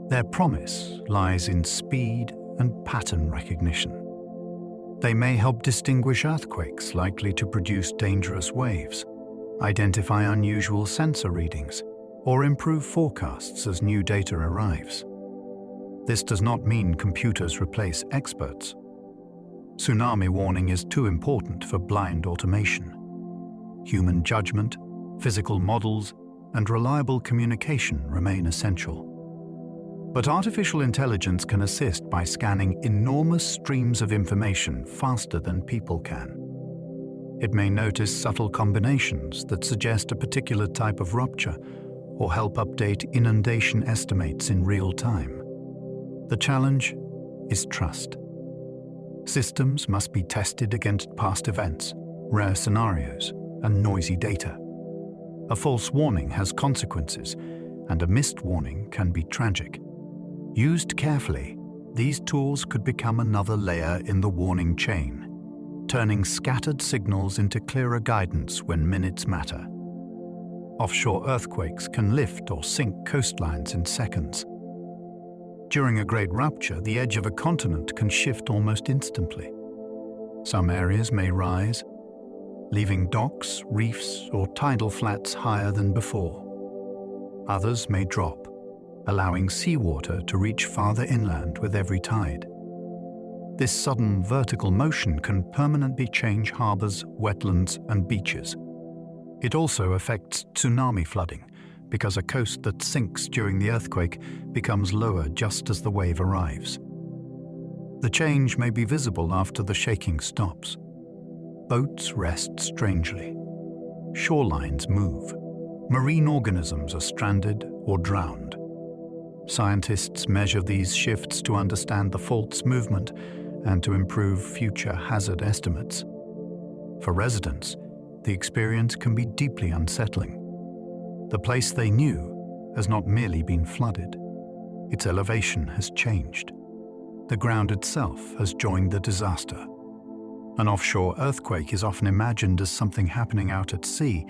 Their promise lies in speed and pattern recognition. They may help distinguish earthquakes likely to produce dangerous waves, identify unusual sensor readings, or improve forecasts as new data arrives. This does not mean computers replace experts. Tsunami warning is too important for blind automation. Human judgment, physical models, and reliable communication remain essential. But artificial intelligence can assist by scanning enormous streams of information faster than people can. It may notice subtle combinations that suggest a particular type of rupture or help update inundation estimates in real time. The challenge is trust. Systems must be tested against past events, rare scenarios, and noisy data. A false warning has consequences, and a missed warning can be tragic. Used carefully, these tools could become another layer in the warning chain, turning scattered signals into clearer guidance when minutes matter. Offshore earthquakes can lift or sink coastlines in seconds. During a great rupture, the edge of a continent can shift almost instantly. Some areas may rise, leaving docks, reefs, or tidal flats higher than before. Others may drop, allowing seawater to reach farther inland with every tide. This sudden vertical motion can permanently change harbors, wetlands, and beaches. It also affects tsunami flooding, because a coast that sinks during the earthquake becomes lower just as the wave arrives. The change may be visible after the shaking stops. Boats rest strangely. Shorelines move. Marine organisms are stranded or drowned. Scientists measure these shifts to understand the fault's movement and to improve future hazard estimates. For residents, the experience can be deeply unsettling. The place they knew has not merely been flooded. Its elevation has changed. The ground itself has joined the disaster. An offshore earthquake is often imagined as something happening out at sea,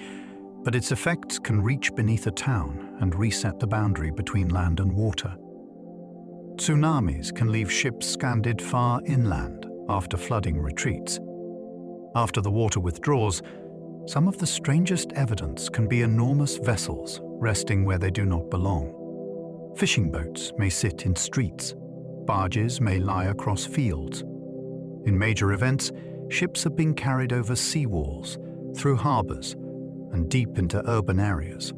but its effects can reach beneath a town and reset the boundary between land and water. Tsunamis can leave ships stranded far inland after flooding retreats. After the water withdraws, some of the strangest evidence can be enormous vessels resting where they do not belong. Fishing boats may sit in streets. Barges may lie across fields. In major events, ships are being carried over seawalls, through harbors, and deep into urban areas.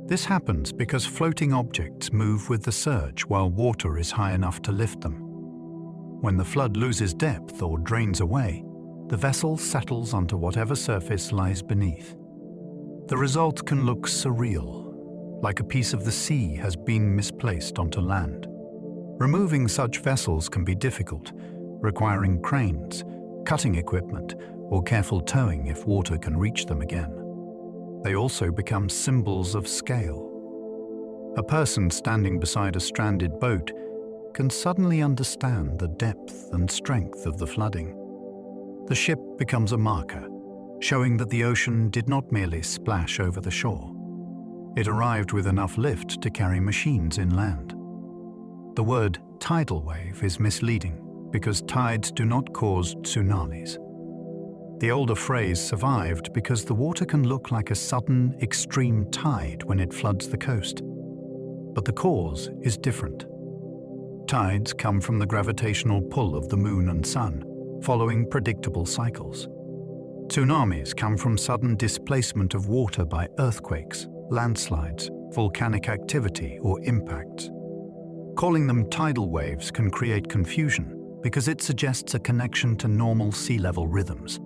This happens because floating objects move with the surge while water is high enough to lift them. When the flood loses depth or drains away, the vessel settles onto whatever surface lies beneath. The result can look surreal, like a piece of the sea has been misplaced onto land. Removing such vessels can be difficult, requiring cranes, cutting equipment, or careful towing if water can reach them again. They also become symbols of scale. A person standing beside a stranded boat can suddenly understand the depth and strength of the flooding. The ship becomes a marker, showing that the ocean did not merely splash over the shore. It arrived with enough lift to carry machines inland. The word tidal wave is misleading because tides do not cause tsunamis. The older phrase survived because the water can look like a sudden, extreme tide when it floods the coast. But the cause is different. Tides come from the gravitational pull of the moon and sun, following predictable cycles. Tsunamis come from sudden displacement of water by earthquakes, landslides, volcanic activity, or impacts. Calling them tidal waves can create confusion because it suggests a connection to normal sea level rhythms.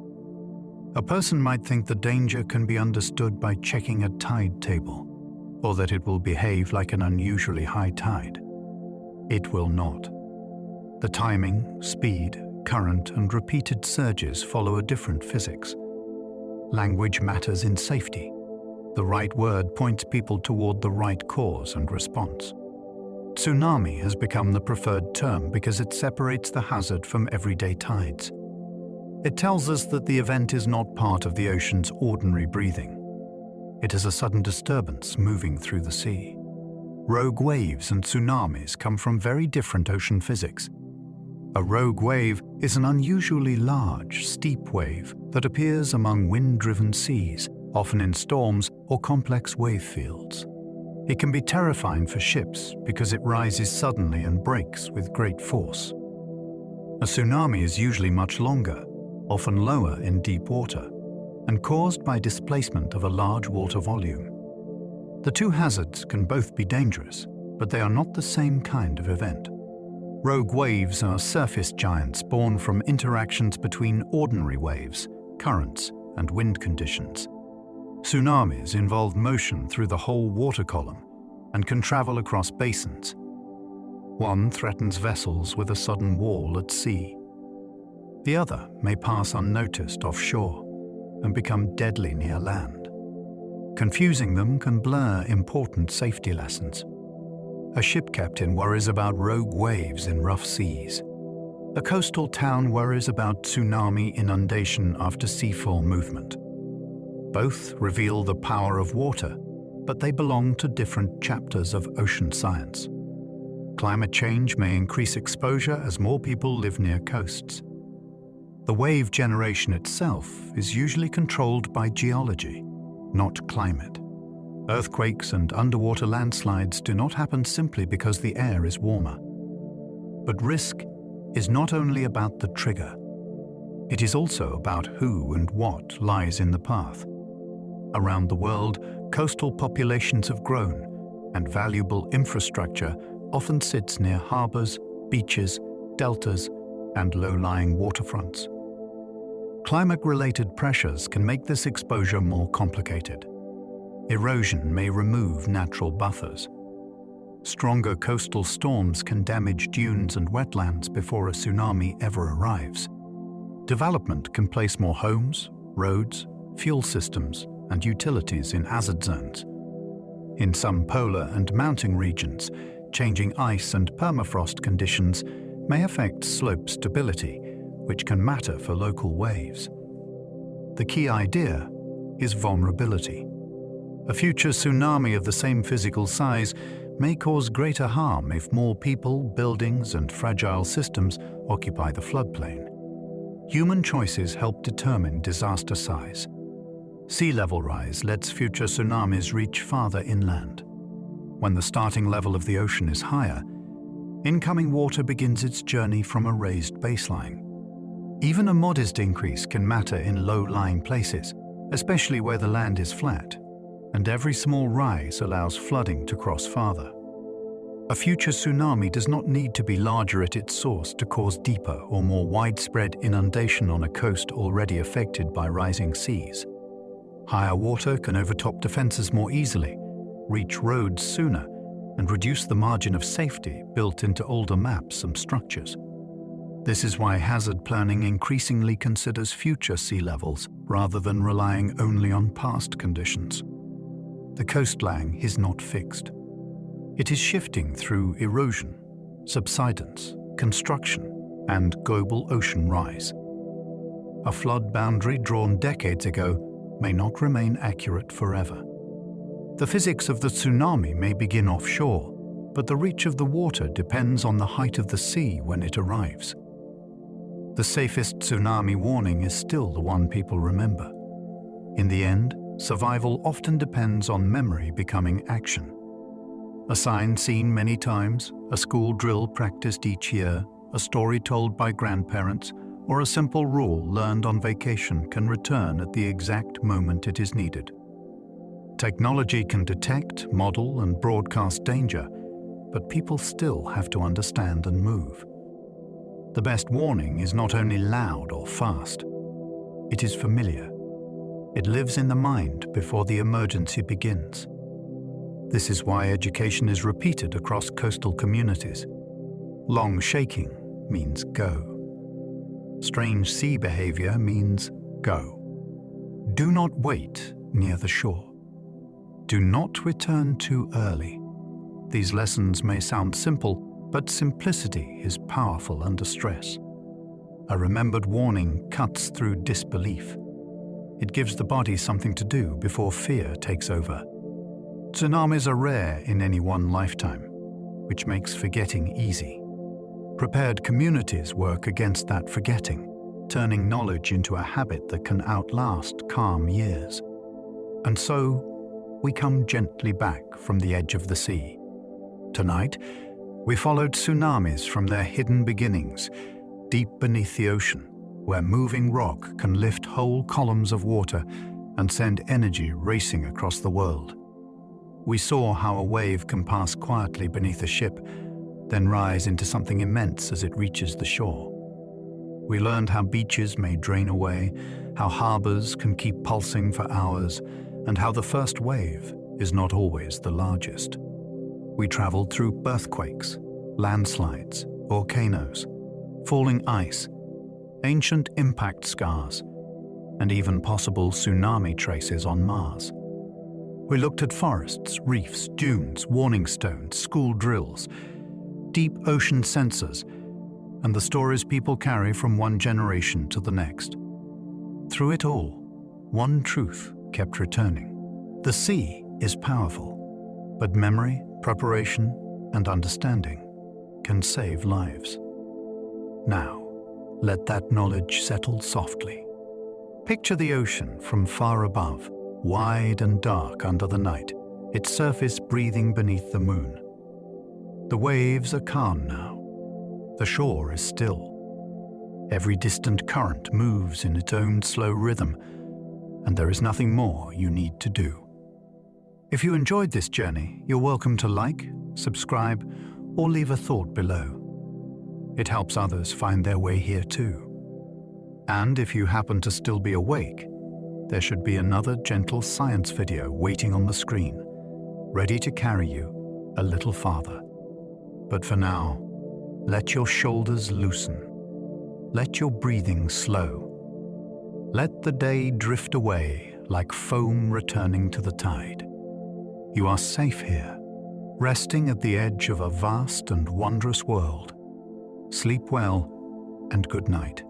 A person might think the danger can be understood by checking a tide table, or that it will behave like an unusually high tide. It will not. The timing, speed, current, and repeated surges follow a different physics. Language matters in safety. The right word points people toward the right cause and response. Tsunami has become the preferred term because it separates the hazard from everyday tides. It tells us that the event is not part of the ocean's ordinary breathing. It is a sudden disturbance moving through the sea. Rogue waves and tsunamis come from very different ocean physics. A rogue wave is an unusually large, steep wave that appears among wind-driven seas, often in storms or complex wave fields. It can be terrifying for ships because it rises suddenly and breaks with great force. A tsunami is usually much longer, often lower in deep water, and caused by displacement of a large water volume. The two hazards can both be dangerous, but they are not the same kind of event. Rogue waves are surface giants born from interactions between ordinary waves, currents, and wind conditions. Tsunamis involve motion through the whole water column and can travel across basins. One threatens vessels with a sudden wall at sea. The other may pass unnoticed offshore and become deadly near land. Confusing them can blur important safety lessons. A ship captain worries about rogue waves in rough seas. A coastal town worries about tsunami inundation after seafall movement. Both reveal the power of water, but they belong to different chapters of ocean science. Climate change may increase exposure as more people live near coasts. The wave generation itself is usually controlled by geology, not climate. Earthquakes and underwater landslides do not happen simply because the air is warmer. But risk is not only about the trigger. It is also about who and what lies in the path. Around the world, coastal populations have grown, and valuable infrastructure often sits near harbors, beaches, deltas, and low-lying waterfronts. Climate-related pressures can make this exposure more complicated. Erosion may remove natural buffers. Stronger coastal storms can damage dunes and wetlands before a tsunami ever arrives. Development can place more homes, roads, fuel systems, and utilities in hazard zones. In some polar and mountain regions, changing ice and permafrost conditions may affect slope stability, which can matter for local waves. The key idea is vulnerability. A future tsunami of the same physical size may cause greater harm if more people, buildings, and fragile systems occupy the floodplain. Human choices help determine disaster size. Sea level rise lets future tsunamis reach farther inland. When the starting level of the ocean is higher, incoming water begins its journey from a raised baseline. Even a modest increase can matter in low-lying places, especially where the land is flat, and every small rise allows flooding to cross farther. A future tsunami does not need to be larger at its source to cause deeper or more widespread inundation on a coast already affected by rising seas. Higher water can overtop defenses more easily, reach roads sooner, and reduce the margin of safety built into older maps and structures. This is why hazard planning increasingly considers future sea levels rather than relying only on past conditions. The coastline is not fixed. It is shifting through erosion, subsidence, construction, and global ocean rise. A flood boundary drawn decades ago may not remain accurate forever. The physics of the tsunami may begin offshore, but the reach of the water depends on the height of the sea when it arrives. The safest tsunami warning is still the one people remember. In the end, survival often depends on memory becoming action. A sign seen many times, a school drill practiced each year, a story told by grandparents, or a simple rule learned on vacation can return at the exact moment it is needed. Technology can detect, model, and broadcast danger, but people still have to understand and move. The best warning is not only loud or fast, it is familiar. It lives in the mind before the emergency begins. This is why education is repeated across coastal communities. Long shaking means go. Strange sea behavior means go. Do not wait near the shore. Do not return too early. These lessons may sound simple, but simplicity is powerful under stress. A remembered warning cuts through disbelief. It gives the body something to do before fear takes over. Tsunamis are rare in any one lifetime, which makes forgetting easy. Prepared communities work against that forgetting, turning knowledge into a habit that can outlast calm years. And so, we come gently back from the edge of the sea. Tonight, we followed tsunamis from their hidden beginnings, deep beneath the ocean, where moving rock can lift whole columns of water and send energy racing across the world. We saw how a wave can pass quietly beneath a ship, then rise into something immense as it reaches the shore. We learned how beaches may drain away, how harbors can keep pulsing for hours, and how the first wave is not always the largest. We traveled through earthquakes, landslides, volcanoes, falling ice, ancient impact scars, and even possible tsunami traces on Mars. We looked at forests, reefs, dunes, warning stones, school drills, deep ocean sensors, and the stories people carry from one generation to the next. Through it all, one truth kept returning. The sea is powerful, but memory, preparation, and understanding can save lives. Now, let that knowledge settle softly. Picture the ocean from far above, wide and dark under the night, its surface breathing beneath the moon. The waves are calm now. The shore is still. Every distant current moves in its own slow rhythm, and there is nothing more you need to do. If you enjoyed this journey, you're welcome to like, subscribe, or leave a thought below. It helps others find their way here too. And if you happen to still be awake, there should be another gentle science video waiting on the screen, ready to carry you a little farther. But for now, let your shoulders loosen. Let your breathing slow. Let the day drift away like foam returning to the tide. You are safe here, resting at the edge of a vast and wondrous world. Sleep well and good night.